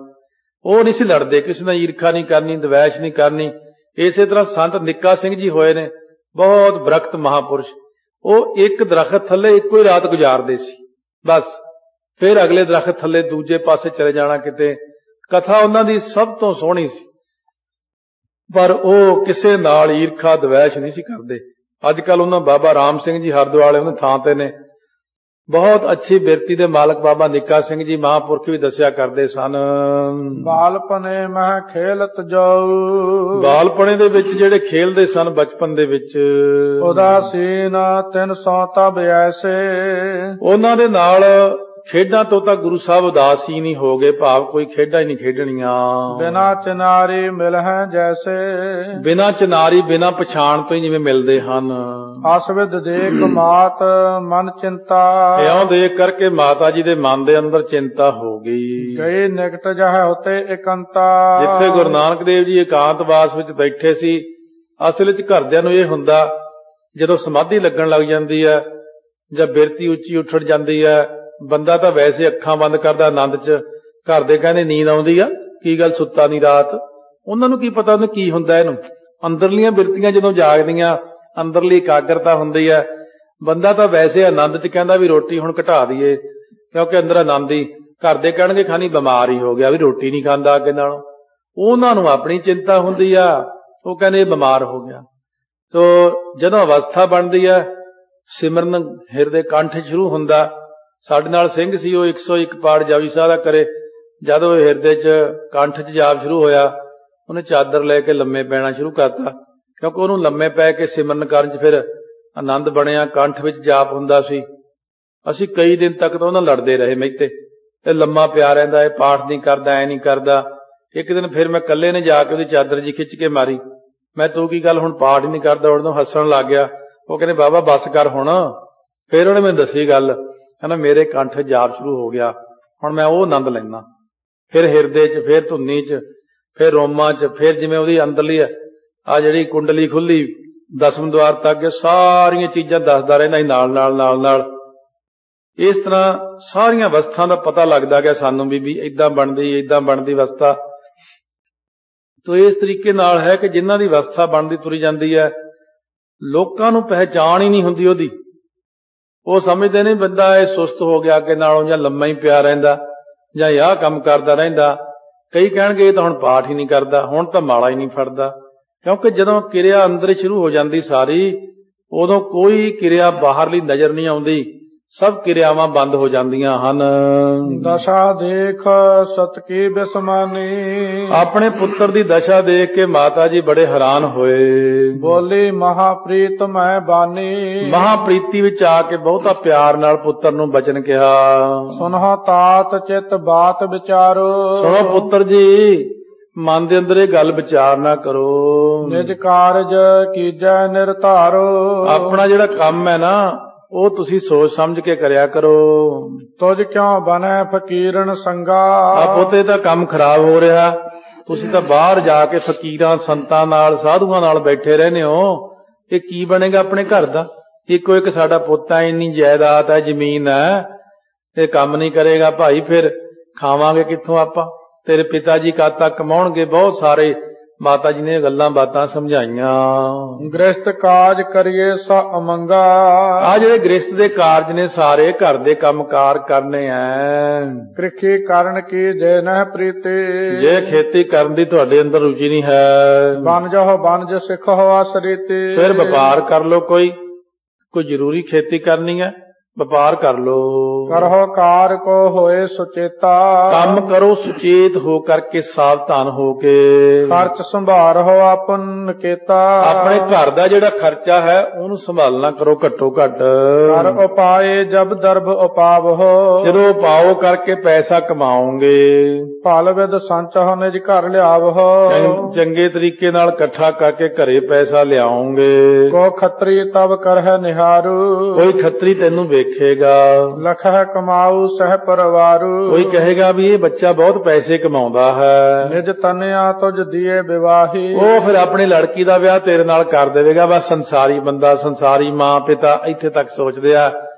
ਉਹ ਨਹੀਂ ਸੀ ਲੜਦੇ, ਕਿਸੇ ਨਾਲ ਈਰਖਾ ਨਹੀਂ ਕਰਨੀ, ਦਵੈਸ਼ ਨਹੀਂ ਕਰਨੀ। ਇਸੇ ਤਰ੍ਹਾਂ ਸੰਤ ਨਿੱਕਾ ਸਿੰਘ ਜੀ ਹੋਏ ਨੇ, ਬਹੁਤ ਬਰਕਤ ਮਹਾਪੁਰਸ਼। ਉਹ ਇੱਕ ਦਰਖਤ ਥੱਲੇ ਇੱਕੋ ਹੀ ਰਾਤ ਗੁਜ਼ਾਰਦੇ ਸੀ, ਬਸ ਫਿਰ ਅਗਲੇ ਦਰਖਤ ਥੱਲੇ ਦੂਜੇ ਪਾਸੇ ਚਲੇ ਜਾਣਾ ਕਿਤੇ। ਕਥਾ ਉਹਨਾਂ ਦੀ ਸਭ ਤੋਂ ਸੋਹਣੀ ਸੀ, ਪਰ ਉਹ ਕਿਸੇ ਨਾਲ ਈਰਖਾ ਦਵੈਸ਼ ਨਹੀਂ ਸੀ ਕਰਦੇ। ਅੱਜ ਕੱਲ ਉਹਨਾਂ ਬਾਬਾ ਰਾਮ ਸਿੰਘ ਜੀ ਹਰਦੁਆਲੇ ਉਹਨਾਂ ਥਾਂ ਤੇ ਨੇ, ਬਹੁਤ ਅੱਛੀ ਬਿਰਤੀ ਦੇ ਮਾਲਕ ਬਾਬਾ ਨਿੱਕਾ ਸਿੰਘ ਜੀ ਮਹਾਂਪੁਰਖ ਵੀ ਦੱਸਿਆ ਕਰਦੇ ਸਨ। ਬਾਲਪਨੇ ਮਹਿ ਖੇਲਤ ਜਾਉ। ਬਾਲਪਣੇ ਦੇ ਵਿੱਚ ਜਿਹੜੇ ਖੇਲਦੇ ਸਨ ਬਚਪਨ ਦੇ ਵਿੱਚ, ਉਦਾਸੀਨ 300 ਤਬ ਐਸੇ। ਉਹਨਾਂ ਦੇ ਨਾਲ ਖੇਡਾਂ ਤੋਂ ਤਾਂ ਗੁਰੂ ਸਾਹਿਬ ਉਦਾਸੀਨ ਹੀ ਹੋ ਗਏ, ਭਾਵ ਕੋਈ ਖੇਡਾਂ ਹੀ ਨਹੀਂ ਖੇਡਣੀਆਂ। ਬਿਨਾ ਚਨਾਰੀ ਮਿਲਹਿ ਜੈਸੇ। ਬਿਨਾ ਚਨਾਰੀ, ਬਿਨਾ ਪਛਾਣ ਤੋਂ ਹੀ ਜਿਵੇਂ ਮਿਲਦੇ ਹਨ। ਅਸਵਿਦ ਦੇਖ ਮਾਤ ਮਨ ਚਿੰਤਾ। ਇਉਂ ਦੇਖ ਕਰਕੇ ਮਾਤਾ ਜੀ ਦੇ ਮਨ ਦੇ ਅੰਦਰ ਚਿੰਤਾ ਹੋ ਗਈ। ਗਏ ਨਿਕਟ ਜਹ ਉਤੇ ਇਕੰਤਾ। ਜਿੱਥੇ ਗੁਰੂ ਨਾਨਕ ਦੇਵ ਜੀ ਇਕਾਂਤਵਾਸ ਵਿੱਚ ਬੈਠੇ ਸੀ, ਅਸਲ ਵਿੱਚ ਘਰਦਿਆਂ ਨੂੰ ਇਹ ਹੁੰਦਾ, ਜਦੋਂ ਸਮਾਧੀ ਲੱਗਣ ਲੱਗ ਜਾਂਦੀ ਹੈ ਜਾਂ ਬਿਰਤੀ ਉੱਚੀ ਉੱਠ ਜਾਂਦੀ ਹੈ, ਬੰਦਾ ਤਾਂ ਵੈਸੇ ਅੱਖਾਂ ਬੰਦ ਕਰਦਾ ਆਨੰਦ 'ਚ। ਘਰ ਦੇ ਕਹਿੰਦੇ ਨੀਂਦ ਆਉਂਦੀ ਆ, ਕੀ ਗੱਲ ਸੁੱਤਾ ਨਹੀਂ ਰਾਤ? ਉਹਨਾਂ ਨੂੰ ਕੀ ਪਤਾ ਉਹਨੂੰ ਕੀ ਹੁੰਦਾ ਇਹਨੂੰ। ਅੰਦਰਲੀਆਂ ਬਿਰਤੀਆਂ ਜਦੋਂ ਜਾਗਦੀਆਂ, ਅੰਦਰਲੀ ਇਕਾਗਰਤਾ ਹੁੰਦੀ ਹੈ, ਬੰਦਾ ਤਾਂ ਵੈਸੇ ਆਨੰਦ 'ਚ ਕਹਿੰਦਾ ਵੀ ਰੋਟੀ ਹੁਣ ਘਟਾ ਦਈਏ, ਕਿਉਂਕਿ ਅੰਦਰ ਆਨੰਦ ਹੀ। ਘਰ ਦੇ ਕਹਿਣਗੇ ਖਾਨੀ ਬਿਮਾਰ ਹੀ ਹੋ ਗਿਆ, ਵੀ ਰੋਟੀ ਨਹੀਂ ਖਾਂਦਾ ਅੱਗੇ ਨਾਲੋਂ। ਉਹਨਾਂ ਨੂੰ ਆਪਣੀ ਚਿੰਤਾ ਹੁੰਦੀ ਆ, ਉਹ ਕਹਿੰਦੇ ਇਹ ਬਿਮਾਰ ਹੋ ਗਿਆ। ਤੋ ਜਦੋਂ ਅਵਸਥਾ ਬਣਦੀ ਹੈ, ਸਿਮਰਨ ਹਿਰਦੇ ਕੰਠ ਸ਼ੁਰੂ ਹੁੰਦਾ। ਸਾਡੇ ਨਾਲ ਸਿੰਘ ਸੀ, ਉਹ 101 ਪਾਠ ਜਪਜੀ ਸਾਹਿਬ ਦਾ ਕਰੇ। ਜਦ ਉਹ ਹਿਰਦੇ 'ਚ ਕੰਠ 'ਚ ਜਾਪ ਸ਼ੁਰੂ ਹੋਇਆ, ਉਹਨੇ ਚਾਦਰ ਲੈ ਕੇ ਲੰਮੇ ਪੈਣਾ ਸ਼ੁਰੂ ਕਰਤਾ, ਕਿਉਂਕਿ ਉਹਨੂੰ ਲੰਮੇ ਪੈ ਕੇ ਸਿਮਰਨ ਕਰਨ 'ਚ ਫਿਰ ਆਨੰਦ ਬਣਿਆ। ਕੰਠ ਵਿੱਚ ਜਾਪ ਹੁੰਦਾ ਸੀ। ਅਸੀਂ ਕਈ ਦਿਨ ਤੱਕ ਤਾਂ ਉਹਨਾਂ ਲੜਦੇ ਰਹੇ ਮੈਤੇ, ਇਹ ਲੰਮਾ ਪਿਆ ਰਹਿੰਦਾ, ਇਹ ਪਾਠ ਨਹੀਂ ਕਰਦਾ, ਐ ਨਹੀਂ ਕਰਦਾ। ਇੱਕ ਦਿਨ ਫਿਰ ਮੈਂ ਇਕੱਲੇ ਨੇ ਜਾ ਕੇ ਉਹਦੀ ਚਾਦਰ ਜੀ ਖਿੱਚ ਕੇ ਮਾਰੀ। ਮੈਂ ਤੂੰ ਕੀ ਗੱਲ ਹੁਣ ਪਾਠ ਹੀ ਨਹੀਂ ਕਰਦਾ? ਉਹਨੂੰ ਹੱਸਣ ਲੱਗ ਗਿਆ। ਉਹ ਕਹਿੰਦੇ ਬਾਬਾ ਬੱਸ ਕਰ ਹੁਣ। ਫਿਰ ਉਹਨੇ ਮੈਨੂੰ ਦੱਸੀ ਗੱਲ, ਕਹਿੰਦਾ ਮੇਰੇ ਕੰਠ ਜਾਪ ਸ਼ੁਰੂ ਹੋ ਗਿਆ, ਹੁਣ ਮੈਂ ਉਹ ਆਨੰਦ ਲੈਣਾ। ਫਿਰ ਹਿਰਦੇ 'ਚ, ਫਿਰ ਧੁੰਨੀ 'ਚ, ਫਿਰ ਰੋਮਾਂ 'ਚ, ਫਿਰ ਜਿਵੇਂ ਉਹਦੀ ਅੰਦਰਲੀ ਆ ਜਿਹੜੀ ਕੁੰਡਲੀ ਖੁੱਲੀ 10ਵੇਂ ਦੁਆਰ ਤੱਕ, ਸਾਰੀਆਂ ਚੀਜ਼ਾਂ ਦੱਸਦਾ ਰਹਿੰਦਾ ਸੀ ਨਾਲ ਨਾਲ ਨਾਲ ਨਾਲ। ਇਸ ਤਰ੍ਹਾਂ ਸਾਰੀਆਂ ਅਵਸਥਾ ਦਾ ਪਤਾ ਲੱਗਦਾ ਗਿਆ ਸਾਨੂੰ ਵੀ ਏਦਾਂ ਬਣਦੀ ਅਵਸਥਾ। ਤੋ ਇਸ ਤਰੀਕੇ ਨਾਲ ਹੈ ਕਿ ਜਿਨ੍ਹਾਂ ਦੀ ਅਵਸਥਾ ਬਣਦੀ ਤੁਰੀ ਜਾਂਦੀ ਹੈ, ਲੋਕਾਂ ਨੂੰ ਪਹਿਚਾਣ ਹੀ ਨਹੀਂ ਹੁੰਦੀ ਉਹਦੀ। ਉਹ ਸਮਝਦੇ ਨੇ ਬੰਦਾ ਇਹ ਸੁਸਤ ਹੋ ਗਿਆ ਅੱਗੇ ਨਾਲੋਂ, ਜਾਂ ਲੰਮਾ ਹੀ ਪਿਆ ਰਹਿੰਦਾ, ਜਾਂ ਆਹ ਕੰਮ ਕਰਦਾ ਰਹਿੰਦਾ। ਕਈ ਕਹਿਣਗੇ ਇਹ ਤਾਂ ਹੁਣ ਪਾਠ ਹੀ ਨਹੀਂ ਕਰਦਾ, ਹੁਣ ਤਾਂ ਮਾਲਾ ਹੀ ਨਹੀਂ ਫੜਦਾ। ਕਿਉਂਕਿ ਜਦੋਂ ਕਿਰਿਆ ਅੰਦਰ ਸ਼ੁਰੂ ਹੋ ਜਾਂਦੀ ਸਾਰੀ, ਉਦੋਂ ਕੋਈ ਕਿਰਿਆ ਬਾਹਰਲੀ ਨਜ਼ਰ ਨਹੀਂ ਆਉਂਦੀ, ਸਭ ਕਿਰਿਆਵਾਂ ਬੰਦ ਹੋ ਜਾਂਦੀਆਂ ਹਨ। ਦਸ਼ਾ ਦੇਖ ਸਤ ਕੀ ਬਿਸਮਾਨੀ, ਆਪਣੇ ਪੁੱਤਰ ਦੀ ਦਸ਼ਾ ਦੇਖ ਕੇ ਮਾਤਾ ਜੀ ਬੜੇ ਹੈਰਾਨ ਹੋਏ। ਬੋਲੀ ਮਹਾਪ੍ਰੀਤ ਮੈਂ ਬਾਨੀ, ਮਹਾਪ੍ਰੀਤੀ ਵਿੱਚ ਆ ਕੇ ਬਹੁਤਾ ਪਿਆਰ ਨਾਲ ਪੁੱਤਰ ਨੂੰ ਬਚਨ ਕਿਹਾ। ਸੁਨਹੁ ਤਾਤ ਚਿਤ ਬਾਤ ਵਿਚਾਰੋ, ਸੁਣੋ ਪੁੱਤਰ ਜੀ, ਮਨ ਦੇ ਅੰਦਰ ਇਹ ਗੱਲ ਵਿਚਾਰ ਨਾ ਕਰੋ। ਨਿਜ ਕਾਰਜ ਕੀਜੈ ਨਿਰਧਾਰੋ, ਆਪਣਾ ਜਿਹੜਾ ਕੰਮ ਹੈ ਨਾ ਉਹ ਤੁਸੀਂ ਸੋਚ ਸਮਝ ਕੇ ਕਰਿਆ ਕਰੋ। ਤੁਝ ਕਿਉਂ ਬਨੈ ਫਕੀਰਨ ਸੰਗਾ, ਆਪੋਤੇ ਤਾਂ ਕੰਮ ਖਰਾਬ ਹੋ ਰਿਹਾ। ਤੁਸੀਂ ਤਾਂ ਬਾਹਰ ਜਾ ਕੇ ਫਕੀਰਾਂ ਸੰਤਾਂ ਨਾਲ ਸਾਧੂਆਂ ਨਾਲ ਬੈਠੇ ਰਹਿੰਦੇ ਹੋ। ਇਹ ਕੀ ਬਣੇਗਾ ਆਪਣੇ ਘਰ ਦਾ? ਇੱਕੋ ਇੱਕ ਸਾਡਾ ਪੁੱਤ ਹੈ, ਇੰਨੀ ਜਾਇਦਾਦ ਹੈ, ਜ਼ਮੀਨ ਹੈ, ਇਹ ਕੰਮ ਨਹੀਂ ਕਰੇਗਾ ਭਾਈ, ਫਿਰ ਖਾਵਾਂਗੇ ਕਿੱਥੋਂ ਆਪਾਂ? ਤੇਰੇ ਪਿਤਾ ਜੀ ਕਦ ਤੱਕ ਕਮਾਉਣਗੇ? ਬਹੁਤ ਸਾਰੇ ਮਾਤਾ ਜੀ ਨੇ ਗੱਲਾਂ ਬਾਤਾਂ ਸਮਝਾਈਆਂ। ਗ੍ਰਸਤ ਕਾਜ ਕਰੀਏ ਸਾ ਅਮੰਗਾ, ਆ ਜਿਹੜੇ ਗ੍ਰਸਤ ਦੇ ਕਾਰਜ ਨੇ ਸਾਰੇ ਘਰ ਦੇ ਕੰਮਕਾਰ ਕਰਨੇ ਐ। ਕ੍ਰਿਖੀ ਕਰਨ ਕੀ ਜੇ ਨਹਿ ਪ੍ਰੀਤੀ, ਜੇ ਖੇਤੀ ਕਰਨ ਦੀ ਤੁਹਾਡੇ ਅੰਦਰ ਰੁਚੀ ਨਹੀਂ ਹੈ, ਬਨਜ ਸਿੱਖੋ ਅਸਰੀਤੀ, ਫਿਰ ਵਪਾਰ ਕਰ ਲੋ। ਕੋਈ ਜ਼ਰੂਰੀ ਖੇਤੀ ਕਰਨੀ ਹੈ, ਵਪਾਰ ਕਰ ਲੋ। ਕਰੋ ਕਾਰ ਕੋ ਹੋਏ ਸੁਚੇਤਾ, ਕੰਮ ਕਰੋ ਸੁਚੇਤ ਹੋ ਕਰਕੇ, ਸਾਵਧਾਨ ਹੋ ਕੇ। ਖਰਚ ਸੰਭਾਰ ਹੋ ਆਪਨ ਕੀਤਾ, ਆਪਣੇ ਘਰ ਦਾ ਜਿਹੜਾ ਖਰਚਾ ਹੈ ਉਹਨੂੰ ਸੰਭਾਲਣਾ ਕਰੋ ਘੱਟੋ ਘੱਟ। ਕਰ ਉਪਾਏ ਜਬ ਦਰਬ ਉਪਾਵ ਹੋ, ਜਦੋਂ ਉਪਾਓ ਕਰਕੇ ਪੈਸਾ ਕਮਾਓਗੇ, ਫਲ ਵਿਦ ਸੰਚ ਹੋ ਨਿਜ ਘਰ ਲਿਆਵ ਹੋ, ਚੰਗੇ ਤਰੀਕੇ ਨਾਲ ਇਕੱਠਾ ਕਰਕੇ ਘਰੇ ਪੈਸਾ ਲਿਆਓਗੇ। ਕੋ ਖੱਤਰੀ ਤਬ ਕਰਹਿ ਨਿਹਾਰੂ, ਕੋਈ ਖੱਤਰੀ ਤੈਨੂੰ ਵੇਖੇਗਾ। ਲਖੈ ਕਮਾਊ ਸਹਿ ਪਰਿਵਾਰੂ, ਕੋਈ ਕਹੇਗਾ ਵੀ ਇਹ ਬੱਚਾ ਬਹੁਤ ਪੈਸੇ ਕਮਾਉਂਦਾ ਹੈ। ਨਿਜ ਤਨਿਆ ਤੁਝ ਦੀਏ ਵਿਵਾਹੀ, ਉਹ ਫਿਰ ਆਪਣੀ ਲੜਕੀ ਦਾ ਵਿਆਹ ਤੇਰੇ ਨਾਲ ਕਰ ਦੇਵੇਗਾ। ਬਸ ਸੰਸਾਰੀ ਬੰਦਾ, ਸੰਸਾਰੀ ਮਾਂ ਪਿਤਾ ਇੱਥੇ ਤੱਕ ਸੋਚਦੇ ਆ,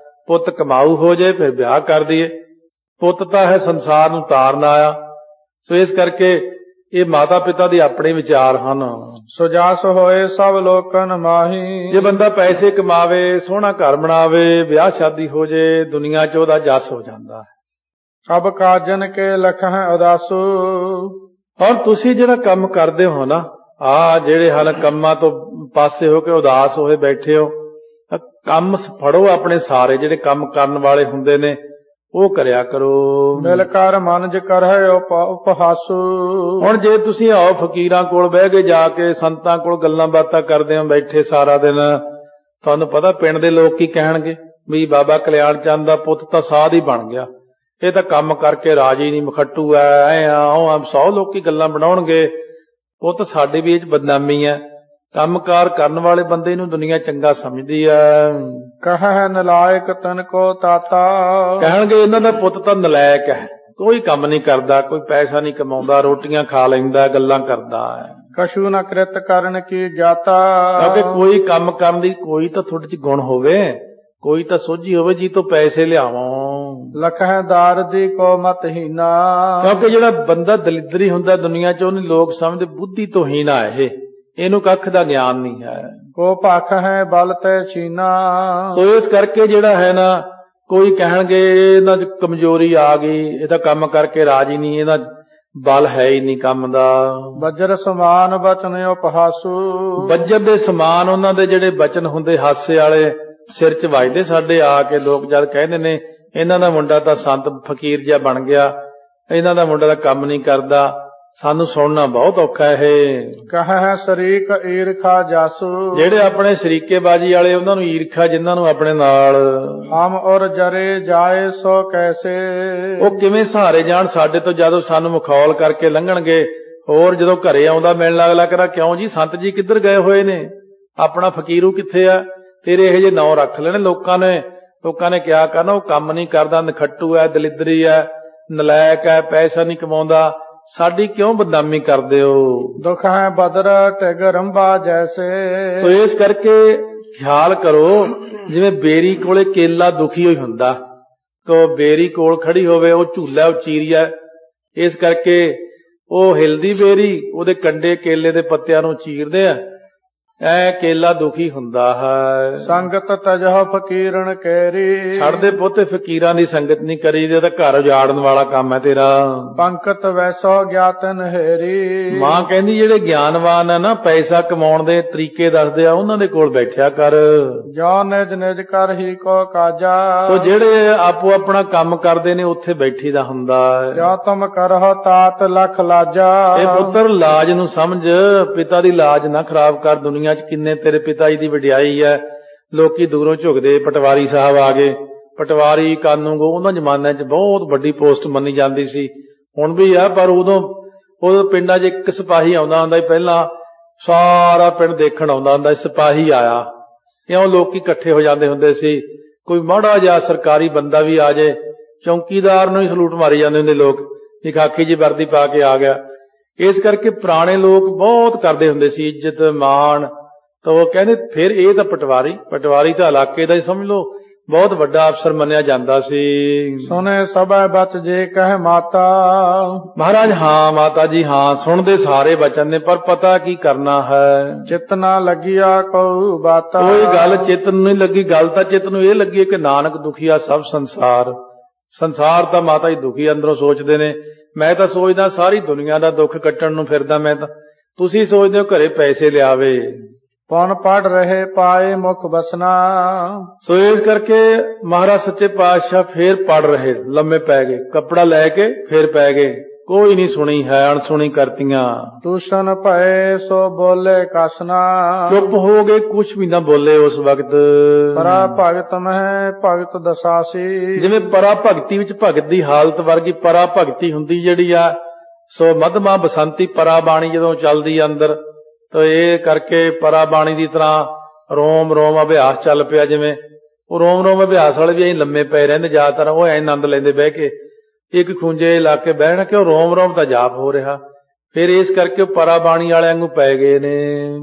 ਪੁੱਤ ਕਮਾਊ ਹੋ ਜਾਏ ਫਿਰ ਵਿਆਹ ਕਰ ਦਈਏ। ਪੁੱਤ ਤਾਂ ਹੈ ਸੰਸਾਰ ਨੂੰ ਤਾਰਨ ਆਇਆ। ਸੋ ਇਸ ਕਰਕੇ ਇਹ ਮਾਤਾ ਪਿਤਾ ਦੇ ਆਪਣੇ ਵਿਚਾਰ ਹਨ। ਸੋ ਜਸ ਹੋਏ ਸਭ ਲੋਕਨ ਮਾਹੀ, ਜੇ ਬੰਦਾ ਪੈਸੇ ਕਮਾਵੇ, ਸੋਹਣਾ ਘਰ ਬਣਾਵੇ, ਵਿਆਹ ਸ਼ਾਦੀ ਹੋ ਜੇ, ਦੁਨੀਆ 'ਚ ਉਹਦਾ ਜਸ ਹੋ ਜਾਂਦਾ ਹੈ। ਸਭ ਕਾਜਨ ਕੇ ਲਖਹਿ ਉਦਾਸੂ, ਔਰ ਤੁਸੀਂ ਜਿਹੜਾ ਕੰਮ ਕਰਦੇ ਹੋ ਨਾ, ਜਿਹੜੇ ਹਾਲ ਕੰਮਾਂ ਤੋਂ ਪਾਸੇ ਹੋ ਕੇ ਉਦਾਸ ਹੋਏ ਬੈਠੇ ਹੋ, ਕੰਮ ਫੜੋ ਆਪਣੇ ਸਾਰੇ ਜਿਹੜੇ ਕੰਮ ਕਰਨ ਵਾਲੇ ਹੁੰਦੇ ਨੇ ਉਹ ਕਰਿਆ ਕਰੋ। ਮਿਲ ਕਰ ਮਨ ਜ ਕਰਹਿ ਉਪਹਾਸੂ, ਹੁਣ ਜੇ ਤੁਸੀਂ ਆਓ ਫਕੀਰਾਂ ਕੋਲ ਬਹਿ ਕੇ, ਜਾ ਕੇ ਸੰਤਾਂ ਕੋਲ ਗੱਲਾਂ ਬਾਤਾਂ ਕਰਦੇ ਹੋ ਬੈਠੇ ਸਾਰਾ ਦਿਨ, ਤੁਹਾਨੂੰ ਪਤਾ ਪਿੰਡ ਦੇ ਲੋਕ ਕੀ ਕਹਿਣਗੇ ਵੀ ਬਾਬਾ ਕਲਿਆਣ ਚੰਦ ਦਾ ਪੁੱਤ ਤਾਂ ਸਾਧ ਹੀ ਬਣ ਗਿਆ, ਇਹ ਤਾਂ ਕੰਮ ਕਰਕੇ ਰਾਜੀ ਨਹੀਂ, ਮਖੱਟੂ ਐ ਆ 100 ਲੋਕੀ ਗੱਲਾਂ ਬਣਾਉਣਗੇ। ਪੁੱਤ ਸਾਡੀ ਵੀ ਇਹ 'ਚ ਬਦਨਾਮੀ ਹੈ। ਕੰਮਕਾਰ ਕਰਨ ਵਾਲੇ ਬੰਦੇ ਨੂੰ ਦੁਨੀਆ ਚੰਗਾ ਸਮਝਦੀ ਐ। ਕਹੈ ਨਲਾਇਕ ਤਨ ਕੋ ਤਾਤਾ, ਕਹਿਣਗੇ ਇਹਨਾਂ ਦਾ ਪੁੱਤ ਤਾਂ ਨਲਾਇਕ ਹੈ, ਕੋਈ ਕੰਮ ਨਹੀਂ ਕਰਦਾ, ਕੋਈ ਪੈਸਾ ਨਹੀਂ ਕਮਾਉਂਦਾ, ਰੋਟੀਆਂ ਖਾ ਲੈਂਦਾ, ਗੱਲਾਂ ਕਰਦਾ ਹੈ। ਕਛੂ ਨ ਕ੍ਰਿਤ ਕਰਨ ਕੀ ਗਿਆਤਾ, ਕਿਉਂਕਿ ਕੋਈ ਕੰਮ ਕਰਨ ਦੀ ਕੋਈ ਤਾਂ ਤੁਹਾਡੇ 'ਚ ਗੁਣ ਹੋਵੇ, ਕੋਈ ਤਾਂ ਸੋਝੀ ਹੋਵੇ ਜੀ ਤੋਂ ਪੈਸੇ ਲਿਆਵਾਂ। ਲਖਹਿ ਦਾਰਦੀ ਕੋ ਮਤਹੀਨਾ, ਕਿਉਂਕਿ ਜਿਹੜਾ ਬੰਦਾ ਦਲਿਦਰੀ ਹੁੰਦਾ ਦੁਨੀਆ 'ਚ, ਉਹਨੂੰ ਲੋਕ ਸਮਝਦੇ ਬੁੱਧੀ ਤੋਂ ਹੀਣਾ ਇਹ ਇਹਨੂੰ ਕੱਖ ਦਾ ਗਿਆਨ ਨਹੀਂ ਹੈ। ਕੋ ਭਖ ਹੈ ਬਲ ਤੈ ਛੀਨਾ। ਸੋ ਇਸ ਕਰਕੇ ਜਿਹੜਾ ਹੈ ਨਾ, ਕੋਈ ਕਹਿਣਗੇ ਇਹਨਾਂ 'ਚ ਕਮਜ਼ੋਰੀ ਆ ਗਈ, ਇਹ ਤਾਂ ਕੰਮ ਕਰਕੇ ਰਾਜੀ ਨਹੀਂ, ਇਹਨਾਂ 'ਚ ਬਲ ਹੈ ਹੀ ਨਹੀਂ ਕੰਮ ਦਾ। ਵਜਰ ਸਮਾਨ ਬਚਨ ਉਪਹਾਸੂ। ਵਜਰ ਦੇ ਸਮਾਨ ਉਹਨਾਂ ਦੇ ਜਿਹੜੇ ਬਚਨ ਹੁੰਦੇ ਹਾਸੇ ਵਾਲੇ ਸਿਰ 'ਚ ਵੱਜਦੇ ਸਾਡੇ ਆ ਕੇ। ਲੋਕ ਜਦ ਕਹਿੰਦੇ ਨੇ ਇਹਨਾਂ ਦਾ ਮੁੰਡਾ ਤਾਂ ਸੰਤ ਫਕੀਰ ਜਿਹਾ ਬਣ ਗਿਆ, ਇਹਨਾਂ ਦਾ ਮੁੰਡਾ ਤਾਂ ਕੰਮ ਨਹੀਂ ਕਰਦਾ, ਸਾਨੂੰ ਸੁਣਨਾ ਬਹੁਤ ਔਖਾ ਇਹ। ਕਹੈ ਸ਼ਰੀਕ ਈਰਖਾ ਜਾਸੂ। ਜਿਹੜੇ ਆਪਣੇ ਸ਼ਰੀਕੇਬਾਜੀ ਵਾਲੇ ਉਹਨਾਂ ਨੂੰ ਈਰਖਾ, ਜਿਨ੍ਹਾਂ ਨੂੰ ਆਪਣੇ ਨਾਲ ਹਮ ਔਰ ਜਰੇ ਜਾਏ ਸੋ ਕੈਸੇ। ਉਹ ਕਿਵੇਂ ਸਹਾਰੇ ਜਾਣ ਸਾਡੇ ਤੋਂ, ਜਦੋਂ ਸਾਨੂੰ ਮਖੌਲ ਕਰਕੇ ਲੰਘਣਗੇ। ਹੋਰ ਜਦੋਂ ਘਰੇ ਆਉਂਦਾ ਮਿਲਣ ਅਗਲਾ ਕਹਿੰਦਾ ਕਿਉਂ ਜੀ ਸੰਤ ਜੀ ਕਿੱਧਰ ਗਏ ਹੋਏ ਨੇ, ਆਪਣਾ ਫਕੀਰੂ ਕਿੱਥੇ ਆ। ਤੇਰੇ ਇਹੋ ਜਿਹੇ ਨਾਂ ਰੱਖ ਲੈਣੇ ਲੋਕਾਂ ਨੇ ਕਿਹਾ ਕਰਨਾ, ਉਹ ਕੰਮ ਨਹੀਂ ਕਰਦਾ, ਨਖੱਟੂ ਹੈ, ਦਲਿਦਰੀ ਹੈ, ਨਲਾਇਕ ਹੈ, ਪੈਸਾ ਨਹੀਂ ਕਮਾਉਂਦਾ, ਸਾਡੀ ਕਿਉਂ ਬਦਨਾਮੀ ਕਰਦੇ ਹੋ। ਦੁਖ ਹੈ ਬਦਰ ਟਿਗ ਰੰਬਾ ਜੈਸੇ। ਸੋ ਇਸ ਕਰਕੇ ਖਿਆਲ ਕਰੋ, ਜਿਵੇਂ ਬੇਰੀ ਕੋਲੇ ਕੇਲਾ ਦੁਖੀ ਹੋਈ ਹੁੰਦਾ, ਤੋ ਬੇਰੀ ਕੋਲ ਖੜੀ ਹੋਵੇ, ਉਹ ਝੂਲਾ ਉਹ ਚੀਰੀਆ, ਇਸ ਕਰਕੇ ਉਹ ਹਿਲਦੀ ਬੇਰੀ ਉਹਦੇ ਕੰਡੇ ਕੇਲੇ ਦੇ ਪੱਤਿਆਂ ਨੂੰ ਚੀਰਦੇ ਆ, ਐ ਕੇਲਾ ਦੁਖੀ ਹੁੰਦਾ ਹੈ। ਸੰਗਤ ਤਜਹ ਫਕੀਰਨ ਕੈਰੀ। ਛੱਡਦੇ ਪੁੱਤ ਫਕੀਰਾਂ ਦੀ ਸੰਗਤ ਨਹੀਂ ਕਰੀ, ਤੇ ਘਰ ਉਜਾੜਨ ਵਾਲਾ ਕੰਮ ਹੈ ਤੇਰਾ। ਪੰਕਤ ਵੈਸੋ ਗਿਆਤਨ ਹੇਰੀ। ਮਾਂ ਕਹਿੰਦੀ ਜਿਹੜੇ ਗਿਆਨਵਾਨ ਆ ਨਾ, ਪੈਸਾ ਕਮਾਉਣ ਦੇ ਤਰੀਕੇ ਦੱਸਦੇ ਆ, ਉਹਨਾਂ ਦੇ ਕੋਲ ਬੈਠਿਆ ਕਰ। ਜੋ ਨਿਜ ਨਿਜ ਕਰ ਹੀ ਕੋ ਕਾਜਾ। ਸੋ ਜਿਹੜੇ ਆਪੋ ਆਪਣਾ ਕੰਮ ਕਰਦੇ ਨੇ ਉੱਥੇ ਬੈਠੀ ਦਾ ਹੁੰਦਾ। ਜੋ ਤੁਮ ਕਰਹੁ ਤਾਤ ਲਖ ਲਾਜਾ। ਇਹ ਪੁੱਤਰ ਲਾਜ ਨੂੰ ਸਮਝ, ਪਿਤਾ ਦੀ ਲਾਜ ਨਾ ਖਰਾਬ ਕਰ। ਦੁਨੀਆ ਚ ਕਿੰਨੇ ਤੇਰੇ ਪਿਤਾ ਜੀ ਦੀ ਵਡਿਆਈ ਹੈ, ਲੋਕੀ ਦੂਰੋਂ ਝੁਕਦੇ। ਪਟਵਾਰੀ ਸਾਹਿਬ ਆ ਗਏ, ਪਟਵਾਰੀ ਕਾਨੂੰਗੋ ਉਹਨਾਂ ਜ਼ਮਾਨਿਆਂ ਚ ਬਹੁਤ ਵੱਡੀ ਪੋਸਟ ਮੰਨੀ ਜਾਂਦੀ ਸੀ, ਹੁਣ ਵੀ ਆ, ਪਰ ਉਦੋਂ ਪਿੰਡਾਂ 'ਚ ਇੱਕ ਸਿਪਾਹੀ ਆਉਂਦਾ ਹੁੰਦਾ ਸੀ। ਪਹਿਲਾਂ ਸਾਰਾ ਪਿੰਡ ਦੇਖਣ ਆਉਂਦਾ ਹੁੰਦਾ ਸੀ, ਸਿਪਾਹੀ ਆਇਆ, ਇਉਂ ਲੋਕੀ ਇਕੱਠੇ ਹੋ ਜਾਂਦੇ ਹੁੰਦੇ ਸੀ। ਕੋਈ ਮਾੜਾ ਜਿਹਾ ਸਰਕਾਰੀ ਬੰਦਾ ਵੀ ਆ ਜਾਏ, ਚੌਂਕੀਦਾਰ ਨੂੰ ਹੀ ਸਲੂਟ ਮਾਰੀ ਜਾਂਦੇ ਹੁੰਦੇ ਲੋਕ, ਵੀ ਖਾਕੀ ਜੀ ਵਰਦੀ ਪਾ ਕੇ ਆ ਗਿਆ। ਇਸ ਕਰਕੇ ਪੁਰਾਣੇ ਲੋਕ ਬਹੁਤ ਕਰਦੇ ਹੁੰਦੇ ਸੀ ਇੱਜ਼ਤ ਮਾਣ। ਤਾਂ ਉਹ ਕਹਿੰਦੇ ਫਿਰ ਇਹ ਤਾਂ ਪਟਵਾਰੀ ਤਾਂ ਇਲਾਕੇ ਦਾ ਹੀ ਸਮਝ ਲਓ, ਬਹੁਤ ਵੱਡਾ ਅਫਸਰ ਮੰਨਿਆ ਜਾਂਦਾ ਸੀ। ਸੁਨੇ ਸਭੈ ਬਚ ਜੇ ਕਹਿ ਮਾਤਾ। ਮਹਾਰਾਜ ਹਾਂ ਮਾਤਾ ਜੀ ਹਾਂ, ਸੁਣਦੇ ਸਾਰੇ ਬਚਨ ਨੇ, ਪਰ ਪਤਾ ਕੀ ਕਰਨਾ ਹੈ। ਚਿਤ ਨਾ ਲੱਗਿਆ ਕਉ ਬਾਤਾ। ਕੋਈ ਗੱਲ ਚਿਤ ਨੂੰ ਨਹੀਂ ਲੱਗੀ, ਗੱਲ ਤਾਂ ਚਿਤ ਨੂੰ ਇਹ ਲੱਗੀ ਕਿ ਨਾਨਕ ਦੁਖੀਆ ਸਭ ਸੰਸਾਰ ਤਾਂ ਮਾਤਾ ਜੀ ਦੁਖੀ ਅੰਦਰੋਂ ਸੋਚਦੇ ਨੇ। ਮੈਂ ਤਾਂ ਸੋਚਦਾ ਸਾਰੀ ਦੁਨੀਆ ਦਾ ਦੁੱਖ ਕੱਟਣ ਨੂੰ ਫਿਰਦਾ ਮੈਂ ਤਾਂ, ਤੁਸੀਂ ਸੋਚਦੇ ਹੋ ਘਰੇ ਪੈਸੇ ਲਿਆਵੇ। ਪੁਨ ਪੜ ਰਹੇ ਪਾਏ ਮੁਖ ਬਸਨਾ। ਸੋ ਇਸ ਕਰਕੇ ਮਹਾਰਾਜ ਸੱਚੇ ਪਾਤਸ਼ਾਹ ਫੇਰ ਪੜ ਰਹੇ, ਲੰਮੇ ਪੈ ਗਏ, ਕੱਪੜਾ ਲੈ ਕੇ ਫੇਰ ਪੈ ਗਏ। ਕੋਈ ਨਹੀਂ ਸੁਣੀ ਹੈ, ਅਣਸੁਣੀ ਕਰਤੀਆਂ। ਦੂਸ਼ਣ ਭਏ ਸੋ ਬੋਲੇ ਕਸਨਾ। ਚੁੱਪ ਹੋ ਗਏ, ਕੁਛ ਵੀ ਨਾ ਬੋਲੇ ਉਸ ਵਕਤ। ਪਰਾ ਭਗਤ ਮਹਿ ਭਗਤ ਦਸਾਸੀ। ਜਿਵੇਂ ਪਰਾ ਭਗਤੀ ਵਿੱਚ ਭਗਤ ਦੀ ਹਾਲਤ ਵਰਗੀ ਪਰਾ ਭਗਤੀ ਹੁੰਦੀ ਜਿਹੜੀ ਆ, ਸੋ ਮਧਮਾ ਬਸੰਤੀ ਪਰਾ ਬਾਣੀ ਜਦੋਂ ਚੱਲਦੀ ਅੰਦਰ, ਤਾਂ ਇਹ ਕਰਕੇ ਪਰਾ ਬਾਣੀ ਦੀ ਤਰ੍ਹਾਂ ਰੋਮ ਰੋਮ ਅਭਿਆਸ ਚੱਲ ਪਿਆ। ਜਿਵੇਂ ਉਹ ਰੋਮ ਰੋਮ ਅਭਿਆਸ ਵਾਲੇ ਵੀ ਐਂ ਲੰਮੇ ਪਏ ਰਹਿੰਦੇ ਜ਼ਿਆਦਾਤਰ, ਉਹ ਐਂ ਆਨੰਦ ਲੈਂਦੇ ਬਹਿ ਕੇ, ਇੱਕ ਖੂੰਜੇ ਲਾ ਕੇ ਬਹਿਣ ਕਿ ਉਹ ਰੋਮ ਰੋਮ ਦਾ ਜਾਪ ਹੋ ਰਿਹਾ। ਫਿਰ ਇਸ ਕਰਕੇ ਉਹ ਪਰਾ ਬਾਣੀ ਵਾਲਿਆਂ ਨੂੰ ਪੈ ਗਏ ਨੇ।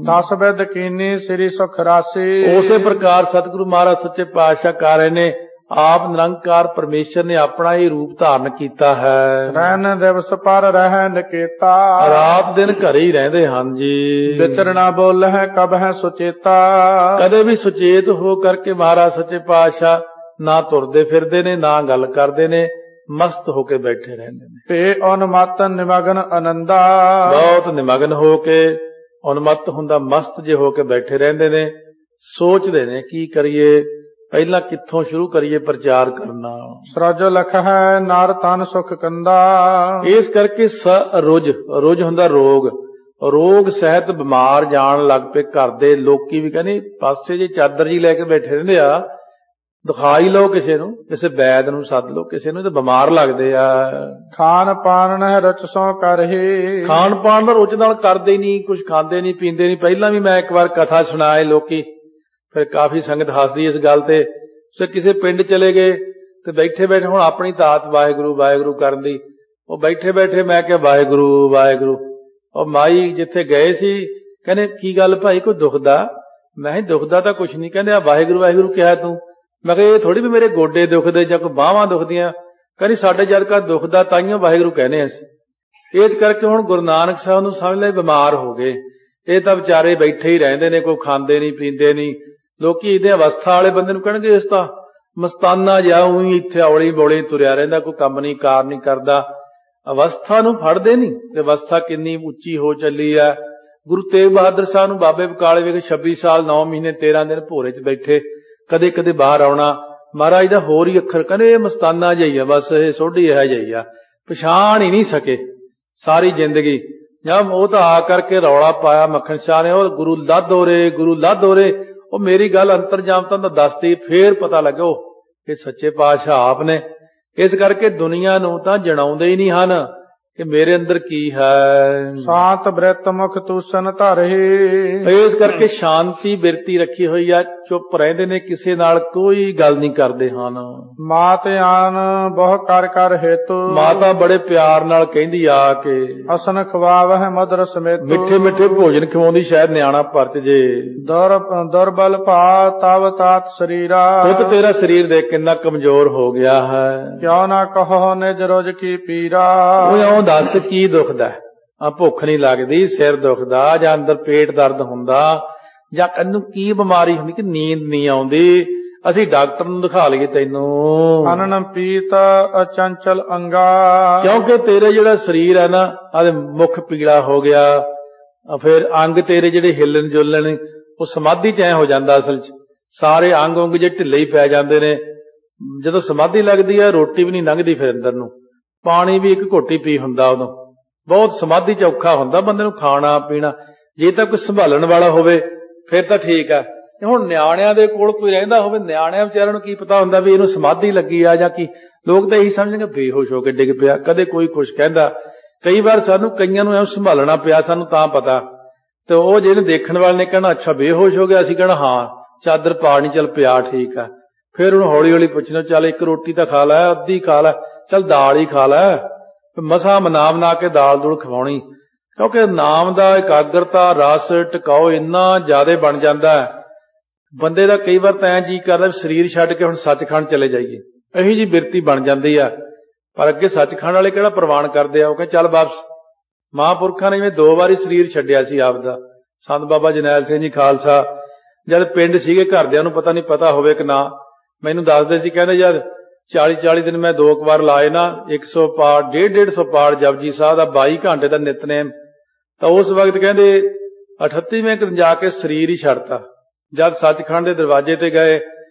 10 ਬਿਦ ਕੀਨੀ ਸ੍ਰੀ ਸੁਖ ਰਾਸੀ। ਉਸੇ ਪ੍ਰਕਾਰ ਸਤਿਗੁਰੂ ਮਹਾਰਾਜ ਸੱਚੇ ਪਾਤਸ਼ਾਹ ਕਰ ਰਹੇ ਨੇ, ਆਪ ਨਿਰੰਕਾਰ ਪਰਮੇਸ਼ਰ ਨੇ ਆਪਣਾ ਹੀ ਰੂਪ ਧਾਰਨ ਕੀਤਾ ਹੈ। ਰਹਿਣ ਦਿਵਸ ਪਰ ਰਹਿ ਨਿਕੇਤਾ। ਰਾਤ ਦਿਨ ਘਰੇ ਹੀ ਰਹਿੰਦੇ ਹਨ ਜੀ। ਵਿਚਰਨਾ ਬੋਲ ਹੈ ਕਬ ਹੈ ਸੁਚੇਤਾ। ਕਦੇ ਵੀ ਸੁਚੇਤ ਹੋ ਕਰਕੇ ਮਹਾਰਾਜ ਸੱਚੇ ਪਾਤਸ਼ਾਹ ਨਾ ਤੁਰਦੇ ਫਿਰਦੇ ਨੇ, ਨਾ ਗੱਲ ਕਰਦੇ ਨੇ, ਮਸਤ ਹੋ ਕੇ ਬੈਠੇ ਰਹਿੰਦੇ ਨੇ। ਤੇ ਉਨਮਤ ਨਿਮਗਨ ਆਨੰਦਾ। ਬਹੁਤ ਨਿਮਗਨ ਹੋ ਕੇ, ਉਨਮਤ ਹੁੰਦਾ ਮਸਤ ਜੇ ਹੋ ਕੇ ਬੈਠੇ ਰਹਿੰਦੇ ਨੇ। ਸੋਚਦੇ ਨੇ ਕੀ ਕਰੀਏ, ਪਹਿਲਾਂ ਕਿੱਥੋਂ ਸ਼ੁਰੂ ਕਰੀਏ ਪ੍ਰਚਾਰ ਕਰਨਾ। ਸਰਜ ਲਖ ਹੈ ਨਰ ਤਨ ਸੁਖ ਕੰਦਾ। ਇਸ ਕਰਕੇ ਰੁਜ ਹੁੰਦਾ ਰੋਗ ਸਹਿਤ ਬਿਮਾਰ ਜਾਣ ਲੱਗ ਪਏ ਘਰ ਦੇ ਲੋਕੀ ਵੀ ਕਹਿੰਦੇ ਪਾਸੇ ਜੇ ਚਾਦਰ ਜੀ ਲੈ ਕੇ ਬੈਠੇ ਰਹਿੰਦੇ ਆ, ਦਿਖਾਈ ਲਓ ਕਿਸੇ ਨੂੰ, ਕਿਸੇ ਵੈਦ ਨੂੰ ਸੱਦ ਲਓ ਕਿਸੇ ਨੂੰ, ਤੇ ਬਿਮਾਰ ਲੱਗਦੇ ਆ। ਖਾਣ ਪਾਣ ਰਚ ਸੋ ਕਰਹੀ। ਖਾਣ ਪਾਣ ਦਾ ਰੁਚ ਨਾਲ ਕਰਦੇ ਨਹੀਂ, ਕੁਝ ਖਾਂਦੇ ਨਹੀਂ ਪੀਂਦੇ ਨਹੀਂ। ਪਹਿਲਾਂ ਵੀ ਮੈਂ ਇੱਕ ਵਾਰ ਕਥਾ ਸੁਣਾਏ, ਲੋਕੀ ਫਿਰ ਕਾਫੀ ਸੰਗਤ ਹੱਸਦੀ ਇਸ ਗੱਲ ਤੇ। ਕਿਸੇ ਪਿੰਡ ਚਲੇ ਗਏ ਤੇ ਬੈਠੇ ਬੈਠੇ ਹੁਣ ਆਪਣੀ ਧਾਤ ਵਾਹਿਗੁਰੂ ਵਾਹਿਗੁਰੂ ਕਰਨ ਦੀ, ਉਹ ਬੈਠੇ ਬੈਠੇ ਮੈਂ ਕਿਹਾ ਵਾਹਿਗੁਰੂ ਵਾਹਿਗੁਰੂ। ਉਹ ਮਾਈ ਜਿੱਥੇ ਗਏ ਸੀ ਕਹਿੰਦੇ ਕੀ ਗੱਲ ਭਾਈ ਕੋਈ ਦੁਖਦਾ? ਮੈਂ ਦੁਖਦਾ ਤਾਂ ਕੁਛ ਨਹੀਂ। ਕਹਿੰਦੇ ਆ ਵਾਹਿਗੁਰੂ ਵਾਹਿਗੁਰੂ ਕਿਹਾ ਤੂੰ? ਮੈਂ ਕਿਹਾ ਇਹ ਥੋੜੀ ਵੀ ਮੇਰੇ ਗੋਡੇ ਦੁਖਦੇ ਜਾਂ ਕੋਈ ਬਾਹਾਂ ਦੁਖਦੀਆਂ। ਕਹਿੰਦੀ ਸਾਡੇ ਜਦ ਕਾ ਦੁਖਦਾ ਤਾਈਓ ਵਾਹਿਗੁਰੂ ਕਹਿੰਦੇ ਅਸੀਂ। ਇਸ ਕਰਕੇ ਹੁਣ ਗੁਰੂ ਨਾਨਕ ਸਾਹਿਬ ਨੂੰ ਸਮਝ ਲੈ ਬਿਮਾਰ ਹੋ ਗਏ। ਇਹ ਤਾਂ ਵਿਚਾਰੇ ਬੈਠੇ ਹੀ ਰਹਿੰਦੇ ਨੇ, ਕੋਈ ਖਾਂਦੇ ਨਹੀਂ ਪੀਂਦੇ ਨਹੀਂ। ਲੋਕੀ ਇਹਦੇ ਅਵਸਥਾ ਵਾਲੇ ਬੰਦੇ ਨੂੰ ਕਹਿਣਗੇ ਇਸ ਤਾਂ ਮਸਤਾਨਾ ਜਿਹਾ ਉਹੀ ਇੱਥੇ ਔਲੀ ਬੋਲੀ ਤੁਰਿਆ ਰਹਿੰਦਾ, ਕੋਈ ਕੰਮ ਨਹੀਂ ਕਾਰ ਨਹੀਂ ਕਰਦਾ। ਅਵਸਥਾ ਨੂੰ ਫੜਦੇ ਨਹੀਂ ਤੇ ਅਵਸਥਾ ਕਿੰਨੀ ਉੱਚੀ ਹੋ ਚੱਲੀ ਆ। ਗੁਰੂ ਤੇਗ ਬਹਾਦਰ ਸਾਹਿਬ ਨੂੰ ਬਾਬੇ ਬਕਾਲੇ ਵੇਖ 26 ਸਾਲ 9 ਮਹੀਨੇ 13 ਦਿਨ ਭੋਰੇ 'ਚ ਬੈਠੇ, ਕਦੇ ਕਦੇ ਬਾਹਰ ਆਉਣਾ। ਮਹਾਰਾਜ ਦਾ ਹੋਰ ਹੀ ਅੱਖਰ ਕਹਿੰਦੇ ਇਹ ਮਸਤਾਨਾ ਜਿਹੀ ਆ, ਬਸ ਇਹ ਸੋਢੀ ਇਹੋ ਜਿਹੀ ਆ, ਪਛਾਣ ਹੀ ਨਹੀਂ ਸਕੇ ਸਾਰੀ ਜ਼ਿੰਦਗੀ। ਜਾਂ ਉਹ ਤਾਂ ਆ ਕਰਕੇ ਰੌਲਾ ਪਾਇਆ ਮੱਖਣ ਸ਼ਾਹ ਨੇ, ਉਹ ਗੁਰੂ ਲੱਧ ਹੋ ਰੇ, ਗੁਰੂ ਲੱਧ ਹੋ ਰੇ। ਉਹ ਮੇਰੀ ਗੱਲ ਅੰਤਰਜਾਮਤਾ ਤਾਂ ਦੱਸਦੀ, ਫੇਰ ਪਤਾ ਲੱਗਾ ਉਹ ਇਹ ਸੱਚੇ ਪਾਤਸ਼ਾਹ ਆਪ ਨੇ। ਇਸ ਕਰਕੇ ਦੁਨੀਆ ਨੂੰ ਤਾਂ ਜਣਾਉਂਦੇ ਹੀ ਨਹੀਂ ਹਨ ਕਿ ਮੇਰੇ ਅੰਦਰ ਕੀ ਹੈ। ਸ਼ਾਂਤ ਬ੍ਰਿਤ ਮੁਖ ਤੂਸਨ ਧਰਹਿ। ਇਸ ਕਰਕੇ ਸ਼ਾਂਤੀ ਬਿਰਤੀ ਰੱਖੀ ਹੋਈ ਆ, ਚੁੱਪ ਰਹਿੰਦੇ ਨੇ, ਕਿਸੇ ਨਾਲ ਕੋਈ ਗੱਲ ਨਹੀਂ ਕਰਦੇ ਹਨ। ਮਾਤ ਆਨ ਬਹੁ ਕਰ ਕਰ ਹੇਤੂ। ਮਾਤਾ ਬੜੇ ਪਿਆਰ ਨਾਲ ਕਹਿੰਦੀ ਆ ਕਿ ਅਸਨ ਖਵਾਵਹਿ ਮਦਰ ਸਮੇਤ। ਮਿੱਠੇ ਮਿੱਠੇ ਭੋਜਨ ਖਵਾਉਂਦੀ, ਸ਼ਾਇਦ ਨਿਆਣਾ ਪਰਚ ਜੇ। ਦੁਰਬਲ ਭਾ ਤਵ ਤਾਤ ਸਰੀਰਾ। ਪੁੱਤ ਤੇਰਾ ਸਰੀਰ ਦੇਖ ਕਿੰਨਾ ਕਮਜ਼ੋਰ ਹੋ ਗਿਆ ਹੈ। ਕਿਉ ਨਾ ਕਹੋ ਨਿਜ ਰੋਜ ਕੀ ਪੀਰਾ। ਉਹ ਦੱਸ ਕੀ ਦੁਖਦਾ? ਆ ਭੁੱਖ ਨਹੀਂ ਲੱਗਦੀ, ਸਿਰ ਦੁਖਦਾ, ਜਾਂ ਅੰਦਰ ਪੇਟ ਦਰਦ ਹੁੰਦਾ, ਜਾਂ ਕੰਨੂੰ ਕੀ ਬਿਮਾਰੀ ਹੁੰਦੀ ਕਿ ਨੀਂਦ ਨਹੀਂ ਆਉਂਦੀ, ਅਸੀਂ ਡਾਕਟਰ ਨੂੰ ਦਿਖਾ ਲਈਏ ਤੈਨੂੰ। ਅਨਨ ਪੀਤ ਅਚੰਚਲ ਅੰਗਾ। ਕਿਉਂਕਿ ਤੇਰੇ ਜਿਹੜਾ ਸਰੀਰ ਹੈ ਨਾ, ਆਦੇ ਮੁੱਖ ਪੀੜਾ ਹੋ ਗਿਆ, ਫਿਰ ਅੰਗ ਤੇਰੇ ਜਿਹੜੇ ਹਿੱਲਣ ਜੁਲਣ ਉਹ ਸਮਾਧੀ ਚ ਐ ਹੋ ਜਾਂਦਾ। ਅਸਲ ਚ ਸਾਰੇ ਅੰਗ ਉਂਗ ਜੇ ਢਿੱਲੇ ਹੀ ਪੈ ਜਾਂਦੇ ਨੇ। ਜਦੋਂ ਸਮਾਧੀ ਲੱਗਦੀ ਹੈ ਰੋਟੀ ਵੀ ਨਹੀਂ ਲੰਘਦੀ, ਫਿਰ ਅੰਦਰ ਨੂੰ ਪਾਣੀ ਵੀ ਇੱਕ ਘੋਟੀ ਪੀ ਹੁੰਦਾ। ਉਦੋਂ ਬਹੁਤ ਸਮਾਧੀ ਚ ਔਖਾ ਹੁੰਦਾ ਬੰਦੇ ਨੂੰ ਖਾਣਾ ਪੀਣਾ। ਜੇ ਤਾਂ ਕੋਈ ਸੰਭਾਲਣ ਵਾਲਾ ਹੋਵੇ ਫਿਰ ਤਾਂ ਠੀਕ ਆ। ਹੁਣ ਨਿਆਣਿਆਂ ਦੇ ਕੋਲ ਕੋਈ ਰਹਿੰਦਾ ਹੋਵੇ, ਨਿਆਣਿਆਂ ਵਿਚਾਰਿਆਂ ਨੂੰ ਕੀ ਪਤਾ ਹੁੰਦਾ ਵੀ ਇਹਨੂੰ ਸਮਾਧੀ ਲੱਗੀ ਆ ਜਾਂ ਕੀ। ਲੋਕ ਤਾਂ ਇਹੀ ਸਮਝਣਗੇ ਬੇਹੋਸ਼ ਹੋ ਕੇ ਡਿੱਗ ਪਿਆ, ਕਦੇ ਕੋਈ ਕੁਛ ਕਹਿੰਦਾ। ਕਈ ਵਾਰ ਸਾਨੂੰ ਕਈਆਂ ਨੂੰ ਐਂ ਸੰਭਾਲਣਾ ਪਿਆ, ਸਾਨੂੰ ਤਾਂ ਪਤਾ। ਤੇ ਉਹ ਜਿਹਨੇ ਦੇਖਣ ਵਾਲੇ ਨੇ ਕਹਿਣਾ ਅੱਛਾ ਬੇਹੋਸ਼ ਹੋ ਗਿਆ, ਅਸੀਂ ਕਹਿਣਾ ਹਾਂ ਚਾਦਰ ਪਾ ਨਹੀਂ, ਚੱਲ ਪਿਆ ਠੀਕ ਆ। ਫਿਰ ਉਹਨੂੰ ਹੌਲੀ ਹੌਲੀ ਪੁੱਛਣਾ, ਚੱਲ ਇੱਕ ਰੋਟੀ ਤਾਂ ਖਾ ਲੈ, ਅੱਧੀ ਖਾ ਲੈ, ਚੱਲ ਦਾਲ ਹੀ ਖਾ ਲੈ। ਮਸਾਂ ਮਨਾ ਕੇ ਦਾਲ ਦੂਲ ਖਵਾਉਣੀ, ਕਿਉਂਕਿ ਨਾਮ ਦਾ ਇਕਾਗਰਤਾ ਰਸ ਟਿਕਾਓ ਇੰਨਾ ਜ਼ਿਆਦਾ ਬਣ ਜਾਂਦਾ ਬੰਦੇ ਦਾ। ਕਈ ਵਾਰ ਤਾਂ ਐਂ ਜੀ ਕਰਦਾ ਸਰੀਰ ਛੱਡ ਕੇ ਹੁਣ ਸੱਚਖੰਡ ਚਲੇ ਜਾਈਏ, ਇਹੀ ਜੀ ਬਿਰਤੀ ਬਣ ਜਾਂਦੀ ਆ। ਪਰ ਅੱਗੇ ਸੱਚਖੰਡ ਵਾਲੇ ਕਿਹੜਾ ਪ੍ਰਵਾਨ ਕਰਦੇ ਆ, ਉਹ ਕਹਿੰਦੇ ਚੱਲ ਵਾਪਸ। ਮਹਾਂਪੁਰਖਾਂ ਨੇ ਜਿਵੇਂ 2 ਵਾਰੀ ਸਰੀਰ ਛੱਡਿਆ ਸੀ ਆਪਦਾ। ਸੰਤ ਬਾਬਾ ਜਰਨੈਲ ਸਿੰਘ ਜੀ ਖਾਲਸਾ ਜਦ ਪਿੰਡ ਸੀਗੇ, ਘਰਦਿਆਂ ਨੂੰ ਪਤਾ ਨਹੀਂ ਪਤਾ ਹੋਵੇ ਕਿ ਨਾ, ਮੈਨੂੰ ਦੱਸਦੇ ਸੀ, ਕਹਿੰਦੇ ਯਾਰ 40 ਦਿਨ ਮੈਂ 2 ਵਾਰ ਲਾਏ ਨਾ, 100 ਪਾਠ 150 ਪਾਠ ਜਪਜੀ ਸਾਹਿਬ ਦਾ, 22 ਘੰਟੇ ਦਾ ਨਿਤਨੇਮ। ਤਾਂ ਉਸ ਵਕਤ ਕਹਿੰਦੇ 38ਵੇਂ ਦਿਨ ਜਾ ਕੇ ਸਰੀਰ ਹੀ ਛੱਡਤਾ। ਜਦ ਸੱਚਖੰਡ ਦੇ ਦਰਵਾਜ਼ੇ ਤੇ ਗਏ,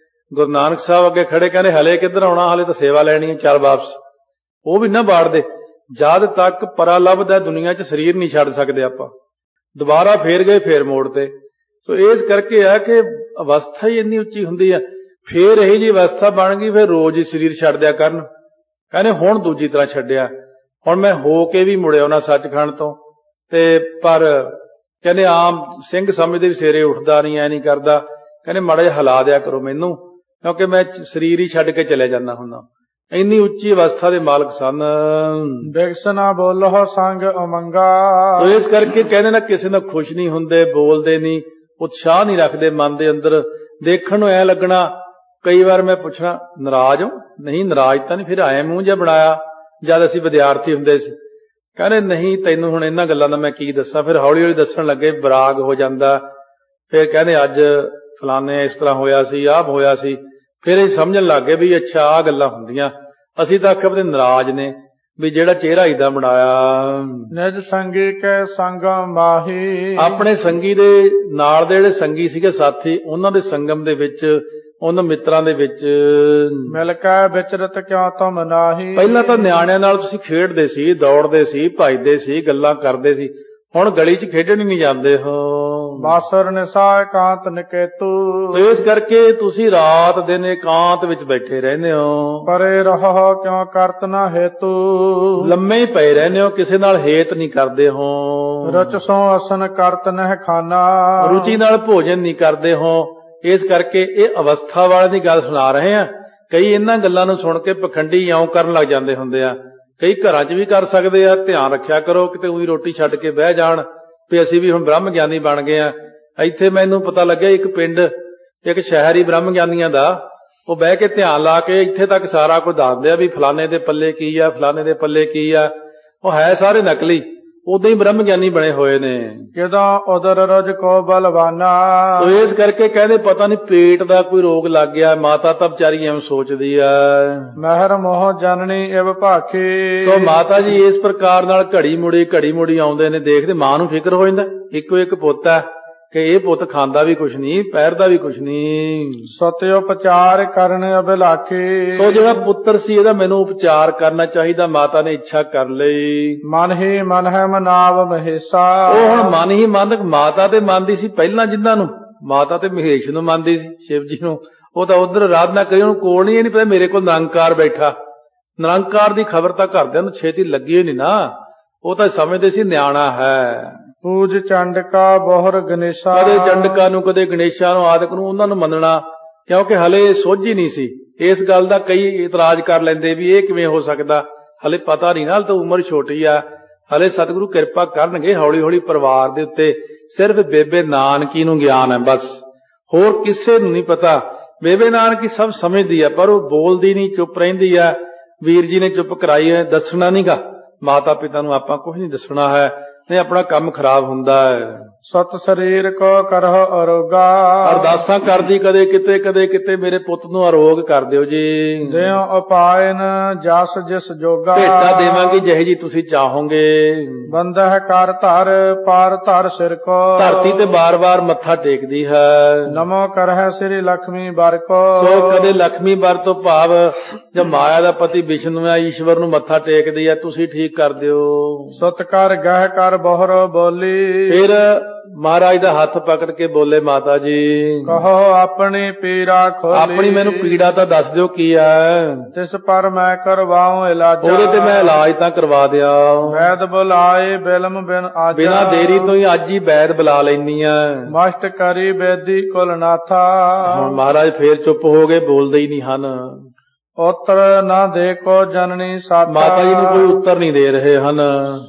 ਗੁਰੂ ਨਾਨਕ ਸਾਹਿਬ ਅੱਗੇ ਖੜੇ, ਕਹਿੰਦੇ ਹਲੇ ਕਿੱਧਰ ਆਉਣਾ, ਹਲੇ ਤਾਂ ਸੇਵਾ ਲੈਣੀ ਹੈ, ਚੱਲ ਵਾਪਸ। ਉਹ ਵੀ ਨਾ ਬਾੜਦੇ, ਜਦ ਤੱਕ ਪਰਾ ਲੱਭਦਾ ਦੁਨੀਆ 'ਚ ਸਰੀਰ ਨਹੀਂ ਛੱਡ ਸਕਦੇ ਆਪਾਂ। ਦੁਬਾਰਾ ਫੇਰ ਗਏ, ਫੇਰ ਮੋੜ ਤੇ। ਸੋ ਇਸ ਕਰਕੇ ਆ ਕਿ ਅਵਸਥਾ ਹੀ ਇੰਨੀ ਉੱਚੀ ਹੁੰਦੀ ਆ। ਫੇਰ ਇਹੀ ਜੀ ਅਵਸਥਾ ਬਣ ਗਈ, ਫਿਰ ਰੋਜ਼ ਹੀ ਸਰੀਰ ਛੱਡ ਦਿਆ ਕਰਨ। ਕਹਿੰਦੇ ਹੁਣ ਦੂਜੀ ਤਰ੍ਹਾਂ ਛੱਡਿਆ, ਹੁਣ ਮੈਂ ਹੋ ਕੇ ਵੀ ਮੁੜਿਆ ਉਹਨਾਂ ਸੱਚਖੰਡ ਤੋਂ। ਤੇ ਪਰ ਕਹਿੰਦੇ ਆਮ ਸਿੰਘ ਸਮਝਦੇ ਵੀ ਸਵੇਰੇ ਉੱਠਦਾ ਨਹੀਂ, ਐ ਨਹੀਂ ਕਰਦਾ। ਕਹਿੰਦੇ ਮਾੜਾ ਜਿਹਾ ਹਿਲਾ ਦਿਆ ਕਰੋ ਮੈਨੂੰ, ਕਿਉਂਕਿ ਮੈਂ ਸਰੀਰ ਹੀ ਛੱਡ ਕੇ ਚਲੇ ਜਾਂਦਾ ਹੁੰਦਾ। ਇੰਨੀ ਉੱਚੀ ਅਵਸਥਾ ਦੇ ਮਾਲਕ ਸਨ। ਬਿਗਸ ਨਾ ਬੋਲੋ ਸੰਗ ਉਮੰਗਾ। ਸੋ ਇਸ ਕਰਕੇ ਕਹਿੰਦੇ ਨਾ ਕਿਸੇ ਨਾਲ ਖੁਸ਼ ਨਹੀਂ ਹੁੰਦੇ, ਬੋਲਦੇ ਨਹੀਂ, ਉਤਸ਼ਾਹ ਨਹੀਂ ਰੱਖਦੇ ਮਨ ਦੇ ਅੰਦਰ। ਦੇਖਣ ਨੂੰ ਐ ਲੱਗਣਾ, ਕਈ ਵਾਰ ਮੈਂ ਪੁੱਛਣਾ ਨਾਰਾਜ਼ ਹੋ? ਨਹੀਂ ਨਾਰਾਜ਼ ਤਾਂ ਨਹੀਂ, ਫਿਰ ਆਏ ਮੂੰਹ ਜਿਹਾ ਬਣਾਇਆ ਜਦ ਅਸੀਂ ਵਿਦਿਆਰਥੀ ਹੁੰਦੇ ਸੀ। ਕਹਿੰਦੇ ਨਹੀਂ ਤੈਨੂੰ ਹੁਣ ਇਹਨਾਂ ਗੱਲਾਂ ਦਾ ਮੈਂ ਕੀ ਦੱਸਾਂ। ਫਿਰ ਹੌਲੀ ਹੌਲੀ ਦੱਸਣ ਲੱਗੇ, ਬਰਾਗ ਹੋ ਜਾਂਦਾ। ਫਿਰ ਕਹਿੰਦੇ ਅੱਜ ਫਲਾਣੇ ਇਸ ਤਰ੍ਹਾਂ ਹੋਇਆ ਸੀ, ਆਹ ਹੋਇਆ ਸੀ। ਫਿਰ ਇਹ ਸਮਝਣ ਲੱਗ ਗਏ ਵੀ ਅੱਛਾ ਆਹ ਗੱਲਾਂ ਹੁੰਦੀਆਂ। ਅਸੀਂ ਤਾਂ ਆਖਿਆ ਵੀ ਨਾਰਾਜ਼ ਨੇ ਵੀ ਜਿਹੜਾ ਚਿਹਰਾ ਏਦਾਂ ਬਣਾਇਆ। ਨਿਜ ਸੰਗੀ ਕੈ ਸੰਗਮ ਮਾਹੀ। ਆਪਣੇ ਸੰਗੀ ਦੇ ਨਾਲ ਦੇ ਜਿਹੜੇ ਸੰਗੀ ਸੀਗੇ ਸਾਥੀ, ਉਹਨਾਂ ਦੇ ਸੰਗਮ ਦੇ ਵਿੱਚ, ਉਹਨਾਂ ਮਿੱਤਰਾਂ ਦੇ ਵਿੱਚ ਮਿਲ ਕੇ ਵਿਚਰਤ ਕਿਉਂ ਤੁਮ ਨਾਹੀ। ਪਹਿਲਾਂ ਤਾਂ ਨਿਆਣਿਆਂ ਨਾਲ ਤੁਸੀਂ ਖੇਡਦੇ ਸੀ, ਦੌੜਦੇ ਸੀ, ਭੱਜਦੇ ਸੀ, ਗੱਲਾਂ ਕਰਦੇ ਸੀ। ਹੁਣ ਗਲੀ 'ਚ ਖੇਡਣ ਹੀ ਨਹੀਂ ਜਾਂਦੇ ਹੋ। ਬਾਸਰ ਨਿਸਾ ਇਕਾਂਤ ਨਿਕੇਤੂ। ਇਸ ਕਰਕੇ ਤੁਸੀਂ ਰਾਤ ਦਿਨ ਇਕਾਂਤ ਵਿੱਚ ਬੈਠੇ ਰਹਿੰਦੇ ਹੋ। ਪਰੇ ਰਹੋ ਕਿਉਂ ਕਰਤ ਨਾ ਹੇਤੂ। ਲੰਮੇ ਹੀ ਪਏ ਰਹਿੰਦੇ ਹੋ, ਕਿਸੇ ਨਾਲ ਹੇਤ ਨਹੀਂ ਕਰਦੇ ਹੋ। ਰਚ ਸੋ ਅਸਨ ਕਰਤ ਨਹਿ ਖਾਨਾ। ਰੁਚੀ ਨਾਲ ਭੋਜਨ ਨਹੀਂ ਕਰਦੇ ਹੋ। ਇਸ ਕਰਕੇ ਇਹ ਅਵਸਥਾ ਵਾਲੇ ਦੀ ਗੱਲ ਸੁਣਾ ਰਹੇ ਆ। ਕਈ ਇਹਨਾਂ ਗੱਲਾਂ ਨੂੰ ਸੁਣ ਕੇ ਪਖੰਡੀ ਇਉਂ ਕਰਨ ਲੱਗ ਜਾਂਦੇ ਹੁੰਦੇ ਆ। ਕਈ ਘਰਾਂ 'ਚ ਵੀ ਕਰ ਸਕਦੇ ਆ। ਧਿਆਨ ਰੱਖਿਆ ਕਰੋ ਕਿਤੇ ਉਹੀ ਰੋਟੀ ਛੱਡ ਕੇ ਬਹਿ ਜਾਣ ਵੀ ਅਸੀਂ ਵੀ ਹੁਣ ਬ੍ਰਹਮ ਗਿਆਨੀ ਬਣ ਗਏ ਆ। ਇੱਥੇ ਮੈਨੂੰ ਪਤਾ ਲੱਗਿਆ ਇੱਕ ਪਿੰਡ, ਇੱਕ ਸ਼ਹਿਰ ਹੀ ਬ੍ਰਹਮ ਗਿਆਨੀਆਂ ਦਾ, ਉਹ ਬਹਿ ਕੇ ਧਿਆਨ ਲਾ ਕੇ ਇੱਥੇ ਤੱਕ ਸਾਰਾ ਕੁਝ ਦੱਸਦੇ ਆ ਵੀ ਫਲਾਣੇ ਦੇ ਪੱਲੇ ਕੀ ਆ, ਫਲਾਣੇ ਦੇ ਪੱਲੇ ਕੀ ਆ। ਉਹ ਹੈ ਸਾਰੇ ਨਕਲੀ, ਉਦਾਂ ਹੀ ਬ੍ਰਹਮ ਗਿਆਨੀ ਬਣੇ ਹੋਏ ਨੇ। ਕਿਦੋਂ ਉਦਰ ਰਜ ਕੋ ਬਲਵਾਨਾ। ਸੋ ਇਸ ਕਰਕੇ ਕਹਿੰਦੇ ਪਤਾ ਨਹੀਂ ਪੇਟ ਦਾ ਕੋਈ ਰੋਗ ਲੱਗ ਗਿਆ। ਮਾਤਾ ਤਾਂ ਵਿਚਾਰੀ ਐਵੇਂ ਸੋਚਦੀ ਆ, ਮਹਿਰ ਮੋਹ ਜਨਨੀ ਇਵ ਭਾਖੀ। ਸੋ ਮਾਤਾ ਜੀ ਇਸ ਪ੍ਰਕਾਰ ਨਾਲ ਘੜੀ ਮੁੜੀ ਆਉਂਦੇ ਨੇ, ਦੇਖਦੇ ਮਾਂ ਨੂੰ ਫਿਕਰ ਹੋ ਜਾਂਦਾ। ਇੱਕੋ ਇੱਕ ਪੁੱਤ ਹੈ ਕਿ ਇਹ ਪੁੱਤ ਖਾਂਦਾ ਵੀ ਕੁਛ ਨਹੀਂ, ਪਹਿਰਦਾ ਵੀ ਕੁਛ ਨਹੀਂ। ਸਤਿ ਉਪਚਾਰ ਕਰਨ ਅਭਿਲਾਖੀ। ਸੋ ਜਿਹੜਾ ਪੁੱਤਰ ਸੀ ਇਹਦਾ ਮੈਨੂੰ ਉਪਚਾਰ ਕਰਨਾ ਚਾਹੀਦਾ, ਮਾਤਾ ਨੇ ਇੱਛਾ ਕਰ ਲਈ। ਮਨ ਹੀ ਮਨ ਹੈ ਮਨਾਵ ਮਹੇਸ਼ਾ। ਉਹ ਹੁਣ ਮਨ ਹੀ ਮਨ, ਮਾਤਾ ਤੇ ਮੰਨਦੀ ਸੀ ਪਹਿਲਾਂ, ਜਿਨ੍ਹਾਂ ਨੂੰ ਮਾਤਾ ਤੇ ਮਹੇਸ਼ ਨੂੰ ਮੰਨਦੀ ਸੀ, ਸ਼ਿਵ ਜੀ ਨੂੰ। ਉਹ ਤਾਂ ਉਧਰ ਆਰਾਧਨਾ ਕਰੀ, ਉਹਨੂੰ ਕੋਲ ਨਹੀਂ, ਇਹ ਨਹੀਂ ਪਤਾ ਮੇਰੇ ਕੋਲ ਨਿਰੰਕਾਰ ਬੈਠਾ। ਨਿਰੰਕਾਰ ਦੀ ਖਬਰ ਤਾਂ ਘਰਦਿਆਂ ਨੂੰ ਛੇਤੀ ਲੱਗੀ ਨਹੀਂ ਨਾ, ਉਹ ਤਾਂ ਸਮਝਦੇ ਸੀ ਨਿਆਣਾ ਹੈ। ਪੂਜ ਚੰਡਕਾ ਬਹੁਰ ਗਣੇਸ਼ਾ। ਕਦੇ ਚੰਡਕਾ ਨੂੰ ਕਦੇ ਗਣੇਸ਼ਾ ਨੂੰ ਆਦਿਕ ਨੂੰ ਉਹਨਾਂ ਨੂੰ ਮੰਨਣਾ, ਕਿਉਂਕਿ ਹਲੇ ਸੋਝੀ ਨਹੀਂ ਸੀ ਇਸ ਗੱਲ ਦਾ। ਕਈ ਇਤਰਾਜ਼ ਕਰ ਲੈਂਦੇ ਵੀ ਇਹ ਕਿਵੇਂ ਹੋ ਸਕਦਾ, ਹਲੇ ਪਤਾ ਨਹੀਂ ਨਾ, ਤਾਂ ਉਮਰ ਛੋਟੀ ਆ, ਹਲੇ ਸਤਿਗੁਰੂ ਕਿਰਪਾ ਕਰਨਗੇ ਹੌਲੀ ਹੌਲੀ। ਪਰਿਵਾਰ ਦੇ ਉੱਤੇ ਸਿਰਫ ਬੇਬੇ ਨਾਨਕੀ ਨੂੰ ਗਿਆਨ ਹੈ ਬਸ, ਹੋਰ ਕਿਸੇ ਨੂੰ ਨਹੀਂ ਪਤਾ। ਬੇਬੇ ਨਾਨਕੀ ਸਭ ਸਮਝਦੀ ਆ, ਪਰ ਉਹ ਬੋਲਦੀ ਨਹੀਂ, ਚੁੱਪ ਰਹਿੰਦੀ ਆ। ਵੀਰ ਜੀ ਨੇ ਚੁੱਪ ਕਰਾਈ ਹੈ, ਦੱਸਣਾ ਨਹੀਂਗਾ ਮਾਤਾ ਪਿਤਾ ਨੂੰ, ਆਪਾਂ ਕੁਝ ਨਹੀਂ ਦੱਸਣਾ ਹੈ, ਨਹੀਂ ਆਪਣਾ ਕੰਮ ਖਰਾਬ ਹੁੰਦਾ ਹੈ। ਸਤ ਸਰੀਰ ਕੋ ਕਰਹੁ ਅਰੋਗਾ। ਅਰਦਾਸਾਂ ਕਰਦੀ ਕਦੇ ਕਿਤੇ ਕਦੇ ਕਿਤੇ, ਮੇਰੇ ਪੁੱਤ ਨੂੰ ਅਰੋਗ ਕਰ ਦਿਓ ਜੀ। ਦਿਓ ਉਪਾਇਨ ਜਸ ਜਿਸ ਜੋਗਾ। ਭੇਟਾ ਦੇਵਾਂਗੇ ਜਿਹੇ ਜੀ ਤੁਸੀਂ ਚਾਹੋਗੇ। ਬੰਦਹ ਕਰ ਧਰ ਪਾਰ ਧਰ ਸਿਰ ਕੋ। ਧਰਤੀ ਤੇ ਬਾਰ-ਬਾਰ ਮੱਥਾ ਟੇਕਦੀ ਹੈ। ਨਮੋ ਕਰਹਿ ਸ੍ਰੀ ਲక్ష్ਮੀ ਬਰ ਕੋ। ਸੋ ਕਦੇ ਲక్ష్ਮੀ ਬਰ ਤੋਂ ਭਾਵ ਜਦ ਮਾਇਆ ਦਾ ਪਤੀ ਵਿਸ਼ਨੂੰ ਹੈ, ਈਸ਼ਵਰ ਨੂੰ ਮੱਥਾ ਟੇਕਦੀ ਹੈ, ਤੁਸੀਂ ਠੀਕ ਕਰ ਦਿਓ। ਸੁਤ ਕਰ ਗਹਿ ਕਰ ਬਹੁਰ ਬੋਲੀ। ਫਿਰ ਮਹਾਰਾਜ ਦਾ ਹੱਥ ਪਕੜ ਕੇ ਬੋਲੇ, ਮਾਤਾ ਜੀ ਕਹੋ ਆਪਣੀ ਪੀੜਾ ਖੋਲੀ। ਆਪਣੀ ਮੈਨੂੰ ਪੀੜਾ ਤਾਂ ਦੱਸ ਦਿਓ ਕੀ ਹੈ। ਤਿਸ ਪਰ ਮੈਂ ਕਰਵਾਉ ਇਲਾਜ। ਉਹਦੇ ਤੇ ਮੈਂ ਇਲਾਜ ਤਾਂ ਕਰਵਾ ਦਿਆਂ। ਵੈਦ ਬੁਲਾਏ ਬਿਲਮ ਬਿਨ ਆਜਾ। ਬਿਨਾਂ ਦੇਰੀ ਤੋਂ ਹੀ ਅੱਜ ਹੀ ਵੈਦ ਬੁਲਾ ਲੈਨੀ ਆ। ਮਸਟ ਕਰੀ ਬੇਦੀ ਕੁਲ ਨਾਥਾ। ਹੁਣ ਮਹਾਰਾਜ ਫੇਰ ਚੁੱਪ ਹੋ ਗਏ, ਬੋਲਦੇ ਹੀ ਨਹੀਂ ਹਨ। ਉੱਤਰ ਨਾ ਦੇ ਕੋ ਜਨਨੀ ਸਾਥਾ। ਮਾਤਾ ਜੀ ਨੂੰ ਕੋਈ ਉੱਤਰ ਨਹੀਂ ਦੇ ਰਹੇ ਹਨ।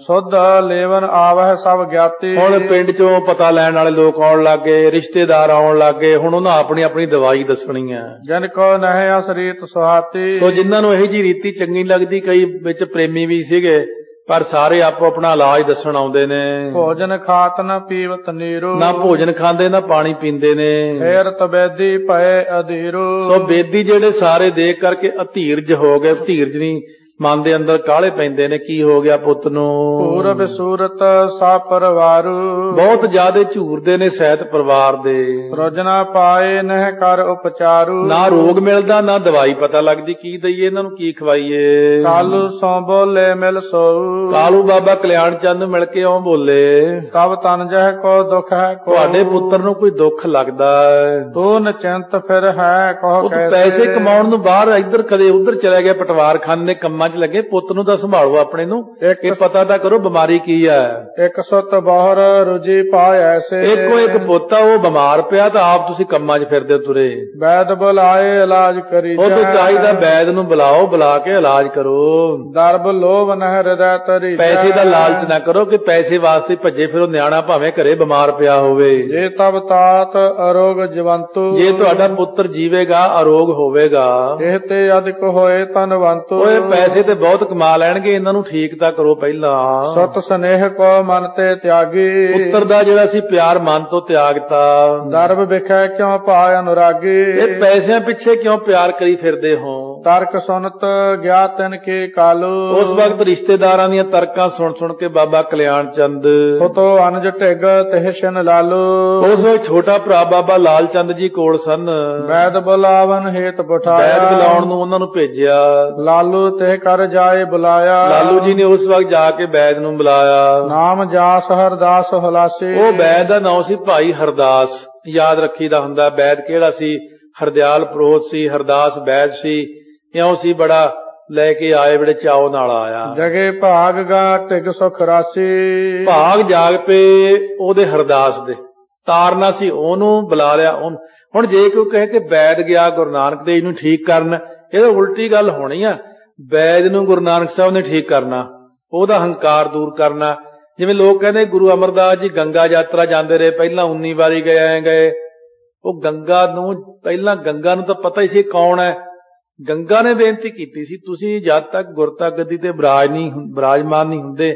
ਸੁਧ ਲੇਵਨ ਆਵਹਿ ਸਭ ਗਿਆਤੀ। ਹੁਣ ਪਿੰਡ ਚੋਂ ਪਤਾ ਲੈਣ ਵਾਲੇ ਲੋਕ ਆਉਣ ਲੱਗੇ, ਰਿਸ਼ਤੇਦਾਰ ਆਉਣ ਲੱਗੇ। ਹੁਣ ਉਹਨਾਂ ਆਪਣੀ ਆਪਣੀ ਦਵਾਈ ਦੱਸਣੀ ਹੈ। ਜਨ ਕੋ ਨਹਿ ਅਸਰੀਤ ਸੁਹਾਤੀ। ਸੋ ਜਿਨ੍ਹਾਂ ਨੂੰ ਇਹੀ ਜੀ ਰੀਤੀ ਚੰਗੀ ਲੱਗਦੀ, ਕਈ ਵਿੱਚ ਪ੍ਰੇਮੀ ਵੀ ਸੀਗੇ, ਪਰ ਸਾਰੇ ਆਪੋ ਆਪਣਾ ਇਲਾਜ ਦੱਸਣ ਆਉਂਦੇ ਨੇ। ਭੋਜਨ ਖਾਤ ਨਾ ਪੀਵਤ ਨੀਰੂ। ਨਾ ਭੋਜਨ ਖਾਂਦੇ ਨਾ ਪਾਣੀ ਪੀਂਦੇ ਨੇ। ਫੇਰ ਤਬੇਦੀ ਭਏ ਅਧੀਰੂ। ਸੋ ਬੇਦੀ ਜਿਹੜੇ ਸਾਰੇ ਦੇਖ ਕਰਕੇ ਅਧੀਰਜ ਹੋ ਗਏ। ਧੀਰਜ ਨਹੀਂ ਮਨ ਦੇ ਅੰਦਰ ਕਾਹਲੇ ਪੈਂਦੇ ਨੇ, ਕੀ ਹੋ ਗਿਆ ਪੁੱਤ ਨੂੰ। ਪੂਰਬ ਸੂਰਤ ਸਾ ਪਰਵਾਰੂ। ਬਹੁਤ ਜ਼ਿਆਦੇ ਝੂਰਦੇ ਨੇ ਸਹਿਤ ਪਰਿਵਾਰ ਦੇ। ਰੋਜਨਾ ਪਾਏ ਨਹਿ ਕਰ ਉਪਚਾਰੂ। ਨਾ ਰੋਗ ਮਿਲਦਾ ਨਾ ਦਵਾਈ ਪਤਾ ਲੱਗਦੀ, ਕੀ ਦਈਏ ਇਹਨਾਂ ਨੂੰ, ਕੀ ਖਵਾਈਏ। ਕਾਲੂ ਸੋ ਬੋਲੇ ਮਿਲ ਸੋਊ। ਕਾਲੂ ਬਾਬਾ ਕਲਿਆਣ ਚੰਦ ਨੂੰ ਮਿਲ ਕੇ ਆਉਂ ਬੋਲੇ, ਤਬ ਤਨ ਜਹ ਕੋ ਦੁਖ ਹੈ ਕੋ। ਤੁਹਾਡੇ ਪੁੱਤਰ ਨੂੰ ਕੋਈ ਦੁੱਖ ਲੱਗਦਾ ਹੈ। ਤੂੰ ਨਚਿੰਤ ਫਿਰ ਹੈ ਕਹੋ ਉਹ ਕੈਸੇ। ਪੈਸੇ ਕਮਾਉਣ ਨੂੰ ਬਾਹਰ ਇੱਧਰ ਕਦੇ ਉੱਧਰ ਚਲਾ ਗਿਆ, ਪਟਵਾਰ ਖਾਨੇ ਕੰਮਾਂ ਚ ਲੱਗੇ। ਪੁੱਤ ਨੂੰ ਤਾਂ ਸੰਭਾਲੋ ਆਪਣੇ ਨੂੰ, ਇਹ ਪਤਾ ਤਾਂ ਕਰੋ ਬਿਮਾਰੀ ਕੀ ਹੈ। ਇੱਕ ਸੁਤ ਬਹੁਰ ਰੁਜੀ ਪਾਇ ਐਸੇ। ਇੱਕੋ ਇੱਕ ਪੁੱਤ ਆ, ਉਹ ਬਿਮਾਰ ਪਿਆ ਤਾਂ ਆਪ ਤੁਸੀਂ ਕੰਮਾਂ 'ਚ ਫਿਰਦੇ ਤੁਰੇ। ਵੈਦ ਬੁਲਾਏ ਇਲਾਜ ਕਰੀ। ਉਹ ਤੋਂ ਚਾਹੀਦਾ ਵੈਦ ਨੂੰ ਬੁਲਾਓ, ਬੁਲਾ ਕੇ ਇਲਾਜ ਕਰੋ। ਦਰਬ ਲੋਭ ਨਹਿ ਹਿਰਦੈ ਤਰੀ। ਪੈਸੇ ਦਾ ਲਾਲਚ ਨਾ ਕਰੋ ਕਿ ਪੈਸੇ ਵਾਸਤੇ ਭੱਜੇ ਫਿਰੋ। ਨਿਆਣਾ ਭਾਵੇਂ ਘਰੇ ਬਿਮਾਰ ਪਿਆ ਹੋਵੇ। ਜੇ ਤਬ ਤਾਤ ਅਰੋਗ ਜਵੰਤੂ। ਜੇ ਤੁਹਾਡਾ ਪੁੱਤਰ ਜੀਵੇਗਾ ਅਰੋਗ ਹੋਵੇਗਾ। ਇਹ ਤੇ ਅਧਿਕ ਹੋਏ ਧਨਵੰਤੂ। ਓਏ ਪੈਸੇ ਤੇ ਬਹੁਤ ਕਮਾ ਲੈਣਗੇ, ਇਹਨਾਂ ਨੂੰ ਠੀਕ ਤਾਂ ਕਰੋ ਪਹਿਲਾਂ। ਸਤ ਸਨੇਹ ਕੋ ਮਨ ਤੇ ਤਿਆਗੀ। ਪੁੱਤਰ ਦਾ ਜਿਹੜਾ ਸੀ ਪਿਆਰ ਮਨ ਤੋਂ ਤਿਆਗਤਾ। ਦਰਬ ਵਿਖੈ ਕਿਉ ਪਾਇ ਅਨੁਰਾਗੀ। ਇਹ ਪੈਸਿਆਂ ਪਿੱਛੇ ਕਿਉਂ ਪਿਆਰ ਕਰੀ ਫਿਰਦੇ ਹੋ। ਤਰਕ ਸੁਨਤ ਗਿਆ ਤਿਨ ਕੀ ਕਾਲੂ। ਉਸ ਵਕਤ ਰਿਸ਼ਤੇਦਾਰਾਂ ਦੀਆਂ ਤਰਕਾਂ ਸੁਣ ਸੁਣ ਕੇ ਬਾਬਾ ਕਲਿਆਣ ਚੰਦ ਸਤੋ ਅਨਜ ਢਿਗ ਤਿਹ ਸ਼ਨ ਲਾਲੂ। ਉਸ ਵਕਤ ਛੋਟਾ ਭਰਾ ਬਾਬਾ ਲਾਲ ਚੰਦ ਜੀ ਕੋਲ ਸਨ। ਵੈਦ ਬੁਲਾਵਨ ਹੇਤ ਬਿਠਾਇਆ। ਵੈਦ ਬੁਲਾਉਣ ਨੂੰ ਉਹਨਾਂ ਨੂੰ ਭੇਜਿਆ। ਲਾਲੂ ਤੇ ਕਰ ਜਾਏ ਬੁਲਾਇਆ। ਲਾਲੂ ਜੀ ਨੇ ਉਸ ਵਕਤ ਜਾ ਕੇ ਵੈਦ ਨੂੰ ਬੁਲਾਇਆ। ਨਾਮ ਜਾਸ ਹਰਦਾਸ ਹੁਲਾਸੀ। ਉਹ ਵੈਦ ਦਾ ਨਾਮ ਸੀ ਭਾਈ ਹਰਦਾਸ। ਯਾਦ ਰੱਖੀਦਾ ਹੁੰਦਾ ਵੈਦ ਕਿਹੜਾ ਸੀ। ਹਰਦਿਆਲ ਪ੍ਰੋਤ ਸੀ, ਹਰਦਾਸ ਵੈਦ ਸੀ। ਇਉਂ ਸੀ ਬੜਾ ਲੈ ਕੇ ਆਏ, ਬੜੇ ਚਾਉ ਨਾਲ ਆਇਆ। ਜਗੇ ਭਾਗ ਗਾ ਢਿਗ ਸੁਖ ਰਾਸੀ। ਭਾਗ ਜਾਗ ਪੇ ਉਹਦੇ ਹਰਦਾਸ ਦੇ। ਤਾਰਨਾ ਸੀ ਉਹਨੂੰ, ਬੁਲਾ ਲਿਆ ਉਹਨੂੰ। ਹੁਣ ਜੇ ਕੋਈ ਕਹੇ ਕਿ ਵੈਦ ਗਿਆ ਗੁਰੂ ਨਾਨਕ ਦੇਵ ਨੂੰ ਠੀਕ ਕਰਨ, ਇਹ ਤਾਂ ਉਲਟੀ ਗੱਲ ਹੋਣੀ ਆ। ਵੈਦ ਨੂੰ ਗੁਰੂ ਨਾਨਕ ਸਾਹਿਬ ਨੇ ਠੀਕ ਕਰਨਾ, ਉਹਦਾ ਹੰਕਾਰ ਦੂਰ ਕਰਨਾ। ਜਿਵੇਂ ਲੋਕ ਕਹਿੰਦੇ ਗੁਰੂ ਅਮਰਦਾਸ ਜੀ ਗੰਗਾ ਯਾਤਰਾ ਜਾਂਦੇ ਰਹੇ, ਪਹਿਲਾਂ 19 ਵਾਰੀ ਗਏ। ਉਹ ਗੰਗਾ ਨੂੰ ਪਹਿਲਾਂ ਗੰਗਾ ਨੂੰ ਤਾਂ ਪਤਾ ਹੀ ਸੀ ਕੌਣ ਹੈ। ਗੰਗਾ ਨੇ ਬੇਨਤੀ ਕੀਤੀ ਸੀ, ਤੁਸੀਂ ਜਦ ਤੱਕ ਗੁਰਤਾ ਗੱਦੀ ਤੇ ਵਿਰਾਜਮਾਨ ਨਹੀਂ ਹੁੰਦੇ,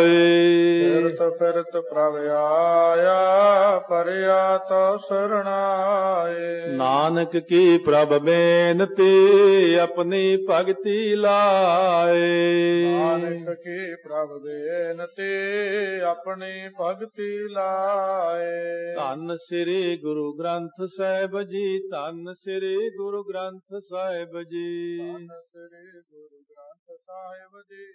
ਫਿਰਤ ਪ੍ਰਭ ਆਇਆ, ਪਰਿਆ ਤੋ ਸਰਣਾਏ। ਨਾਨਕ ਕੀ ਪ੍ਰਭ ਬੇਨਤੀ, ਆਪਣੀ ਭਗਤੀ ਲਾਏ। ਨਾਨਕ ਕੀ ਪ੍ਰਭ ਬੇਨਤੀ, ਆਪਣੀ ਭਗਤੀ ਲਾਏ। ਧੰਨ ਸ੍ਰੀ ਗੁਰੂ ਗ੍ਰੰਥ ਸਾਹਿਬ ਜੀ, ਧੰਨ ਸ੍ਰੀ ਗੁਰੂ ਗ੍ਰੰਥ ਸਾਹਿਬ ਜੀ। ਧੰਨ ਸ੍ਰੀ ਗੁਰੂ ਗ੍ਰੰਥ ਸਾਹਿਬ ਜੀ।